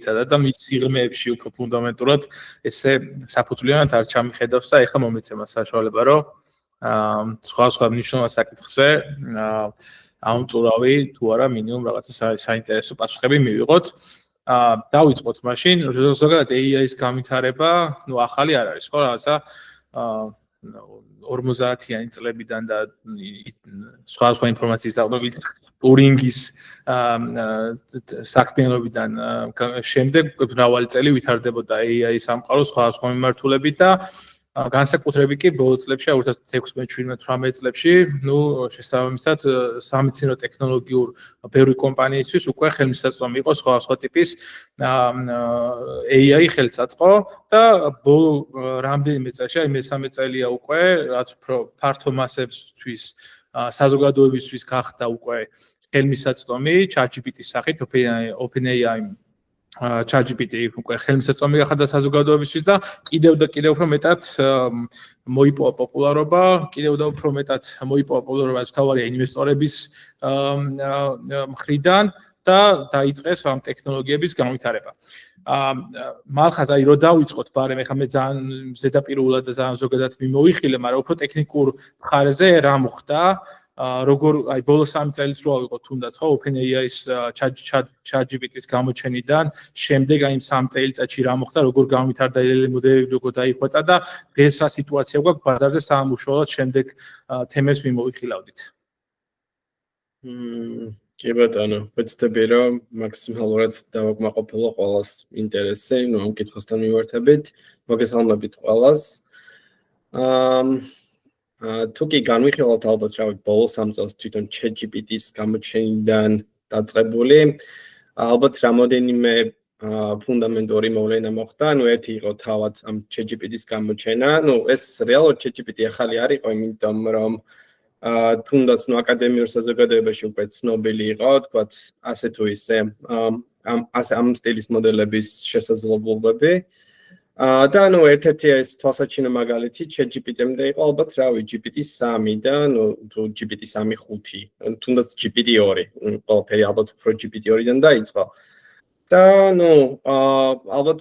და მის სიღრმეებში უფრო ფუნდამენტურად ესე საფუძვლიანად არ ჩამიხედავს და ეხლა მომეცემა საშუალება რომ სხვა მნიშვნელოვან საკითხზე აუმწურავი თუ არა მინიმუმ რაღაცა საინტერესო პასუხები მივიღოთ. დავიწყოთ მაშინ ზოგადად AI-ის განვითარება, ახალი არ არის, ხო, რაღაცა 50-იანი წლებიდან და სხვა ინფორმაციის დაყრდნობით ტურინგის საქმიანობიდან შემდეგ მრავალი წელი ვითარდებოდა AI-ის სამყარო სხვა მიმართულებით და განსაკუთრებით კი ბოლო წლებში 2016-17 წლებში, შესაბამისად სამეცნიერო ტექნოლოგიურ ბევრი კომპანიისთვის უკვე ხელმისაწვდომი იყო სხვა ტიპის AI ხელსაწყო და ბოლო რამდენიმე წელში, მესამე წელია უკვე, რაც უფრო ფართო მასებისთვის, საზოგადოებისთვის გახდა უკვე ხელმისაწვდომი ChatGPT-ის სახით, OpenAI ChatGPT უკვე ხელმისაწვდომი გახდა საზოგადოებისთვის და კიდევ უფრო მეტად მოიპოვა პოპულარობა, კიდევ უფრო მეტად მოიპოვა პოპულარობა თავარია ინვესტორების მხრიდან და დაიწყეს ამ ტექნოლოგიების განვითარება. მალხაზ აი რო დავიწყოთ, ბარემ ეხლა მე ძალიან ზედაპირულად და ძალიან ზოგადად მიმოვიხილე, მაგრამ უფრო ტექნიკურ მხარეზე რა მოხდა, როგორ აი ბოლო 3 წელიც რო ავიღოთ თუნდაც ხო OpenAI-ის ChatGPT-ის გამოჩენიდან შემდეგ აი 3 წელიწადში რა მოხდა, როგორ განვითარდა LLM მოდელები, როგორ დაიხვეწა და დღეს რა სიტუაცია გვაქვს ბაზარზე სამუშაოდ შემდეგ თემებს მიმოვიხილავდით. კი ბატონო, ვეცდები რომ მაქსიმალურად დავაკმაყოფილო ყველას ინტერესი, ამ კითხვასთან მიმართებით, მოგესალმებით ყველას. თუ კი განვიხილავთ ალბათ რავი ბოლო 3 წელს თვითონ ChatGPT-ის გამოჩენიდან დაწყებული, ალბათ რამოდენიმე ფუნდამენტური მოვლენა მოხდა, ერთი იყო თავად ამ ChatGPT-ის გამოჩენა, ეს რეალურად ChatGPT ახალი არ იყო, იმიტომ რომ თუნდაც აკადემიურ საზოგადოებაში უკვე ცნობილი იყო, თქვათ ასე თუ ისე ამ სტილის მოდელების შესაძლებლობები. და ერთ-ერთი ეს თვალსაჩინო მაგალითი ChatGPT-მდე იყო ალბათ რავი GPT-3 და თუ GPT-3.5, თუნდაც GPT-2, ყველაფერი ალბათ უფრო GPT-2-დან დაიწყო. და ალბათ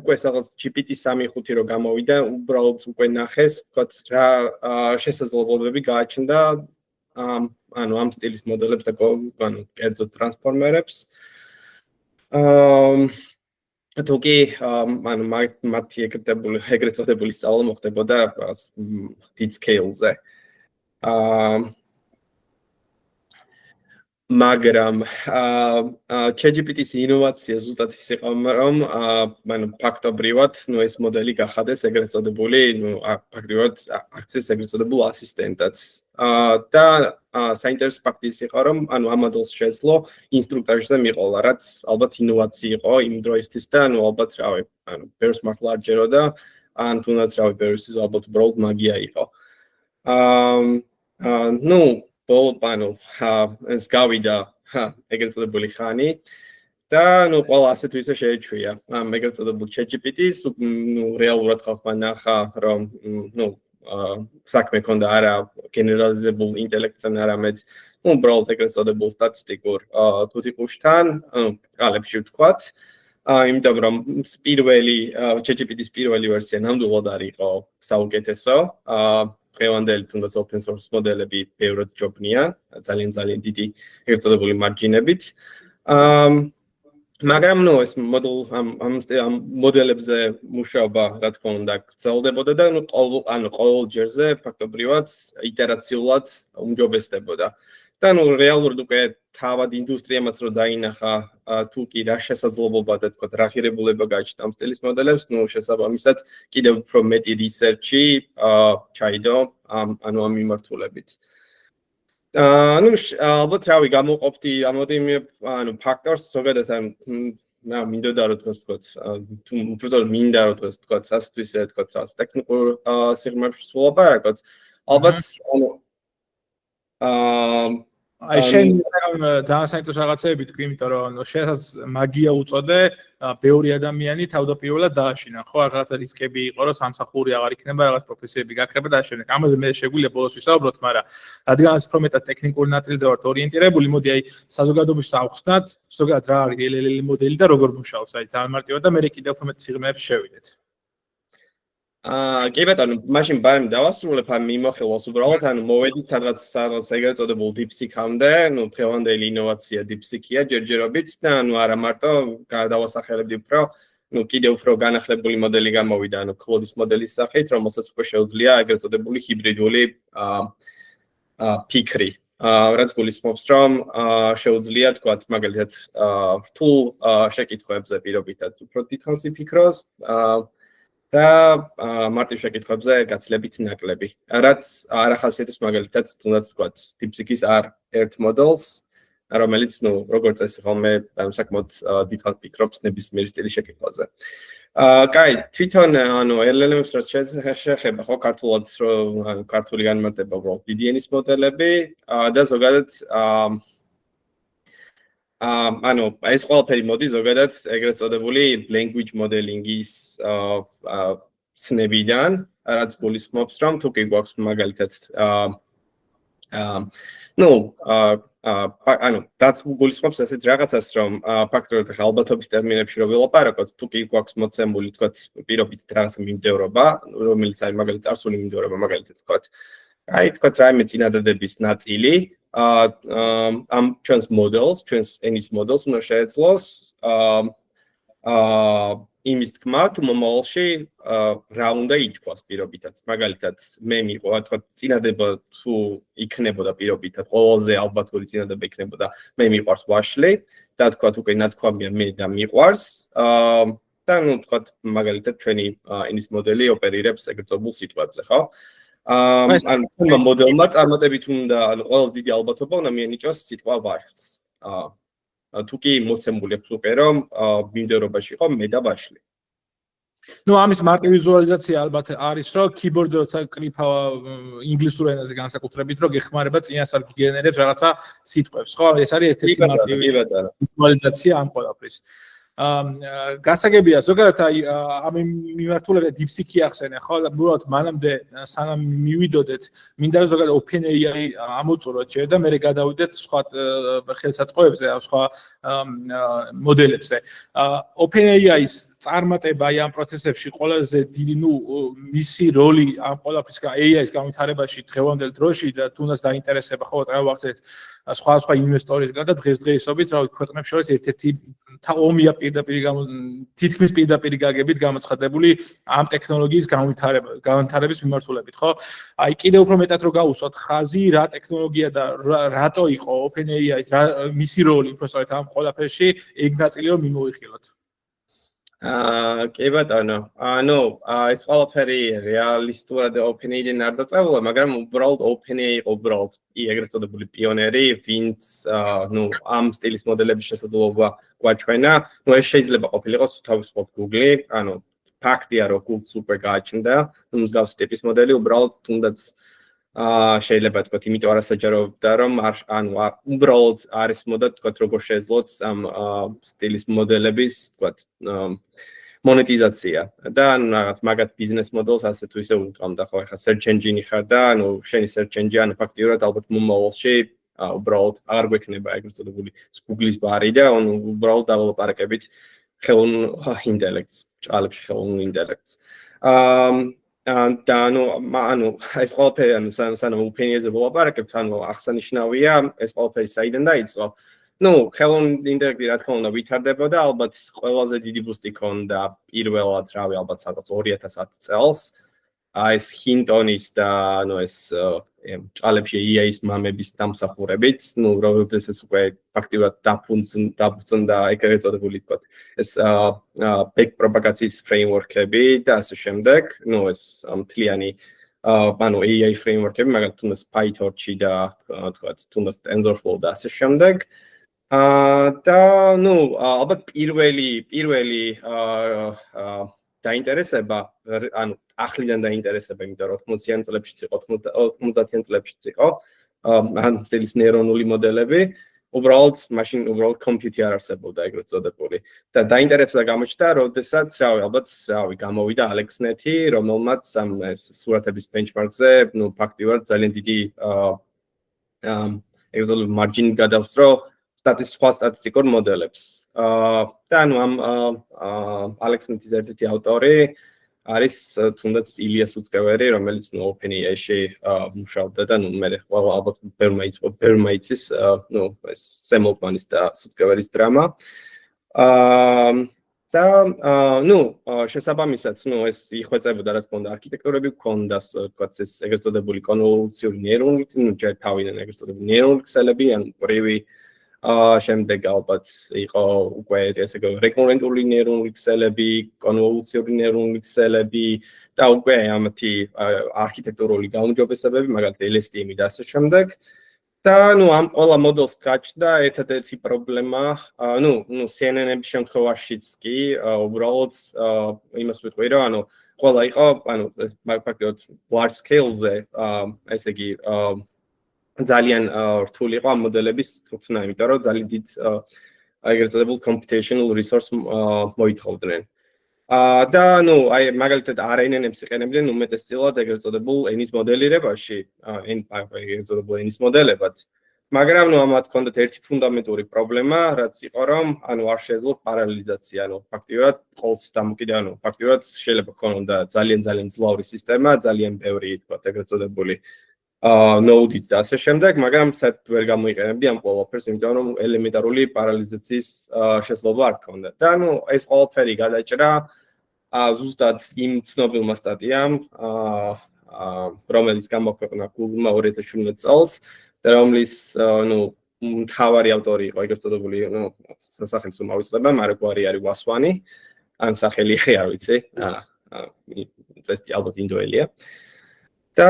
უკვე რაღაც GPT-3.5 რო გამოვიდა, უბრალოდ უკვე ნახეს, თქვათ რა შესაძლებლობები გააჩნდა ამ სტილის მოდელებს და კერძოდ ტრანსფორმერებს. თუკი მათი ეგრეთ წოდებული სწავლა მოხდებოდა დიდ სკეილზე. მაგრამ ChatGPT-ის ინოვაცია ზუსტად ის იყო, რომ ფაქტობრივად ეს მოდელი გახადეს ეგრეთ წოდებული, ფაქტობრივად აქცეს ეგრეთ წოდებულ ასისტენტად. და საინტერესო ფაქტი ის იყო, რომ ამ მოდელს შეეძლო ინსტრუქტორზე მიყოლა, რაც ალბათ ინოვაცია იყო იმ დროისთვის და ალბათ რავი, ბევრს მართლა არ ჯეროდა, თუნდაც რავი, ბევრისთვის ალბათ უბრალოდ მაგია იყო. ეს გავიდა ეგრეთ წოდებული ხანი და ყველა ასეთ ვისე შეეჩვია ეგრეთ წოდებულ ChatGPT-ს, რეალურად ხალხმა ნახა, რომ საქმე ქონდა არა გენერალიზებულ ინტელექტთან, არამედ უბრალოდ ეგრეთ წოდებულ სტატისტიკურ თუთიყუშთან, ყალებში ვთქვათ, იმიტომ რომ ChatGPT-ის პირველი ვერსია ნამდვილად არ იყო საუკეთესო. დღევანდელი თუნდაც open source მოდელები ბევრად ჯობნიან, ძალიან დიდი ეგრეთ წოდებული მარჯინებით. მაგრამ ეს ამ მოდელებზე მუშაობა რა თქმა უნდა გრძელდებოდა და ყოველ ჯერზე ფაქტობრივად iterაციულად უმჯობესდებოდა. და რეალურად უკვე თავად ინდუსტრიამაც რო დაინახა თუ კი რა შესაძლებლობა და თქვა რა ღირებულება გააჩნდა ამ სტილის მოდელებს, შესაბამისად კიდევ უფრო მეტი რისერჩი ჩაიდო ამ მიმართულებით. ალბათ რავი გამოყოფდი ამოდენიმე ფაქტორს, ზოგადად მინდოდა რომ თქვათ, თუ უბრალოდ მინდა რომ თქვათ, ასე თუ ისე თქვათ, რაღაც ტექნიკურ სიღრმეებში ვსულობა, ალბათ აი შენ ძალიან საინტერესო რაღაცები თქვი, იმიტომ რომ შესაც მაგია უწოდე, ბევრი ადამიანი თავდაპირველად დააშინა, ხო, რაღაცა რისკები იყო, რომ სამსახური აღარ იქნება, რაღაც პროფესიები გაქრება დააშენე. ამაზე მე შეგვიძლია ბოლოს ვისაუბროთ, მაგრამ რადგანაც უფრო მეტად ტექნიკურ ნაწილზე ვართ ორიენტირებული, მოდი აი საზოგადოების ავხსნათ, ზოგადად რა არის LLM მოდელი და როგორ მუშაობს, აი ძალიან მარტივად და მე კიდევ უფრო მეტ სიღრმეებში შევიდეთ. კი ბატონო, მაშინ ბარემ დავასრულებ ამ მიმოხილვას უბრალოდ, ანუ მოვედით სადღაც ეგრეთ წოდებულ DeepSeek-მდე, დღევანდელი ინოვაცია DeepSeek-ია ჯერჯერობით და არა მარტო გადავასახელებდი უფრო, კიდევ უფრო განახლებული მოდელი გამოვიდა, Claude-ის მოდელის სახით, რომელსაც უკვე შეუძლია ეგრეთ წოდებული ჰიბრიდული ფიქრი. რაც გულისხმობს, რომ შეუძლია თქვათ, მაგალითად, რთულ შეკითხვებზე პირობითად უფრო დიდხანს იფიქროს, და მარტივ შეკითხვებზე გაცლებით ნაკლები. რაც არ ახასიათებს მაგალითად, თუნდაც თქვათ, DeepSeek-ის R1 მოდელს, რომელიც, როგორც წესი, ხოლმე საკმაოდ დიდხანს ფიქრობს ნებისმიერი სტილის შეკითხვაზე. კაი, თვითონ LLM-ებს რაც შეეხება, ხო, ქართულად, ქართული განმარტება უბრალოდ DDN-ის მოდელები და ზოგადად ეს ყველაფერი მოდი ზოგადად ეგრეთ წოდებული language modeling-ის ცნებიდან, რაც გულისხმობს, რომ თუ კი გვაქვს მაგალითად რაც გულისხმობს ასეთ რაღაცას, რომ ფაქტორად ალბათობის ტერმინებში რო ვილაპარაკოთ, თუ კი გვაქვს მოცემული, თქვათ, პირობით რაღაცა მიმდევრობა, რომელიც არის მაგალითად წარსული მიმდევრობა, მაგალითად თქვათ, თქვათ რაიმე წინადადების ნაწილი, ამ ჩვენს მოდელს, ჩვენს ენის მოდელს უნდა შეეძლოს იმის თქმა, თუ მომავალში რა უნდა ითქვას პირობითად. მაგალითად, მე მიყვა, თქვათ, წინადადება თუ იქნებოდა პირობითად, ყველაზე ალბათური წინადადება იქნებოდა, მე მიყვარს ვაშლი და თქვათ, უკვე ნათქვამია მე და მიყვარს და თქვათ, მაგალითად, ჩვენი ენის მოდელი ოპერირებს ეგრეთ წოდებულ სიტყვებზე, ხო? ამ მოდელმა წარმატებით უნდა, ყველაზე დიდი ალბათობა უნდა მიენიჭოს სიტყვა ვაშლს. თუ კი მოცემული აქვს უკვე რომ მიმდევრობაში იყო მე და ვაშლი. ამის მარტი ვიზუალიზაცია ალბათ არის, რომ keyboard-ზე როცა კრიფავ ინგლისურ ენაზე განსაკუთრებით, რომ გეხმარება წინასწარ გენერებს რაღაცა სიტყვებს, ხო? ეს არის ერთ-ერთი მარტივი ვიზუალიზაცია ამ ყველაფრის. გასაგებია ზოგადად აი ამ მიმართულებით DeepSeek-ი ახსენე, ხო? უბრალოდ მანამდე სანამ მივიდოდეთ, მინდა რომ ზოგადად OpenAI ამოწუროთ ჯერ და მე გადავიდეთ სხვა ხელსაწყოებზე, სხვა მოდელებზე. OpenAI-ის წარმატება აი ამ პროცესებში ყველაზე დიდი, მისი როლი ამ ყველაფრის AI-ის განვითარებაში დღევანდელ დროში და თუნდაც დაინტერესება, ხო, წავახცეთ სხვა ინვესტორისგან და დღესდღეობით რა ვიცი ქვეყნებს შორის ერთ-ერთი ომია თითქმის პირდაპირ გაგებით გამოცხადებული ამ ტექნოლოგიის განვითარების მიმართულებით, ხო? აი კიდევ უფრო მეტად რო გავუსვათ ხაზი, რა ტექნოლოგია და რატო იყო OpenAI-ის მისი როლი უფრო სწორედ ამ ყველაფერში ეგ ნაწილი რომ მიმოვიხილოთ. კი ბატონო. ეს ყველაფერი რეალისტურად OpenAI-დან არ დაწყებულა, მაგრამ უბრალოდ OpenAI იყო უბრალოდ ეგრეთ წოდებული პიონერი, ვინც ამ სტილის მოდელების შესაძლებლობა გვაჩვენა. ეს შეიძლება ყოფილიყოს თავისუფლად Google-ი, ფაქტია რომ Google-ს უკვე გააჩნდა, მსგავსი ტიპის მოდელი, უბრალოდ თუნდაც შეიძლება თქვა, იმიტომ არასაჯაროა რომ უბრალოდ არის მოდა თქვა, როგორ შეეძლოთ ამ სტილის მოდელების თქვა მონეტიზაცია და მაგათ ბიზნეს მოდელს ასე თუ ისე უტყამდა, ხო, ახლა search engine-ი ხარ და შენი search engine ფაქტიურად ალბათ მომავალში უბრალოდ არ გვექნება ეგრეთ წოდებული Google-ის ბარი და უბრალოდ დაველაპარაკებით ხელოვნურ ინტელექტს, ჭალებში ხელოვნურ ინტელექტს. და ეს ყველაფერი სანამ OpenAI-ზე ვილაპარაკებთ, აღსანიშნავია ეს ყველაფერი საიდან დაიწყო. ხელოვნური ინტელექტი რა თქმა უნდა ვითარდებოდა, ალბათ ყველაზე დიდი ბუსტი ქონდა პირველად, ალბათ სადღაც 2010 წელს. ეს Hinton-ის და ეს ჭალებში AI-ის მამების დამსახურებით, როდესაც უკვე ფაქტიურად დაფუძნდა ეგრეთ წოდებული თქვა ეს back propagation framework-ები და ასე შემდეგ, ეს მთლიანი AI framework-ები, მაგალითად თუნდაც PyTorch-ი და თქვა თუნდაც TensorFlow და ასე შემდეგ. და ალბათ პირველი დაინტერესება, ახლიდან დაინტერესება, იმიტომ რომ 80-იან წლებშიც იყო, 90-იან წლებშიც იყო, ან სტილის ნეირონული მოდელები, უბრალოდ კომპიუტერი არ არსებობდა ეგრეთ წოდებული. და დაინტერესდა გამოჩნდა, როდესაც ალბათ გამოვიდა AlexNet-ი, რომელმაც ამ სურათების benchmark-ზე, ფაქტიურად ძალიან დიდი ეგრეთ წოდებული margin გადავსწრო სხვა სტატისტიკურ მოდელებს. და ამ AlexNet-ის ერთ-ერთი ავტორი არის თუნდაც ილიას უწკევერი, რომელიც OpenAI-ში მუშაობდა და მე ალბათ ბევრმა იცის ეს Sam Altman-ის და უწკეველის დრამა. და შესაბამისად, ეს იხვეწებოდა, რა თქმა უნდა, არქიტექტურები გქონდა, თქვათ ეს ეგრეთ წოდებული კონვოლუციური ნეირონული, ჯერ თავიდან ეგრეთ წოდებული ნეირონული ქსელები, ან პრივი შემდეგ ალბათ იყო უკვე ესე რეკურენტული ნეირონული ქსელები, კონვოლუციური ნეირონული ქსელები და უკვე ამათი არქიტექტურული გაუმჯობესებები, მაგალითად LSTM-ი და ასე შემდეგ. და ამ ყველა მოდელს გაჩნდა ერთადერთი პრობლემა, CNN-ების შემთხვევაშიც კი უბრალოდ იმას ვიტყვი, რომ ყველა იყო, ფაქტობრივად large scale-ზე, ესე იგი ძალიან რთული იყო ამ მოდელების თუქცნა, იმიტომ რომ ძალიან დიდ ეგრეთ წოდებულ computational resource მოითხოვდნენ. და მაგალითად RNN-ებს იყენებდნენ უმეტესწილად ეგრეთ წოდებულ ენის მოდელირებაში, ეგრეთ წოდებულ ენის მოდელებად. მაგრამ ამათ ჰქონდათ ერთი ფუნდამენტური პრობლემა, რაც იყო, რომ არ შეეძლოთ პარალელიზაცია, ფაქტიურად ყოველთვის დამოკიდე, ფაქტიურად შეიძლება ქონოდა ძალიან მძლავრი სისტემა, ძალიან ბევრი, თქვათ, ეგრეთ წოდებული node-ით და ასე შემდეგ, მაგრამ საერთოდ ვერ გამოიყენებდი ამ ყველაფერს, იმიტომ რომ ელემენტარული პარალელიზაციის შესაძლებლობა არ ჰქონდა. და ეს ყველაფერი გადაჭრა ზუსტად იმ ცნობილმა სტატიამ, რომელიც გამოქვეყნა Google-მა 2017 წელს, და რომლის მთავარი ავტორი იყო ეგრეთ წოდებული, სასახელს უმავიცლება, მარგვარი არის ვასვანი, ან სახელი არ ვიცი, წესი ალბათ ინდოელია. და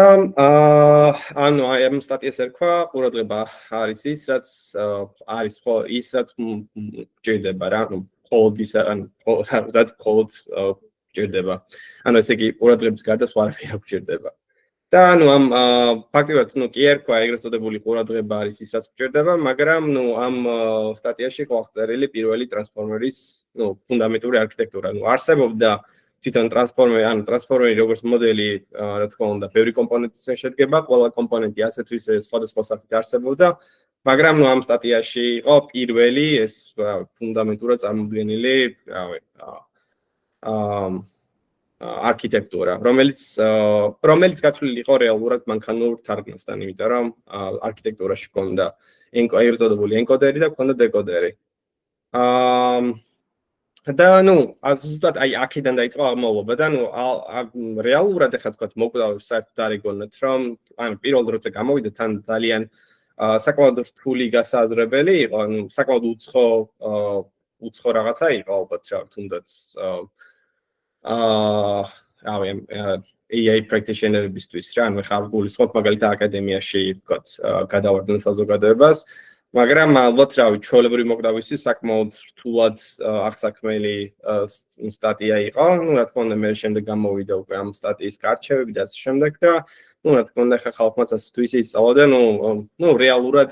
ამ სტატიას ერქვა ყურადღება არის ის, რაც არის ის, რაც გჭირდება რა, მხოლოდ ის მხოლოდ გჭირდება. ესე იგი ყურადღების გარდა სხვა არაფერი არ გჭირდება. და ამ ფაქტიურად კი ერქვა ეგრეთ წოდებული ყურადღება არის ის, რაც გჭირდება, მაგრამ ამ სტატიაში იყო აღწერილი პირველი ტრანსფორმერის ფუნდამენტური არქიტექტურა. არსებობდა თვითონ ტრანსფორმერი როგორც მოდელი, რა თქმა უნდა, ბევრი კომპონენტისგან შედგება, ყველა კომპონენტი ასე თუ ისე სხვადასხვა სახით არსებობდა, მაგრამ ამ სტატიაში იყო პირველი ეს ფუნდამენტურად წარმოდგენილი არქიტექტურა, რომელიც გათვლილი იყო რეალურად მანქანურ თარგმნასთან, იმიტომ რომ არქიტექტურაში ჰქონდა ეგრეთ წოდებული ენკოდერი და ჰქონდა დეკოდერი. და ზუსტად აქედან დაიწყო აღმავლობა და რეალურად ახლა თქვა მოკვდავებს საერთოდ არ ეგონათ, რომ პირველ როცა გამოვიდა თან ძალიან საკმაოდ რთული გასაზრებელი იყო, საკმაოდ უცხო რაღაცა იყო ალბათ რა თუნდაც AI practitioner-ებისთვის რა, ხა გულისხმობ მაგალითად აკადემიაში ვთქვათ გადავარდნენ საზოგადოებას, მაგრამ ალბათ ჩვეულებრივი მოკვდავისთვის საკმაოდ რთულად აღსაქმელი სტატია იყო. რა თქმა უნდა, მე შემდეგ გამოვიდა უკვე ამ სტატიის გარჩევები და ასე შემდეგ და რა თქმა უნდა, ხალხმაც ასე თუ ისე ისწავლა და რეალურად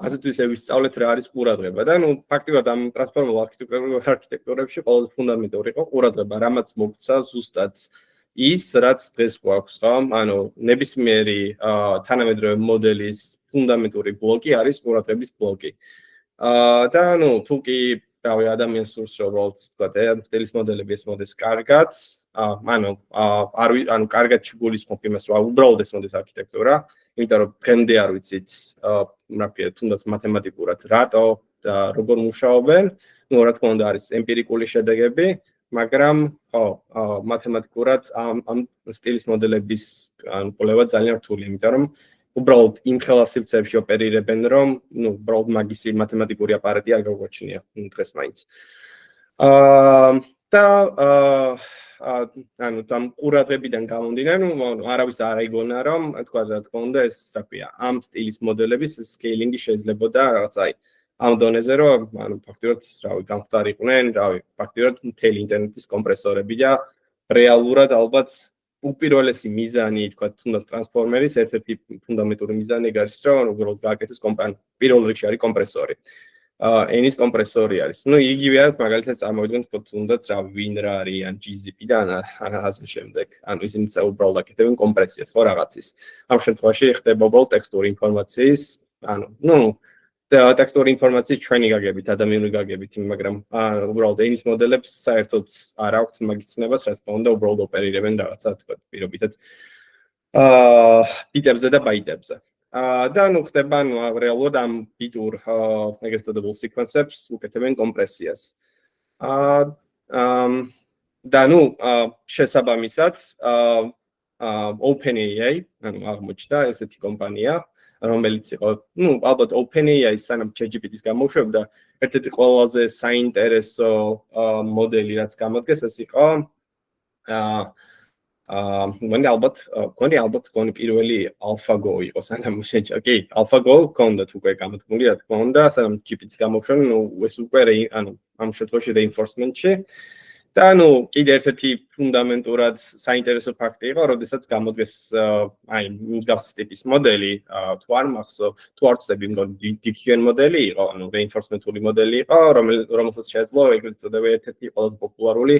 ასე თუ ისე ვისწავლეთ რა არის ყურადღება და ფაქტიურად ამ ტრანსფორმულ არქიტექტურებში ყველაზე ფუნდამენტური იყო ყურადღება, რამაც მოგვცა ზუსტად ის, რაც დღეს გვაქვს, ხო? ნებისმიერი თანამედროვე მოდელის ფუნდამენტური ბლოკი არის ყურადღების ბლოკი. და თუ კი ადამიანს სურს უბრალოდ თქვა სტილის მოდელები ეს მოდეს კარგად, კარგად შეგულისხმობ იმას, რომ უბრალოდ ეს მოდეს არქიტექტურა, იმიტომ რომ დღემდე არ ვიცით, თუნდაც მათემატიკურად რატო და როგორ მუშაობენ, რა თქმა უნდა არის ემპირიკული შედეგები, მაგრამ მათემატიკურად ამ სტილის მოდელების კვლევა ძალიან რთულია, იმიტომ რომ უბრალოდ იმ ხელა სივრცეებში ოპერირებენ, რომ უბრალოდ მაგისი მათემატიკური აპარატი არ გაგვაჩნია დღეს მაინც. და ამ ყურადღებიდან გამომდინარე, არავის არ აიგონა, რომ თქვა რა თქმა უნდა ეს ამ სტილის მოდელების სკეილინგი შეიძლებოდა რაღაცა ამ დონეზე, რომ ფაქტიურად გამხდარიყვნენ, ფაქტიურად მთელი ინტერნეტის კომპრესორები და რეალურად ალბათ უპირველესი მიზანი, თქვა, თუნდაც ტრანსფორმერის ერთ-ერთი ფუნდამენტური მიზანი არის, რომ უბრალოდ გააკეთოს კომპანია. პირველ რიგში არის კომპრესორი. ენის კომპრესორი არის. იგივე არის მაგალითად წარმოვიდგინოთ, თუნდაც ვინ რა არის, ან GZP-დან ან ასე შემდეგ. ისინი უბრალოდ აკეთებენ კომპრესიას, ხო რაღაცის. ამ შემთხვევაში ხდება უბრალოდ ტექსტური ინფორმაციის, ტექსტური ინფორმაციის ჩვენი გაგებით, ადამიანური გაგებით, მაგრამ უბრალოდ ენის მოდელებს საერთოდ არ აქვთ მაგის ცნებას, რაც თქმა უნდა უბრალოდ ოპერირებენ რაღაცა, თქვა, პირობითად ბიტებზე და ბაიტებზე. და ხდება რეალურად ამ ბიტურ ეგრეთ წოდებულ სიკვენსებს უკეთებენ კომპრესიას. და შესაბამისად OpenAI, აღმოჩნდა ესეთი კომპანია, რომელიც იყო, ალბათ OpenAI სანამ ChatGPT-ს გამოუშვებდა, ერთ-ერთი ყველაზე საინტერესო მოდელი, რაც გამოდგეს, ეს იყო მგონი ალბათ პირველი AlphaGo იყო სანამ კი AlphaGo ჰქონდათ უკვე გამოთქმული რა თქმა უნდა სანამ GPT-ს გამოუშვენ ეს უკვე ამ შემთხვევაში reinforcement-ში და კიდე ერთ-ერთი ფუნდამენტურად საინტერესო ფაქტი იყო როდესაც გამოდგეს მსგავსი ტიპის მოდელი თუ არ მახსოვს თუ არ ვწდები მგონი DeepQN მოდელი იყო reinforcement-ული მოდელი იყო რომელსაც შეეძლო ეგრეთ წოდებული ერთ-ერთი ყველაზე პოპულარული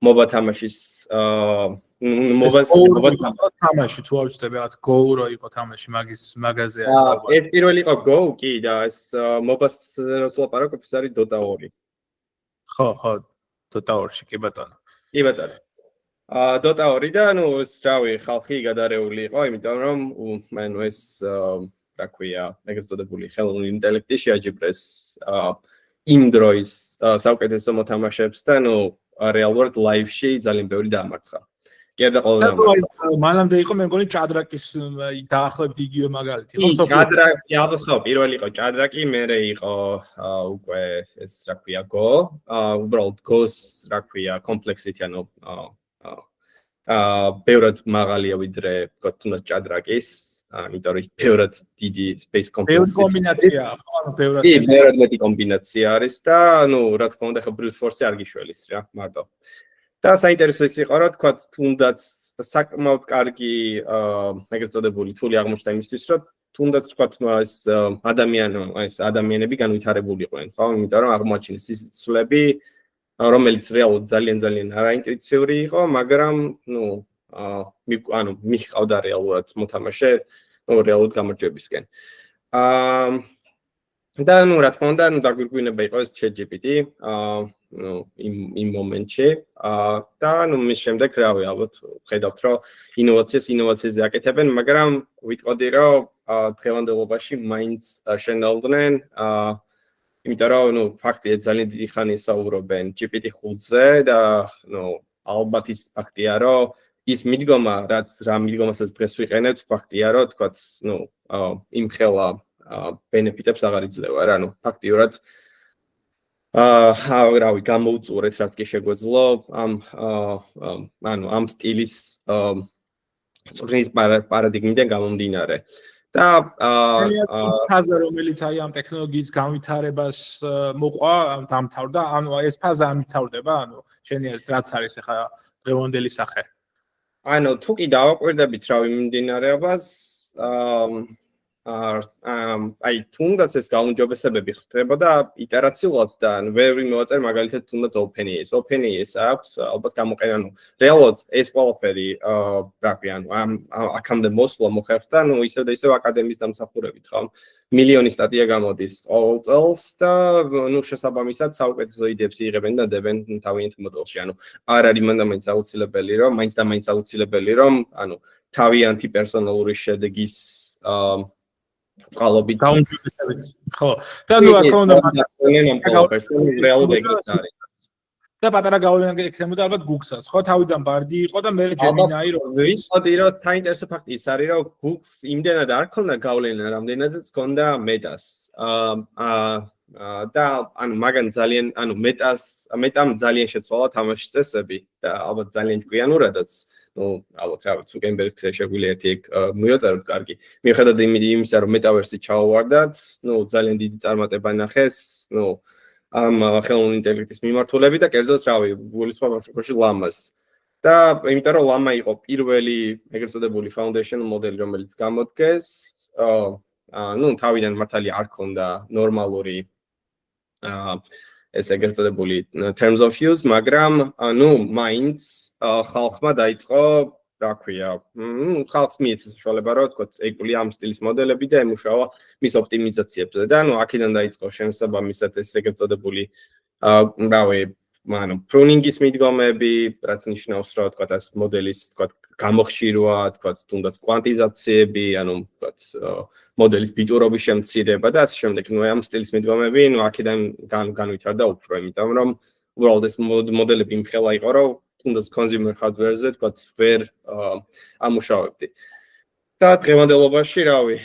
MOBA თამაშის თამაში თუ არ ვწდები რაღაც Go რო იყო თამაში მაგაზე არის ალბათ ეს პირველი იყო Go კი და ეს MOBA-ს ლაპარაკობს არის Dota 2 ხო Dota 2-ში კი ბატონო Dota 2 და ეს რავი ხალხი გადარეული იყო იმიტომ რომ ეს რა ქვია ეგრეთ წოდებული ხელოვნური ინტელექტი შეაჯიბრეს იმ დროის საუკეთესო მოთამაშეებს და რეალურად ლაივში ძალიან ბევრი დაამარცხა. კი და ყველა მანამდე იყო მე მგონი ჭადრაკის დაახლოებით იგივე მაგალითი ხო ჭადრაკი ხო პირველი იყო ჭადრაკი მერე იყო უკვე ეს რა ქვია Go უბრალოდ Go-ს რა ქვია კომპლექსიტი ბევრად მაღალია ვიდრე თუნდაც ჭადრაკის იმიტომ რომ ბევრად დიდი space complexity კომბინაცია ხო ბევრად მეტი კომბინაცია არის და რა თქმა უნდა ხო brute force-ი არ გიშველის რა მარტო და საინტერესო ის იყო რომ თქვა თუნდაც საკმაოდ კარგი ეგრეთ წოდებული თული აღმოჩნდა იმისთვის რომ თუნდაც თქვა ეს ადამიანები განვითარებულიყვნენ ხო იმიტომ რომ აღმოაჩინეს ის ცვლები რომელიც რეალურად ძალიან არაინტუიტიური იყო მაგრამ მიხავდა რეალურად მოთამაშე რეალურად გამარჯვებისკენ და რა თქმა უნდა დაგვირგვინება იყო ეს ChatGPT იმ მომენტში და მის შემდეგ რავი ალბათ ხედავთ რომ ინოვაციაზე აკეთებენ მაგრამ ვიტყოდი რომ დღევანდელობაში მაინც შენელდნენ იმიტომ რომ ფაქტია ძალიან დიდი ხანი საუბრობენ GPT-5-ზე და ალბათ ის ფაქტია რომ ის მიდგომა რაც რა მიდგომასაც დღეს ვიყენებთ ფაქტია რომ თქვაც იმ ხელა ბენეფიტებს აღარ იძლევა რა ფაქტიურად რავი გამოუწურეთ რაც კი შეგვეძლო ამ სტილის წვრთნის პარადიგმიდან გამომდინარე და ფაზა რომელიც ამ ტექნოლოგიის განვითარებას მოყვა დამთავრდა ეს ფაზა ამთავრდება შენი აზრით რაც არის ახლა დღევანდელი სახე თუ კი დავაკვირდებით რავი მიმდინარეობას თუნდაც ეს გაუმჯობესებები ხდებოდა iterაციულად და ბევრი მოვაწერ მაგალითად თუნდაც OpenAI-ს აქვს ალბათ გამოყენა რეალურად ეს ყველაფერი რა ქვია აქამდე მოსვლა მოხერხდა და ისევ და ისევ აკადემიის დამსახურებით ხო მილიონი სტატია გამოდის ყოველ წელს და შესაბამისად საუკეთესო იდეებს იღებენ და დებენ თავიანთ მოდელში არ არის მაინც აუცილებელი რომ თავიანთი პერსონალური შედეგის ყალობით გაუმჯობესებით ხო და აქ უნდა რეალურად ეგრეც არის და პატარა გავლენა ექნებოდა ალბათ Google-ს ხო თავიდან ბარდი იყო და მე Gemini რო ვიცოდი რომ საინტერესო ფაქტი ის არის რომ Google-ს იმდენად არ ქონდა გავლენა რამდენადაც ქონდა Meta-ს და მაგან ძალიან Meta-მ ძალიან შეცვალა თამაშის წესები და ალბათ ძალიან ჭკვიანურადაც ალბათ რა ვიცი Zuckerberg-ს შეგვიძლია ერთი მიოწეროთ კარგი მიუხედავად იმისა რომ Metaverse-ი ჩაუვარდათ ძალიან დიდი წარმატება ნახეს ამ ხელოვნური ინტელექტის მიმართულებით და კერძოდ რავი გულისხმობ ამ შემთხვევაში ლამას და იმიტომ რომ ლამა იყო პირველი ეგრეთ წოდებული foundational მოდელი, რომელიც გამოდგეს, ну, თავიდან მართალი არ ქონდა ნორმალური ეს ეგრეთ წოდებული terms of use, მაგრამ ну, მაინც ხალხმა დაიწყო რა ქვია, ხალხს მიეცა საშუალება რომ თქო, ეკვილი ამ სტილის მოდელები და ემუშავა მის ოპტიმიზაციებზე და ну, აქედან დაიწყო შემოსაბამისად ეს ეგრეთ წოდებული პრუნინგის მიდგომები, რაც ნიშნავს რომ თქო, ეს მოდელის თქო, გამოხშირვა, თქო, თუნდაც კვანტიზაციები, ანუ თქო, მოდელის ბიტურობის შემცირება და ასე შემდეგ. ну, ამ სტილის მიდგომები, ну, აქედან განვითარდა უფრო, იმიტომ რომ უბრალოდ ეს მოდელები იმხელა იყო, რომ თუნდაც consumer hardware-ზე თქო, ვერ ამუშავებდი. და დღევანდელობაში, რავი,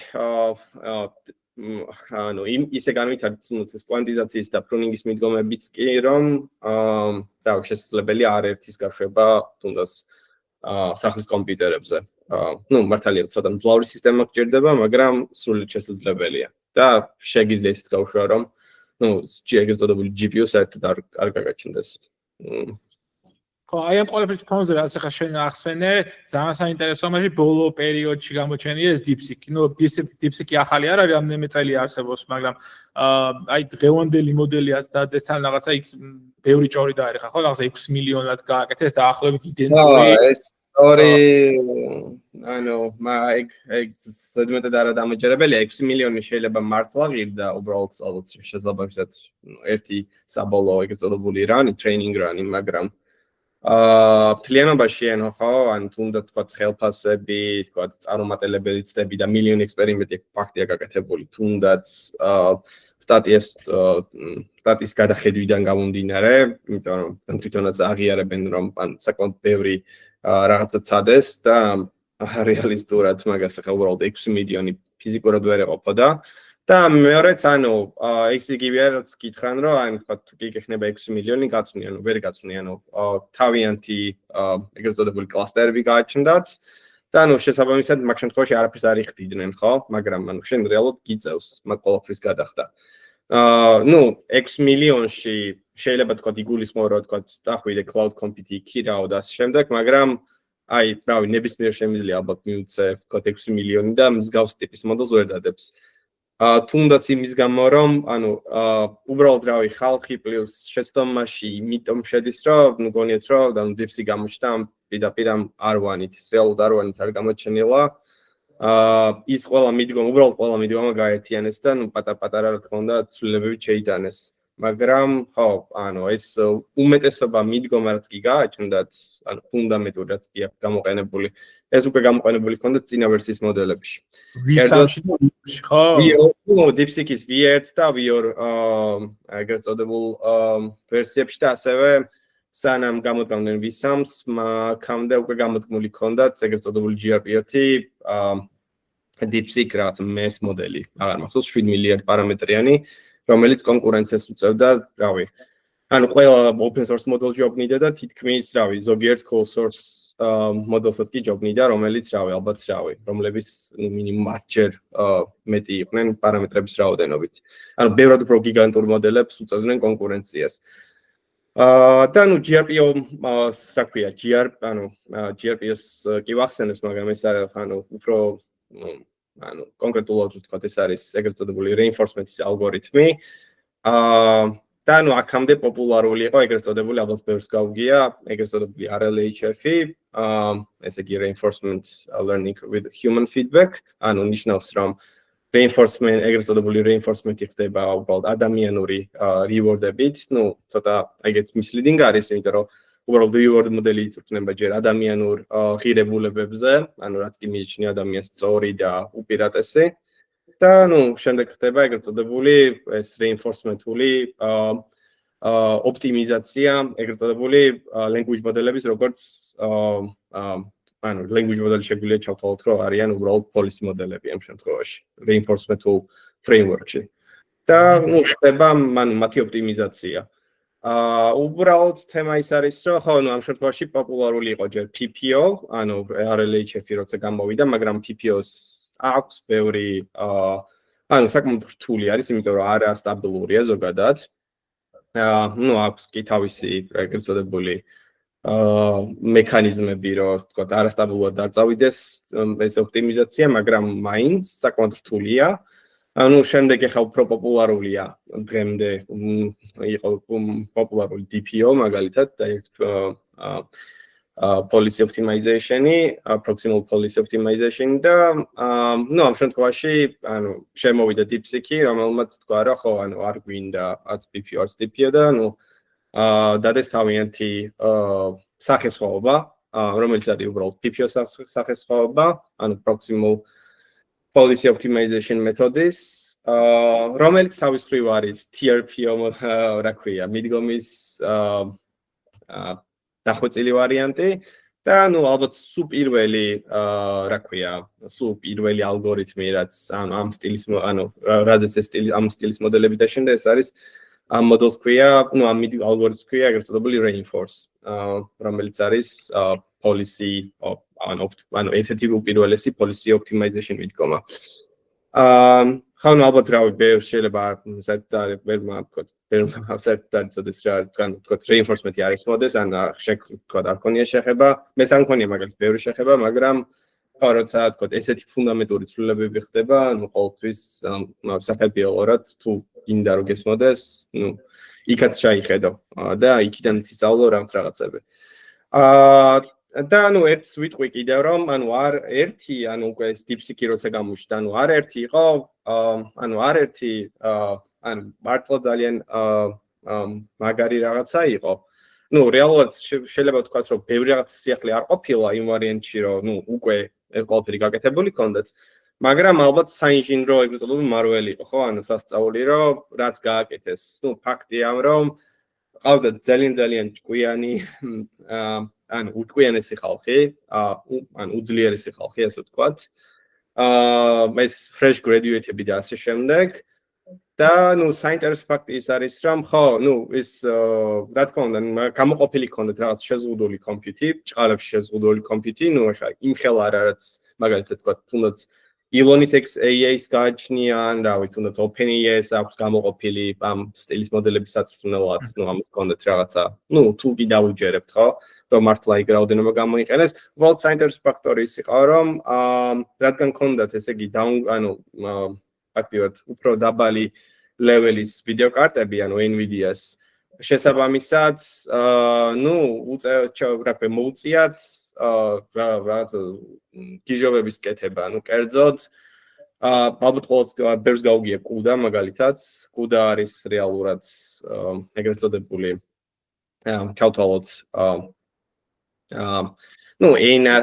ну, ისე განვითარდა თუნდაც ეს კვანტიზაციის და პრუნინგის მიდგომებიც კი, რომ რავი, შესაძლებელია არერთის გაშვება თუნდაც სახლის კომპიუტერებზე. ну, მართალია ცოტა მძლავრი სისტემა გჭირდება, მაგრამ სრულიად შესაძლებელია. და შეგიძლია ისიც გავუშვა, რომ ну, ეგრეთ წოდებული GPU საერთოდ არ გაგაჩნდეს. ხო, აი ამ ყველაფრის ფონზე რაც ახლა შენ ახსენე, ძალიან საინტერესოა, მაგრამ ბოლო პერიოდში გამოჩენია ეს DeepSeek. ну, DeepSeek ახალი არ არის, რამდენიმე წელი არსებობს, მაგრამ აი დღევანდელი მოდელიაც დადეს თან რაღაცა იქ ბევრი ჭორი დაერიხა, ხო, რაღაცა 6 მილიონად გააკეთეს და ახლობით იდენტური. ეს ორი ანუ ეგ ზედმეტად არა დამაჯერებელია 6 მილიონი შეიძლება მართლა ღირდა უბრალოდ ალბათ შესაძლებლობისად ერთი საბოლოო ეგრეთ წოდებული რანი ტრეინინგ რანი მაგრამ მთლიანობაში ანუ ხო ან თუნდაც თქვა ხელფასები თქვა წარმომადგენლებელი ცდები და მილიონი ექსპერიმენტი ფაქტია გაკეთებული თუნდაც სტატის გადახედვიდან გამომდინარე იმიტომ რომ თვითონაც აღიარებენ რომ ან საკმაოდ ბევრი რაღაცა წადეს და რეალისტურად მაგას ახლა უბრალოდ 6 მილიონი ფიზიკურად ვერ ეყოფოდა და მეორეც ანუ ეს იგივე რაც გითხრან რომ აი თქვა თუ კი გეხნება 6 მილიონი გაწვნი ანუ ვერ გაწვნი ანუ თავიანთი ეგრეთ წოდებული კლასტერები გააჩნდათ და ანუ შესაბამისად მაგ შემთხვევაში არაფერს არ იხდიდნენ ხო მაგრამ ანუ შენ რეალურად გიწევს მაგ ყველაფრის გადახდა ну 6 მილიონში შეიძლება თქვა იგულისხმო რომ თქვა წახვიდე cloud computing კი რაო და ასე შემდეგ მაგრამ აი რავი ნებისმიერ შემიძლია ალბათ მიუწე თქვა 6 მილიონი და მსგავს ტიპის მოდელს ვერ დადებს თუნდაც იმის გამო რომ ანუ უბრალოდ რავი ხალხი პლუს შეცდომაში იმიტომ შედის რომ ნუ გონიათ რომ ანუ DeepSeek გამოჩნდა პირდაპირ ამ R1-ით რეალურად R1-ით არ გამოჩენილა ის ყველა მიდგომა უბრალოდ ყველა მიდგომა გაერთიანეს და ნუ პატარ-პატარა რა თქმა უნდა ცვლილებები შეიტანეს მაგრამ ხო ანუ ეს უმეტესობა მიდგომა რაც კი გააჩნდათ ანუ ფუნდამენტური რაც კი აქვს გამოყენებული ეს უკვე გამოყენებული ქონდა წინა ვერსიის მოდელებში V3-ში ხო DeepSeek-ის V1 და V2 ეგრეთ წოდებულ ვერსიებში და ასევე სანამ გამოდგამდნენ V3-ს მაქამდე უკვე გამოდგმული ქონდათ ეგრეთ წოდებული GRPO-თი DeepSeek რაც MES მოდელი აღარ მახსოვს 7 მილიარდ პარამეტრიანი რომელიც კონკურენციას უწევდა, რავი. ანუ ყველა open source მოდელ ჯობნიდა და თითქმის, რავი, ზოგიერთ closed source მოდელსაც კი ჯობნიდა, რომელიც, რავი, ალბათ, რავი, რომლების მინიმუმ 10 ჯერ მეტი იყვნენ პარამეტრების რაოდენობით. ანუ ბევრად უფრო გიგანტურ მოდელებს უწევდნენ კონკურენციას. და ნუ GRPO, რა ქვია, GRPO-ს კი ვახსენებს, მაგრამ ეს არის, ანუ უფრო ანუ კონკრეტულად ვთქვათ ეს არის ეგრეთ წოდებული reinforcement-ის ალგორითმი. და ნუ აქამდე პოპულარული იყო ეგრეთ წოდებული ალბათ ბევრს გაუგია ეგრეთ წოდებული RLHF-ი, ესე იგი reinforcement learning with human feedback. ანუ ნიშნავს რომ reinforcement ეგრეთ წოდებული reinforcement-ი ხდება უბრალოდ ადამიანური reward-ებით. ნუ ცოტა ეგეც misleading არის, იმიტომ რომ უბრალოდ reward მოდელი იწვრთნება ჯერ ადამიანურ ღირებულებებზე, ანუ რაც კი მიიჩნია ადამიანს სწორი და უპირატესი. და ნუ შემდეგ ხდება ეგრეთ წოდებული ეს reinforcement-ული ოპტიმიზაცია, ეგრეთ წოდებული language მოდელების, როგორც ანუ language მოდელი შეგვიძლია ჩავთვალოთ, რომ არიან უბრალოდ policy მოდელები ამ შემთხვევაში, reinforcement-ულ framework-ში. და ნუ ხდება მათი ოპტიმიზაცია. უბრალოდ თემა ის არის, რომ ხო, ნუ ამ შემთხვევაში პოპულარული იყო ჯერ PPO, ანუ RLHF-ი როცა გამოვიდა, მაგრამ PPO-ს აქვს ბევრი ანუ საკმაოდ რთული არის, იმიტომ რომ არა სტაბილურია ზოგადად. ნუ აქვს კი თავისი ეგრეთ წოდებული მექანიზმები, რომ ასე ვთქვათ, არასტაბილურად დაწავიდეს ეს ოპტიმიზაცია, მაგრამ მაინც საკმაოდ რთულია. ანუ შემდეგ ახლა უფრო პოპულარულია დღემდე იყო პოპულარული DPO მაგალითად direct policy optimization-ი, proximal policy optimization და ნუ ამ შემთხვევაში ანუ შემოვიდა DeepSeek-ი, რომელმაც თქვა რა ხო, ანუ არ გვინდა არც BPO, არც DPO და ნუ დადეს თავიანთი სახესხვაობა, რომელიც არის უბრალოდ PPO სახესხვაობა, ანუ proximal policy optimization methods, რომელიც თავის მხრივ არის TRPO, რა ქვია, მიდგომის დახვეწილი ვარიანტი და ნუ ალბათ სულ პირველი რა ქვია, სულ პირველი ალგორითმი, რაც ამ სტილის ანუ რაზეც ეს სტილი ამ სტილის მოდელები დაშენდა, ეს არის ამ მოდელს ქვია, ნუ ამ ალგორითმს ქვია ეგრეთ წოდებული reinforce, რომელიც არის policy ანუ ესეთი უპირველესი policy optimization მიდგომა. ხო, ნუ ალბათ რავი, შეიძლება საერთოდ ვერ მაქოთ, ვერ საერთოდ წოდეს რა თან ვთქვათ reinforcement-ი არის მოდეს, ან ვთქვათ არ ქონია შეხება, მეც არ მქონია მაგალითად ბევრი შეხება, მაგრამ ხო, როცა ვთქვათ ესეთი ფუნდამენტური ცვლილებები ხდება, ნუ ყოველთვის სახელმწიფოურად თუ გინდა რომ გესმოდეს, ნუ იქაც ჩაიხედო და იქიდან ისწავლო რაღაცები. და ნუ ერთს ვიტყვი კიდევ რომ ანუ არ ერთი ანუ უკვე ეს DeepSeek-ი როცა გამოჩნდა, ანუ არ ერთი იყო, ანუ არ ერთი ანუ მართლა ძალიან მაგარი რაღაცა იყო. ნუ რეალურად შეიძლება ვთქვათ რომ ბევრი რაღაც სიახლე არ ყოფილა იმ ვარიანტში რომ ნუ უკვე ეს ყველაფერი გაკეთებული ქონდათ, მაგრამ ალბათ საინჟინრო ეგრეთ წოდებული მარველი იყო, ხო? ანუ სასწაული რომ რაც გააკეთეს. ნუ ფაქტია რომ ყავდა ძალიან ჭკვიანი ანუ უტყვიანესი ხალხი, ანუ უძლიერესი ხალხი, ასე ვთქვათ. ეს fresh graduate-ები და ასე შემდეგ. და ნუ საინტერესო ფაქტი ის არის, რომ ხო, ნუ ის რა თქმა უნდა, გამოყოფილი ქონდათ რაღაც შეზღუდული კომპიუტი, ჭყალებში შეზღუდული კომპიუტი, ნუ ახლა იმ ხელა რაც მაგალითად ვთქვათ, თუნდაც Elonis XAA-ს გააჩნიან, რავი, თუნდაც OpenAI-ს აქვს გამოყოფილი ამ სტილის მოდელების საწვრთნელად, ნუ ამით ქონდათ რაღაცა, ნუ თუ კი დაუჯერებთ, ხო? რომ მართლა იქ რაოდენობა გამოიყენეს. უბრალოდ საინტერესო ფაქტორი ის იყო, რომ რადგან ქონდათ ესე იგი ანუ აქტიურად უფრო დაბალი ლეველის ვიდეო კარტები, ანუ Nvidia-ს შესაბამისად, ნუ მოუწიათ რაღაც გიჟობების კეთება, ანუ კერძოდ ალბათ ყოველს ბევრს გაუგია CUDA მაგალითად, CUDA არის რეალურად ეგრეთ წოდებული ჩავთვალოთ ნუ ენა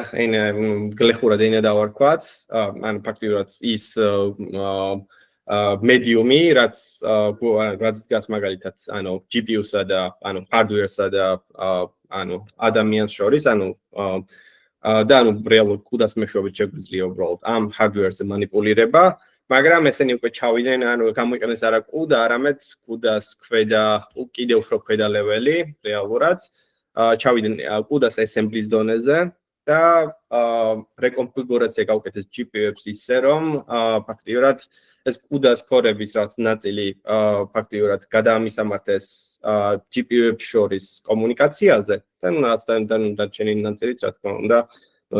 გლეხურად ენა დავარქვათ, ანუ ფაქტიურად ის medium-ი, რაც დგას მაგალითად, ანუ GPU-სა და ანუ hardware-სა და ანუ ადამიანს შორის, ანუ და ანუ რეალურად CUDA-ს მეშვეობით შეგვიძლია უბრალოდ ამ hardware-ზე манипулირება, მაგრამ ესენი უკვე ჩავიდნენ, ანუ გამოიყენეს არა CUDA, არამედ CUDA-ს კიდევ უფრო ქვედა ლეველი რეალურად. ჩავიდნენ CUDA-ს assembly-ის დონეზე და რეკონფიგურაცია გავუკეთეს GPU-ებს ისე რომ ფაქტიურად ეს CUDA-ს კორების რაც ნაწილი ფაქტიურად გადაამისამართეს GPU-ებს შორის კომუნიკაციაზე და დარჩენილი ნაწილიც რა თქმა უნდა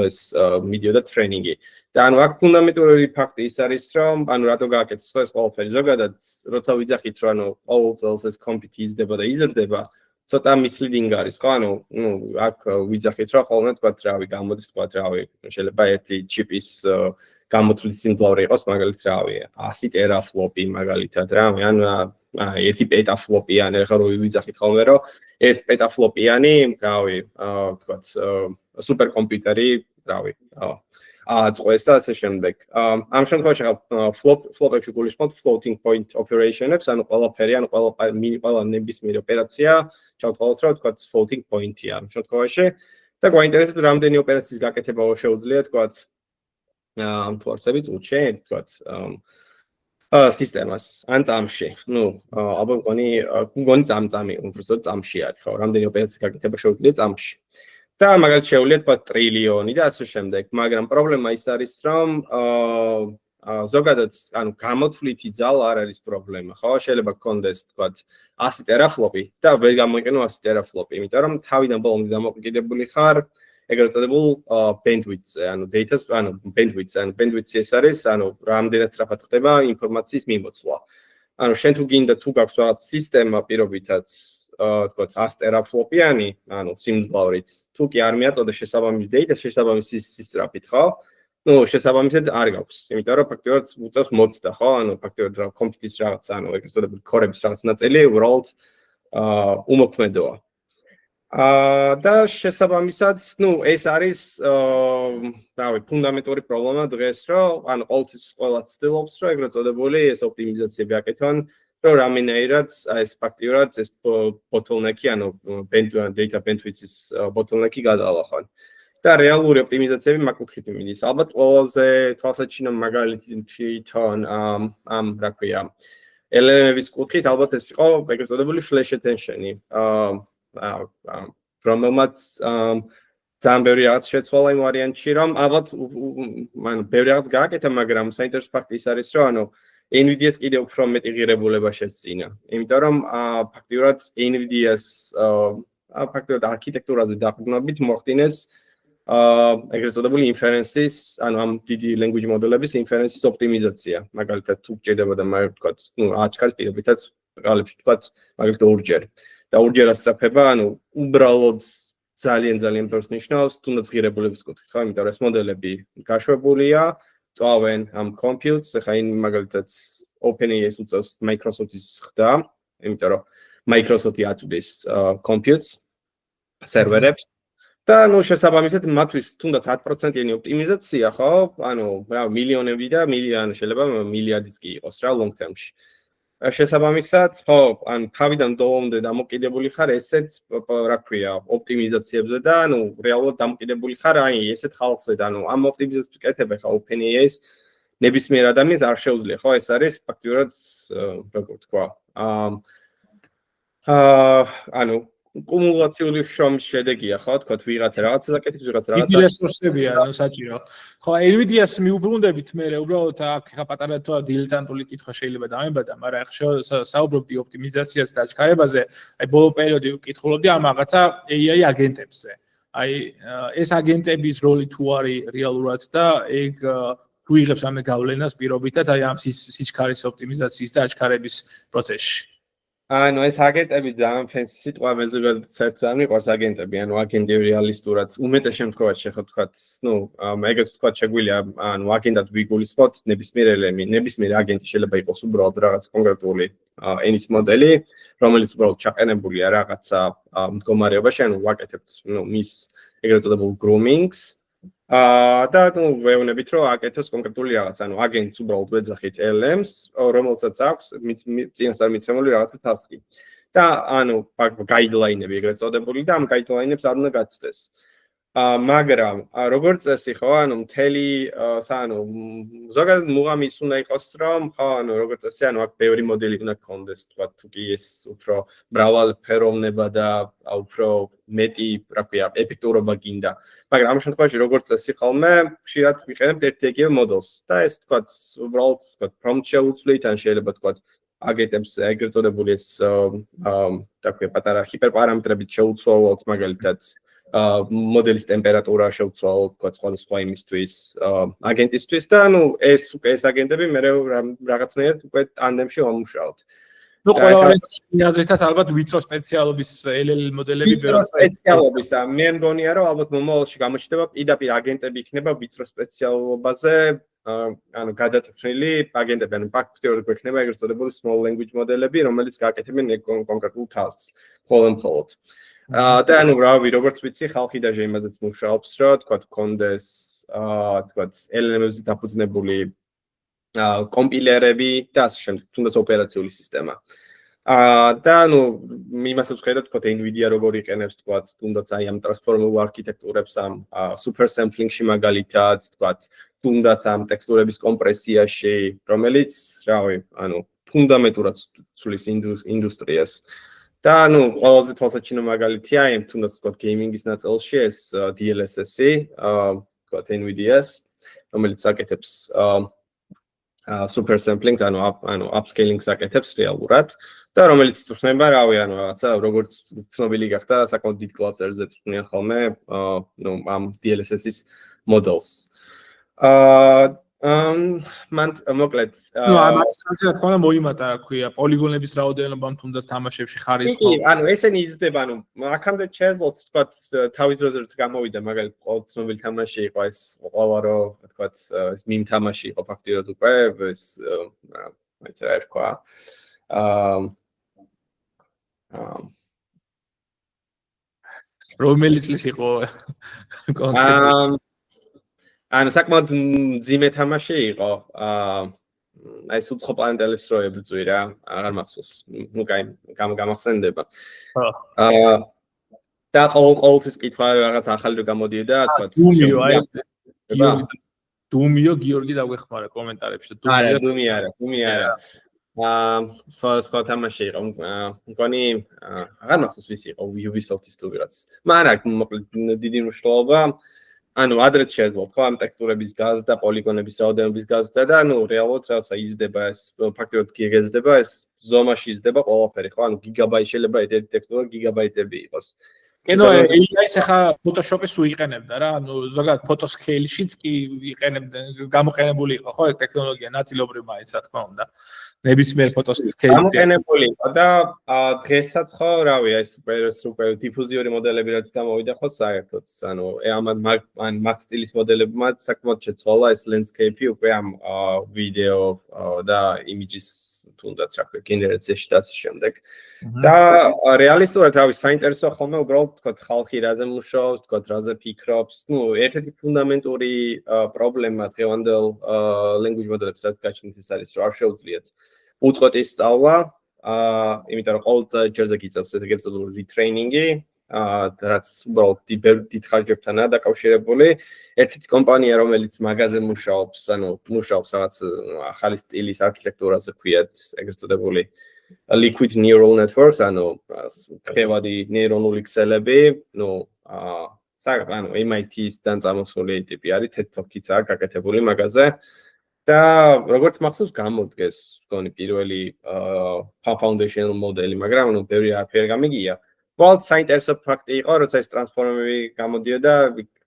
ეს მიდიოდა ტრეინინგი. და ანუ აქ ფუნდამენტური ფაქტი ის არის რომ ანუ რატო გააკეთეს ეს ყველაფერი ზოგადად როცა ვიძახით რომ ანუ ყოველ წელს ეს კომპიუტი იზრდება და იზრდება ცოტა misleading არის, ხო? ანუ აქ ვიძახით რომ ხოლმე თქვათ რავი, გამოდის თქვათ რავი, შეიძლება ერთი ჩიპის გამოთვლის სიმძლავრე იყოს მაგალითად რავი, 100 ტერაფლოპი მაგალითად რავი, ან 1 პეტაფლოპიანი, ახლა რო ვიძახით ხოლმე რომ 1 პეტაფლოპიანი, რავი, თქვათ სუპერკომპიუტერი, რავი, აწყვეს და ასე შემდეგ. ამ შემთხვევაში ფლოპებში გულისხმობთ floating point operation-ებს, ანუ ყველაფერი, ანუ ყველა ნებისმიერი ოპერაცია, ჩავთვალოთ რომ თქვათ floating point-ია ამ შემთხვევაში და გვაინტერესებს რამდენი ოპერაციის გაკეთება შეუძლია თქვათ ამ თვალსები წუთში, თქვათ სისტემას ან წამში. ნუ ალბათ მგონი წამი, უბრალოდ წამში არის, ხო, რამდენი ოპერაციის გაკეთება შეუძლია წამში. და მაგალითად შეუძლია თქვათ ტრილიონი და ასე შემდეგ, მაგრამ პრობლემა ის არის, რომ ზოგადად, ანუ გამოთვლითი ძალა არ არის პრობლემა, ხო? შეიძლება გქონდეს, თქვათ, 100 ტერაფლოპი და ვერ გამოიყენო 100 ტერაფლოპი, იმიტომ რომ თავიდან ბოლომდე დამოკიდებული ხარ ეგრეთ წოდებულ bandwidth-ზე, ანუ data-ს, ანუ bandwidth-ზე, ანუ bandwidth-ი ეს არის, ანუ რამდენად სწრაფად ხდება ინფორმაციის მიმოცვლა. ანუ შენ თუ გინდა თუ გაქვს რაღაც სისტემა პირობითად, თქვათ 100 ტერაფლოპიანი, ანუ სიმძლავრით, თუ კი არ მიაწოდე შესაბამის data-ს, შესაბამის სისწრაფით, ხო? Ну, შესაბამისად არ გაქვს, იმიტომ რომ ფაქტობრივად უწევს მოცდა, ხო? ანუ ფაქტობრივად რა კომპიუტერის რაღაც, ანუ ეგრეთ წოდებული კორების რაღაც ნაწილი უბრალოდ უმოქმედოა. და შესაბამისად, ну, ეს არის, რავი, ფუნდამენტური პრობლემა დღეს, რომ ანუ ყოველთვის ყველა ცდილობს, რომ ეგრეთ წოდებული ეს ოპტიმიზაციები აკეთონ, რომ რამენაირად ეს ფაქტიურად ეს bottleneck-ი, ანუ data bandwidth-ის bottleneck-ი გადაალახონ. და რეალური ოპტიმიზაციები მაგ-კუთხით მიდის. ალბათ ყველაზე თვალსაჩინო მაგალითი თვითონ ამ რა ქვია, LLM-ების კუთხით ალბათ ეს იყო ეგრეთ წოდებული flash attention-ი. რომელმაც ძალიან ბევრი რაღაც შეცვალა იმ ვარიანტში, რომ ალბათ ანუ ბევრი რაღაც გააკეთა, მაგრამ საინტერესო ფაქტი ის არის, რომ ანუ NVIDIA-ს კიდევ უფრო მეტი ღირებულება შესწინა. იმიტომ რომ ფაქტიურად NVIDIA-ს ფაქტიურად არქიტექტურაზე დაყრდნობით მოხდინეს ეგრეთ წოდებული inference-ის, ანუ ამ დიდი language model-ების inference-ის ოპტიმიზაცია. მაგალითად, თუ გჭირდებოდა მაგ თქვათ, ну, აჩქარს პირობითად ყალებში თქვათ, მაგალითად ორჯერ. და ორჯერ ასწრაფება, ანუ უბრალოდ ძალიან ბევრს ნიშნავს, თუნდაც ღირებულების კუთხით, ხო? იმიტომ რომ ეს მოდელები გაშვებულია, წავენ ამ compute-ს, ახლა იმ მაგალითად OpenAI-ს უწევს Microsoft-ის ხდა, იმიტომ რომ Microsoft-ი აწვდის compute-ს, სერვერებს. და ну შესაბამისად მათთვის თუნდაც 10%-იანი ოპტიმიზაცია, ხო? ანუ რა მილიონები და შეიძლება მილიარდიც კი იყოს რა long term-ში. შესაბამისად, ხო, ან თავიდან დოლომდე დამოკიდებული ხარ ესეთ რა ქვია, ოპტიმიზაციებზე და ну რეალურად დამოკიდებული ხარ აი ესეთ ხალხზე და ну ამ ოპტიმიზაციებს კეთება ხა OpenAI-ს ნებისმიერ ადამიანს არ შეუძლია, ხო? ეს არის ფაქტიურად როგორ თქვა, ანუ კუმულაციული შრომის შედეგია, ხო, თქვა ვიღაცა რაღაცას აკეთებს, ვიღაცა რაღაცას. დიდი რესურსებია, ნუ საჭირო. ხო, NVIDIA-ს მიუბრუნდებით, მე უბრალოდ აქ ხა პატარა თუ დილეტანტული კითხვა შეიძლება დამებადა, მაგრამ ახლა საუბრობდი ოპტიმიზაციაზე და აჩქარებაზე, აი ბოლო პერიოდი ვკითხულობდი ამ რაღაცა AI აგენტებზე. აი ეს აგენტების როლი თუ არის რეალურად და ეგ თუ იღებს ამ გავლენას პირობითად აი ამ სიჩქარის ოპტიმიზაციის და აჩქარების პროცესში. ანუ ეს აგენტები ძალიან ფენსი სიტყვა მე ზოგადად საერთოდ მიყვარს აგენტები, ანუ აგენტი რეალისტურად უმეტეს შემთხვევაში ხო თქვა, ну, ეგეც თქვა შეგვიძლია, ანუ აგენტად ვიგულისხმოთ ნებისმიერ ელემენტი, ნებისმიერ აგენტი შეიძლება იყოს უბრალოდ რაღაც კონკრეტული ენის მოდელი, რომელიც უბრალოდ ჩაყენებულია რაღაცა მდგომარეობაში, ანუ ვაკეთებთ, ну, მის ეგრეთ წოდებულ grooming-ს. და ну ვეუბნებით რომ აკეთოს კონკრეტული რაღაც, ანუ აგენტს უბრალოდ ვეძახით LLM-ს, რომელსაც აქვს წინასწარ მიცემული რაღაცა task-ი. და ანუ guideline-ები ეგრეთ წოდებული და ამ guideline-ებს არ უნდა გაცდეს. მაგრამ როგორც წესი ხო, ანუ მთელი ანუ ზოგადად მუღამის უნდა იყოს რომ ხო, ანუ როგორც წესი, ანუ აქ ბევრი მოდელი უნდა გქონდეს, თქვა თუ კი ეს უფრო მრავალფეროვნება და უფრო მეტი, რა ქვია, ეფექტურობა გინდა. მაგრამ ამ შემთხვევაში როგორც წესი ხოლმე ხშირად ვიყენებთ ერთ-იგივე მოდელს და ეს თქვა უბრალოდ თქვა prompt შეუცვლით, ან შეიძლება თქვა აგენტებს ეგრეთ წოდებული ეს რა ქვია, პატარა ჰიპერპარამეტრებით შეუცვალოთ, მაგალითად მოდელის ტემპერატურა შევცვალოთ, თქვა სხვა იმისთვის, აგენტისთვის და ну ეს აგენტები მე რაღაცნაირად უკვე ტანდემში ვამუშაოთ. ну ყველა აზრითაც ალბათ ვიწრო სპეციალობის LLM მოდელები ვიწრო სპეციალობის და მე მგონია რომ ალბათ მომავალში გამოჩნდება პირდაპირ აგენტები იქნება ვიწრო სპეციალობაზე, ანუ გადაწყვეტილი აგენტები, ანუ ფაქტობრივად გვექნება ეგრეთ წოდებული small language მოდელები, რომელიც გააკეთებენ კონკრეტულ tasks მხოლოდ. და ანუ რავი, როგორც ვიცი, ხალხი და იმაზეც მუშაობს, რომ თქვა კონდეს, თქვა LLM-ებზე დაფუძნებული კომპილერები და ასე შემდეგ, თუნდაც ოპერაციული სისტემა. და ну იმასაც ხედავთ, თქვა NVIDIA როგორ იყენებს, თქვა თუნდაც აი ამ ტრანსფორმერულ არქიტექტურებს ამ super sampling-ში მაგალითად, თქვა თუნდაც ამ ტექსტურების კომპრესიაში, რომელიც, რავი, ანუ ფუნდამენტურად ცვლის ინდუსტრიას. და ну ყველაზე თვალსაჩინო მაგალითია იმ თუნდაც თქვა გეიმინგის ნაწილში ეს DLSS-ი, თქვა NVIDIA-ს, რომელიც აკეთებს super sampling, ანუ upscaling-ს აკეთებს რეალურად და რომელიც იწვნება, რავი, ანუ რაღაცა როგორც ცნობილი გახდა, საკმაოდ დიდ კლასტერზე წვნიან ხოლმე, ამ DLSS-ის models. მან მოკლედ ამას რა თქმა უნდა მოიმატა, რა ქვია, პოლიგონების რაოდენობამ თუნდაც თამაშებში ხარისხი. კი, ანუ ესენი იზრდება, ანუ აქამდე ჩეზლოთ, თქვათ, თავის დროზე გამოვიდა, მაგალითად, ყოველ ცნობილი თამაში იყო ეს, ყველა რო, თქვათ, ეს meme თამაში იყო ფაქტიურად უკვე, ეს მაინც რა ერქვა. რომელი წლის იყო კონკრეტულად? ანუ საკმაოდ მძიმე თამაში იყო. აი ეს უცხო პლანეტელებს რო ებრძვი რა, აღარ მახსოვს. ნუ კაი, გამახსენდება. და ყოველთვის კითხვა რაღაც ახალი რო გამოდიოდა, თქვა დუმიო, აი დუმიო გიორგი დაგვეხმარა კომენტარებში და დუმი არა. სხვა თამაში იყო. მგონი აღარ მახსოვს ვის იყო, Ubisoft-ის თუ ვიღაც. მაგრამ მოკლედ დიდი მნიშვნელობა ანუ ადრე შეიძლება ხო ამ ტექსტურების გაზდა, პოლიგონების რაოდენობის გაზდა და ანუ რეალურად რაღაცა იზრდება ეს ფაქტობრივად გიგეზდება ეს ზომაში იზრდება ყველაფერი ხო ანუ გიგაბაიტი შეიძლება ერთ ტექსტურა გიგაბაიტები იყოს. კენო AI-ს ახლა Photoshop-ს უიყენებდა რა, ანუ ზოგადად Photoscale-შიც კი იყენებდნენ, გამოყენებული იყო ხო ეგ ტექნოლოგია ნაწილობრივ მაინც რა თქმა უნდა. ნებისმიერ Photoscale-ზე. გამოყენებული იყო და დღესაც ხო, რავი, აი სუპერ დიფუზიური მოდელები რაც გამოვიდა ხო საერთოდ, ანუ ამ Max სტილის მოდელებმა საკმაოდ შეცვალა ეს landscape-ი უკვე ამ ვიდეო და images თუნდაც რა ქვია გენერაციაში და ასე შემდეგ. და რეალისტურად რავი საინტერესო ხოლმე უბრალოდ თქვა ხალხი რაზე მუშაობს, თქვა რაზე ფიქრობს. ნუ ერთ-ერთი ფუნდამენტური პრობლემა დღევანდელ language model-ებსაც გაჩნით ის არის რომ არ შეუძლიათ უწყვეტის სწავლა, იმიტომ რომ ყოველ ჯერზე გიწევს ეგრეთ წოდებული retraining-ი, რაც უბრალოდ დიდ ხარჯებთანაა დაკავშირებული. ერთ-ერთი კომპანია რომელიც მაგაზე მუშაობს, ანუ მუშაობს რაღაც ახალი სტილის არქიტექტურაზე ქვიათ ეგრეთ წოდებული liquid neural networks, ანუ ხევადი ნეირონული ქსელები, ნუ ანუ MIT-დან წამოსული ტიპი არის, TED Talk-იც აქვს გაკეთებული მაგაზე. და როგორც მახსოვს გამოდგეს, მგონი პირველი foundational მოდელი, მაგრამ ნუ ბევრი არაფერი გამიგია. უბრალოდ საინტერესო ფაქტი იყო, როცა ეს ტრანსფორმერები გამოდიოდა,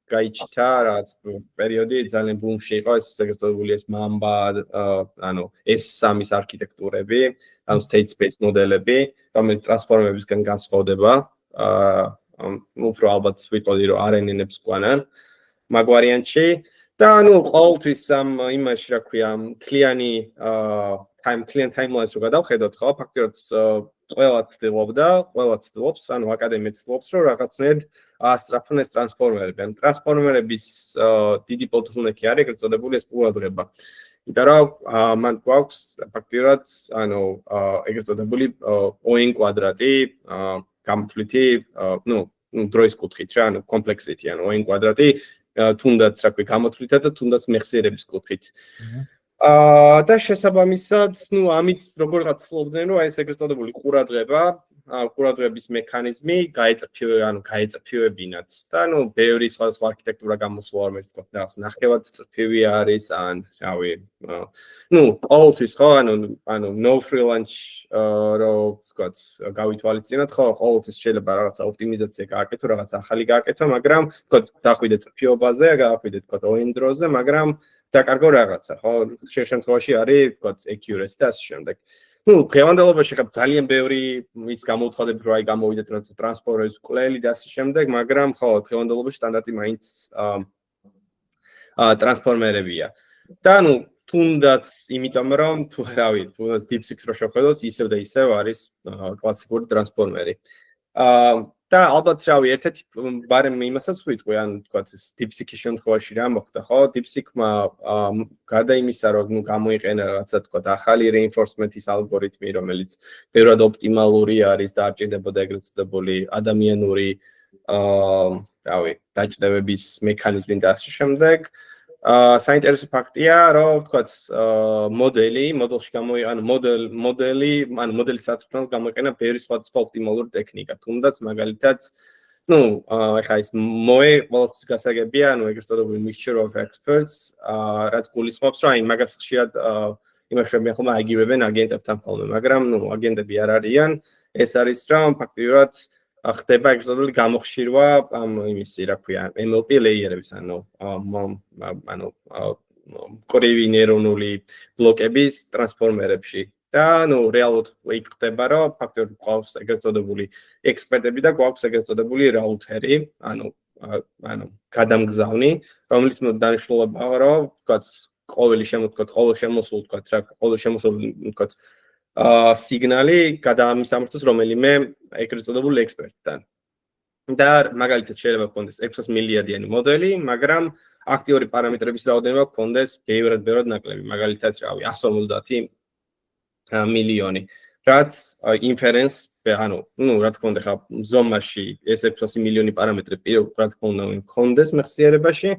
გაიჩითა რაღაც პერიოდი ძალიან ბუმში იყო ეს ეგრეთ წოდებული ეს Mamba, ანუ S3-ის არქიტექტურები, ანუ state space მოდელები, რომელიც ტრანსფორმერებისგან განსხვავდება. უფრო ალბათ ვიყოდი რომ RNN-ებს ყვანან მაგ ვარიანტში. და ანუ ყოველთვის ამ იმაში რა ქვია მთლიანი timeline-ს რო გადავხედოთ ხო ფაქტობრივად ყველა ცდილობს ანუ აკადემია ცდილობს რომ რაღაცნაირად ასწრაფონ ეს ტრანსფორმერები. ან ტრანსფორმერების დიდი ბოთლნეკი არის ეგრეთ წოდებული ეს ყურადღება. იმიტომ რომ მან გვაქვს ფაქტობრივად ანუ ეგრეთ წოდებული O(n) კვადრატი გამოთვლითი ნუ დროის კუთხით რა ანუ კომპლექსიტი ანუ O(n) კვადრატი თუნდაც რა ქვია გამოთვლითად და თუნდაც მეხსიერების კუთხით. და შესაბამისად, ნუ ამით როგორღაც ცდილობდნენ რომ აი ეს ეგრეთ წოდებული ყურადღების მექანიზმი გაეწფივებინათ. და ნუ ბევრი სხვადასხვა არქიტექტურა გამოსულა, რომელიც თქვა რაღაც ნახევად წფივი არის ან რავი ნუ ყოველთვის ხო ანუ no free lunch რო თქვა გავითვალისწინოთ ხო ყოველთვის შეიძლება რაღაცა ოპტიმიზაცია გააკეთო, რაღაც ახალი გააკეთო, მაგრამ თქვა დახვიდეთ წფიობაზე, გაახვიდეთ თქვა O(n) დროზე, მაგრამ დაკარგო რაღაცა, ხო? შემთხვევაში არის, თქვა, accuracy და ასე შემდეგ. ნუ, დღევანდელობაში ხა ძალიან ბევრი ის გამოუცხადებ, რომ აი გამოვიდეთ ტრანსფორმერის კვლელი და ასე შემდეგ, მაგრამ ხო, დღევანდელობაში სტანდარტი მაინც ტრანსფორმერებია. და ნუ, თუნდაც იმიტომ რომ თუ რავი, თუნდაც DeepSeek-ს რო შევხედოთ, ისევ და ისევ არის კლასიკური ტრანსფორმერი. და ალბათ რავი, ერთ-ერთი ბარემ იმასაც ვიტყვი, ან თქვა ეს DeepSeek-ის შემთხვევაში რა მოხდა, ხო? DeepSeek-მა გარდა იმისა, რომ ნუ გამოიყენა რაღაცა თქვა ახალი reinforcement-ის ალგორითმი, რომელიც ბევრად ოპტიმალური არის და არ ჭირდებოდა ეგრეთ წოდებული ადამიანური რავი, დაჭრებების მექანიზმი და ასე შემდეგ. საინტერესო ფაქტია, რომ თქვათ მოდელში გამოიყენა მოდელის საწვრთნელად გამოიყენა ბევრი სხვადასხვა ოპტიმალური ტექნიკა. თუნდაც მაგალითად, ნუ ეხლა ეს MOE ყველასთვის გასაგებია, ანუ ეგრეთ წოდებული mixture of experts, რაც გულისხმობს, რომ აი მაგას ხშირად იმაშრებიან ხოლმე აიგივებენ აგენტებთან ხოლმე, მაგრამ აგენტები არ არიან, ეს არის რომ ფაქტიურად ხდება ეგრეთ წოდებული გამოხშირვა იმისი, რა ქვია, NLP ლეიერების, ანუ კორევი ნეირონული ბლოკების ტრანსფორმერებში და რეალურად იქ ხდება რომ ფაქტიურად გვაქვს ეგრეთ წოდებული ექსპერტები და გვაქვს ეგრეთ წოდებული რაუთერი, ანუ გადამგზავნი, რომელიც დანიშნულებაა რომ თქვათ ყოველი შემოსულ სიგნალი გადაამისამართოს რომელიმე ეგრეთ წოდებულ ექსპერტთან. და მაგალითად შეიძლება გქონდეს 600 მილიარდიანი მოდელი, მაგრამ აქტიური პარამეტრების რაოდენობა გქონდეს ბევრად ნაკლები, მაგალითად, 150 მილიონი. რაც ინფერენს, რა თქმა უნდა, ზომაში ეს 600 მილიონი პარამეტრი რა თქმა უნდა გქონდეს მეხსიერებაში,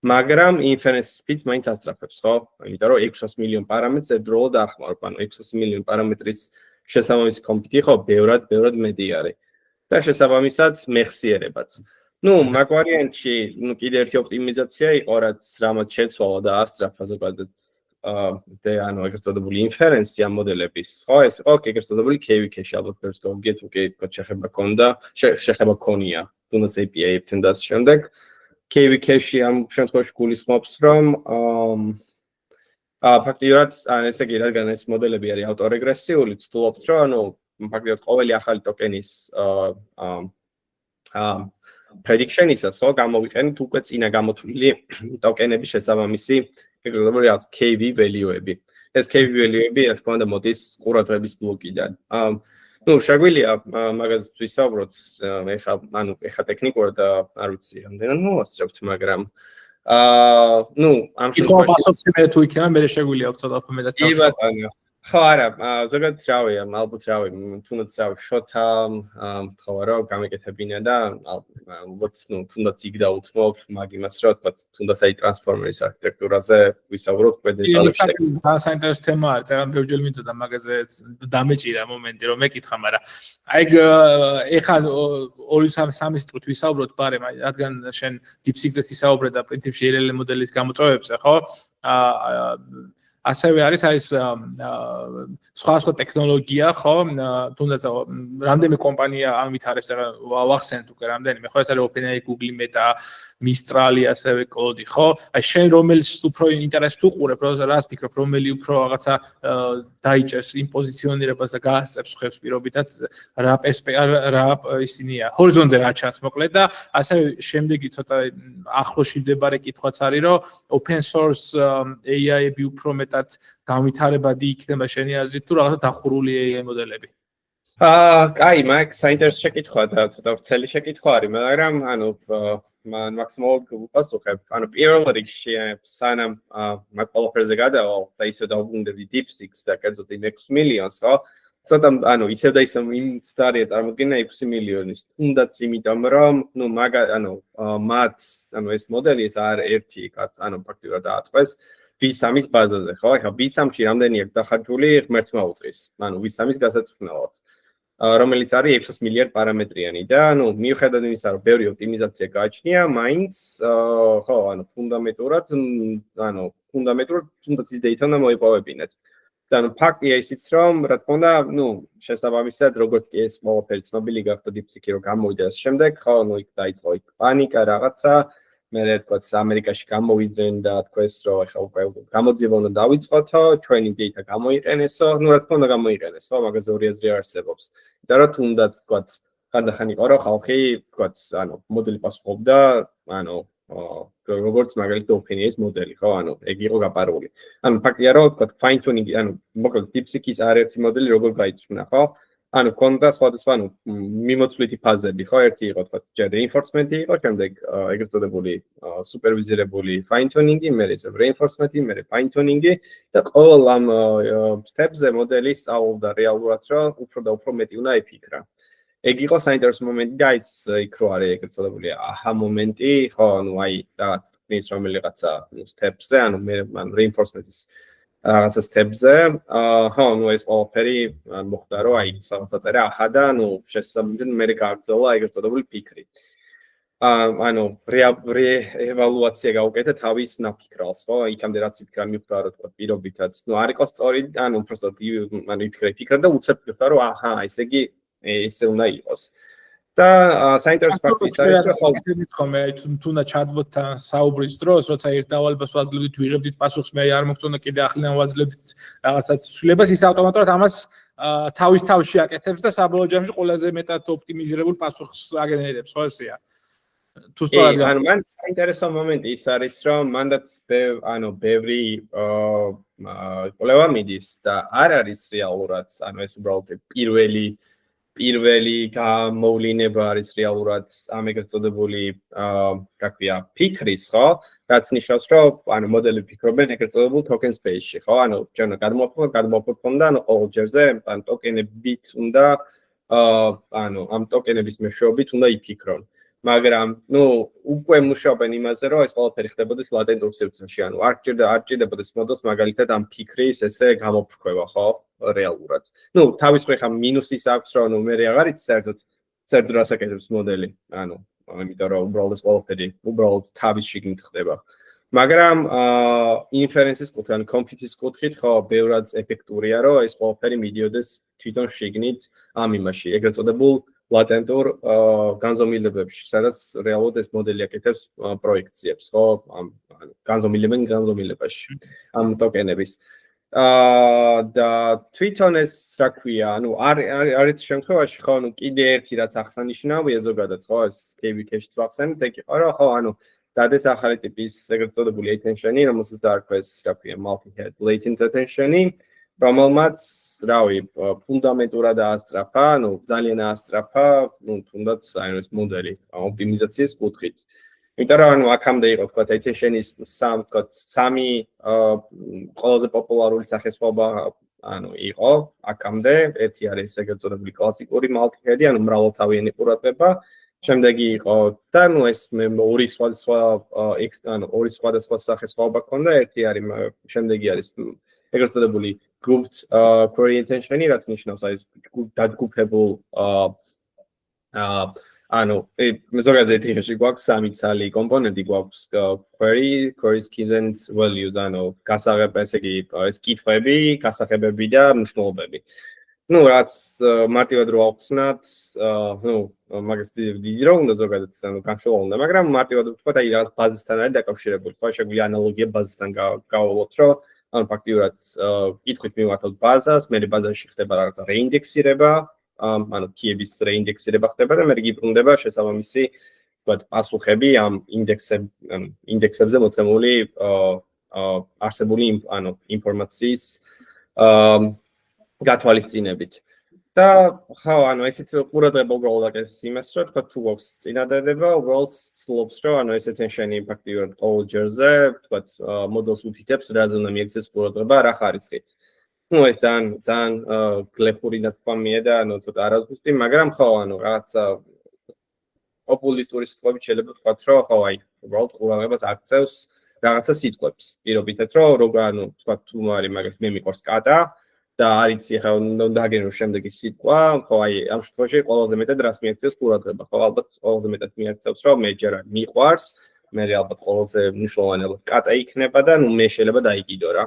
მაგრამ ინფერენს სპიდს მაინც ასწრაფებს, ხო? იმიტომ რომ 600 მილიონ პარამეტრს ერთდროულად არ ხმარობ, 600 მილიონი პარამეტრის შესაბამისი კომპიუტერი ხო ბევრად მეტი არის. და შესაბამისად მეხსიერებაც. მაგ ვარიანტში, კიდე ერთი ოპტიმიზაცია იყო, რაც რამაც შეცვალა და ასწრაფა ზოგადად ეგრეთ წოდებული ინფერენსი ამ მოდელების, ხო, ეს იყო ეგრეთ წოდებული KV-cache, ალბათ ბევრს გავიგეთ, უკვე შეხება ქონია, თუნდაც API-ებთან და ასე შემდეგ. KV-cache ამ შემთხვევაში გულისხმობს, რომ ფაქტიურად, ესე იგი, რადგან ეს მოდელები არის ავტორეგრესიული, ცდილობს, რომ ფაქტიურად ყოველი ახალი ტოკენის prediction-ისას, ხო, გამოვიყენოთ უკვე წინა გამოთვლილი ტოკენების შესაბამისი ეგრეთ წოდებული რაღაც KV value-ები. ეს KV value-ები, რა თქმა უნდა, მოდის ყურადღების ბლოკიდან. შეგვიძლია მაგაზე ვისაუბროთ, ეხლა ტექნიკურად არ ვიცი, რამდენად მოვასწრებთ, მაგრამ ამ შემთხვევაში პასუხი მე თუ იქნება, მე შეგვიძლია ცოტა უფრო მეტად კი ბატონო. ხო, არა, ზოგადად ალბათ თუნდაც შოთა თქვა რომ გამეკეთებინა და ალბათ თუნდაც იქ დაუთმობ მაგ იმას რომ თქვა თუნდაც აი ტრანსფორმერის არქიტექტურაზე ვისაუბროთ პედაგოგიაში. საინტერესო თემა არის, ძალიან ბევრჯერ მინდოდა მაგაზე დამეჭირა მომენტი რომ მეკითხა, მაგრამ აი ეხლა 2-3 წუთი ვისაუბროთ ბარემ, რადგან შენ DeepSeek-ზე ისაუბრე და პრინციპში LLM მოდელის გამოწვევებზე, ხო? ასევე არის ეს სხვა ტექნოლოგია, ხო? თუნდაც რამდენი კომპანია ამვითარებს, ვახსენეთ უკვე რამდენიმე, ხო? ეს არის OpenAI, Google, Meta, Mistral, ასევე Claude, ხო? აი შენ რომელს უფრო ინტერესს უყურებ, რას ფიქრობ, რომელი უფრო რაღაცა დაიჭერს იმ პოზიციონირებას და გაასწრებს ხებს პირობითად რა ისინია, ჰორიზონტზე რა ჩანს მოკლედ და ასევე შემდეგი ცოტა ახლოში მდებარე კითხვაც არის, რომ open source AI-ები უფრო მეტად განვითარებადი იქნება შენი აზრით თუ რაღაცა დახურული AI მოდელები? კაი, მაგ საინტერესო შეკითხვა და ცოტა ვრცელი შეკითხვა არის, მაგრამ მან მაქსიმალურად გუპასუხებ. პირველ რიგში სანამ მაგ ყველაფერზე გადავალ და ისე დავუბრუნდებდი DeepSeek-ს და კერძოდ იმ 6 მილიონს, ხო? ცოტა ისევ და ისევ იმ სტადია წარმოგიდგენა 6 მილიონის. თუნდაც იმიტომ რომ მათ ეს მოდელი ეს არ ერთი ფაქტიურად დააწყვეს V3-ის ბაზაზე, ხო? ეხლა V3-ში რამდენი აქვს დახარჯული ღმერთმა უწყის. V3-ის გასაწვდომად. რომელიც არის 600 მილიარდ პარამეტრიანი და მიუხედავად იმისა, რომ ბევრი ოპტიმიზაცია გააჩნია, მაინც ხო, ფუნდამენტურად თუნდაც ის data უნდა მოიპოვებინათ. და ფაქტია ისიც, რომ რა თქმა უნდა, შესაბამისად, როგორც კი ეს ყველაფერი ცნობილი გახდა DeepSeek-ი რომ გამოვიდა ამ შემდეგ, ხო, იქ დაიწყო პანიკა რაღაცა, მერე თქვათ ამერიკაში გამოვიდნენ და თქვეს, რომ ეხლა უკვე გამოძიება უნდა დავიწყოთო, training data გამოიყენესო, რა თქმა უნდა გამოიყენესო, მაგაზე ორი აზრი არსებობს. იმიტომ რომ თუნდაც თქვათ ხანდახან იყო რომ ხალხი თქვათ მოდელი პასუხობდა როგორც მაგალითად OpenAI-ის მოდელი, ხო, ეგ იყო გაპარული. ფაქტია რომ თქვათ fine tuning, მოკლედ DeepSeek-ის არაერთი მოდელი როგორ გაიწვნა, ხო? ქონდა სხვადასხვა მიმოცვლითი ფაზები, ხო? ერთი იყო თქვათ reinforcement-ი იყო, შემდეგ ეგრეთ წოდებული supervised-ებული fine tuning-ი, მერე reinforcement-ი, მერე fine tuning-ი და ყოველ ამ step-ზე მოდელი სწავლობდა რეალურად, რომ უფრო და უფრო მეტი უნდა იფიქრა. ეგ იყო საინტერესო მომენტი და ის იქ რო არის ეგრეთ წოდებული აჰა მომენტი, ხო, აი რაღაც თქმის რომელიღაცა step-ზე, reinforcement-ის რაღაცა step-ზე, ხო, ეს ყველაფერი მოხდა, რომ აი რაღაცა წერა აჰა და შესაბამისად მე გააგრძელა ეგრეთ წოდებული ფიქრი. ანუ რეევალუაცია გაუკეთა თავის ნაფიქრალს, ხო? იქამდე რაც იფიქრა მივხვდა რომ თქვა პირობითაც, არ იყო სწორი, ანუ უბრალოდ იფიქრა და უცებ მივხვდა რომ აჰა, ესე იგი ესე უნდა იყოს. და საინტერესო ფაქტი ის არის, რომ ხომ თუნდაც ჩატბოტთან საუბრის დროს, როცა ერთ დავალებას ვაძლევდით, ვიღებდით პასუხს, მე არ მოგწონდა კიდე ახლიდან ვაძლევდით რაღაცას ცვლილებას, ის ავტომატურად ამას თავის თავში აკეთებს და საბოლოო ჯამში ყველაზე მეტად ოპტიმიზირებულ პასუხს აგენერებს, ხო ესეა? თუ სწორად ანუ მან საინტერესო მომენტი ის არის, რომ მანდაც ბევრი კვლევა მიდის და არ არის რეალურად, ანუ ეს უბრალოდ პირველი გამოვლინება არის რეალურად ამ ეგრეთ წოდებული რა ქვია ფიქრის, ხო? რაც ნიშნავს, რომ მოდელები ფიქრობენ ეგრეთ წოდებულ token space-ში, ხო? ჩვენ გადმოვფიქრდა, ყოველ ჯერზე ტოკენებით უნდა ამ ტოკენების მეშვეობით უნდა იფიქრონ. მაგრამ უკვე მუშაობენ იმაზე, რომ ეს ყველაფერი ხდებოდეს ლატენტურ სივრცეში, არ ჭირდებოდეს მოდელს მაგალითად ამ ფიქრის ესე გამოფრქვევა, ხო? რეალურად. თავის მხრივ ხა მინუსის აქვს, რომ მე აღარ იცი საერთოდ რას აკეთებს მოდელი. იმიტომ რომ უბრალოდ ეს ყველაფერი უბრალოდ თავის შიგნით ხდება. მაგრამ ინფერენსის კუთხით, ან კომპიუტის კუთხით, ხო, ბევრად ეფექტურია, რომ ეს ყველაფერი მიდიოდეს თვითონ შიგნით ამ იმაში, ეგრეთ წოდებულ ლატენტურ განზომილებებში, სადაც რეალურად ეს მოდელი აკეთებს პროექციებს, ხო, განზომილებენ განზომილებაში ამ ტოკენების. და თვითონ ეს რა ქვია, არით შემთხვევაში, ხო, კიდე ერთი რაც აღსანიშნავია ზოგადად, ხო, ეს KV-Cache-ს ვახსენებთ, ეგ იყო, რომ ხო, დადეს ახალი ტიპის ეგრეთ წოდებული attention-ი, რომელსაც დაარქვეს, რა ქვია, multi-head latent attention-ი, რომელმაც, რავი, ფუნდამენტურად აასწრაფა, ძალიან აასწრაფა, თუნდაც ეს მოდელი ოპტიმიზაციის კუთხით. იმიტომ რომ აქამდე იყო, თქვა, attention-ის სამი ყველაზე პოპულარული სახესხვაობა, იყო აქამდე, ერთი არის ეგრეთ წოდებული კლასიკური multi-head-ი, მრავალთავიანი ყურადღება, შემდეგი იყო და ეს ორი სხვადასხვა სახესხვაობა ქონდა, ერთი არის, შემდეგი არის ეგრეთ წოდებული grouped query intention-ი, რაც ნიშნავს არის დადგუფებულ ზოგადად ეთიკაში გვაქვს სამი ცალი კომპონენტი გვაქვს queries, keys and values, ესე იგი ეს კითხვები, გასაღებები და მნიშვნელობები. რაც მარტივად რო ავხსნათ, მაგას დიდი რო უნდა ზოგადად განხილვა უნდა, მაგრამ მარტივად ვთქვათ, რაღაც ბაზისთან არის დაკავშირებული, ხო, შეგვიძლია ანალოგია ბაზისთან გავავლოთ, რომ ფაქტიურად კითხვით მივართოთ ბაზას, მე ბაზაში ხდება რაღაცა რეინდექსირება, კიების რეინდექსირება ხდება და მე გიბრუნდება შესაბამისი, ვთქვათ, პასუხები ამ ინდექსებზე მოცემული არსებული ინფორმაციის გათვალისწინებით. და ხო, ესეც ყურადღება უბრალოდ აკეთებს იმას, რომ თქვა თუ გვაქვს წინადადება, უბრალოდ ცდილობს, რომ ეს attention-ი ფაქტიურად ყოველ ჯერზე, თქვა, მოდელს უთითებს, რაზე უნდა მიექცეს ყურადღება, რა ხარისხით. ეს ძალიან გლეხური ნათქვამია და ცოტა არაზუსტი, მაგრამ ხო, რაღაცა პოპულისტური სიტყვებით შეიძლება ვთქვათ, რომ ხო, უბრალოდ ყურადღებას აქცევს რაღაცა სიტყვებს. პირობითად, რომ თქვა, თუ არის მაგალითად მე მიყვარს კატა და არიცი ხა უნდა აგენო შემდეგი სიტყვა, ხო, ამ შემთხვევაში ყველაზე მეტად რას მიექცევს ყურადღება, ხო, ალბათ ყველაზე მეტად მიექცევს, რომ მე ჯერ მიყვარს, მე ალბათ ყველაზე მნიშვნელოვანი კატა იქნება და მე შეიძლება დაიგიდო რა.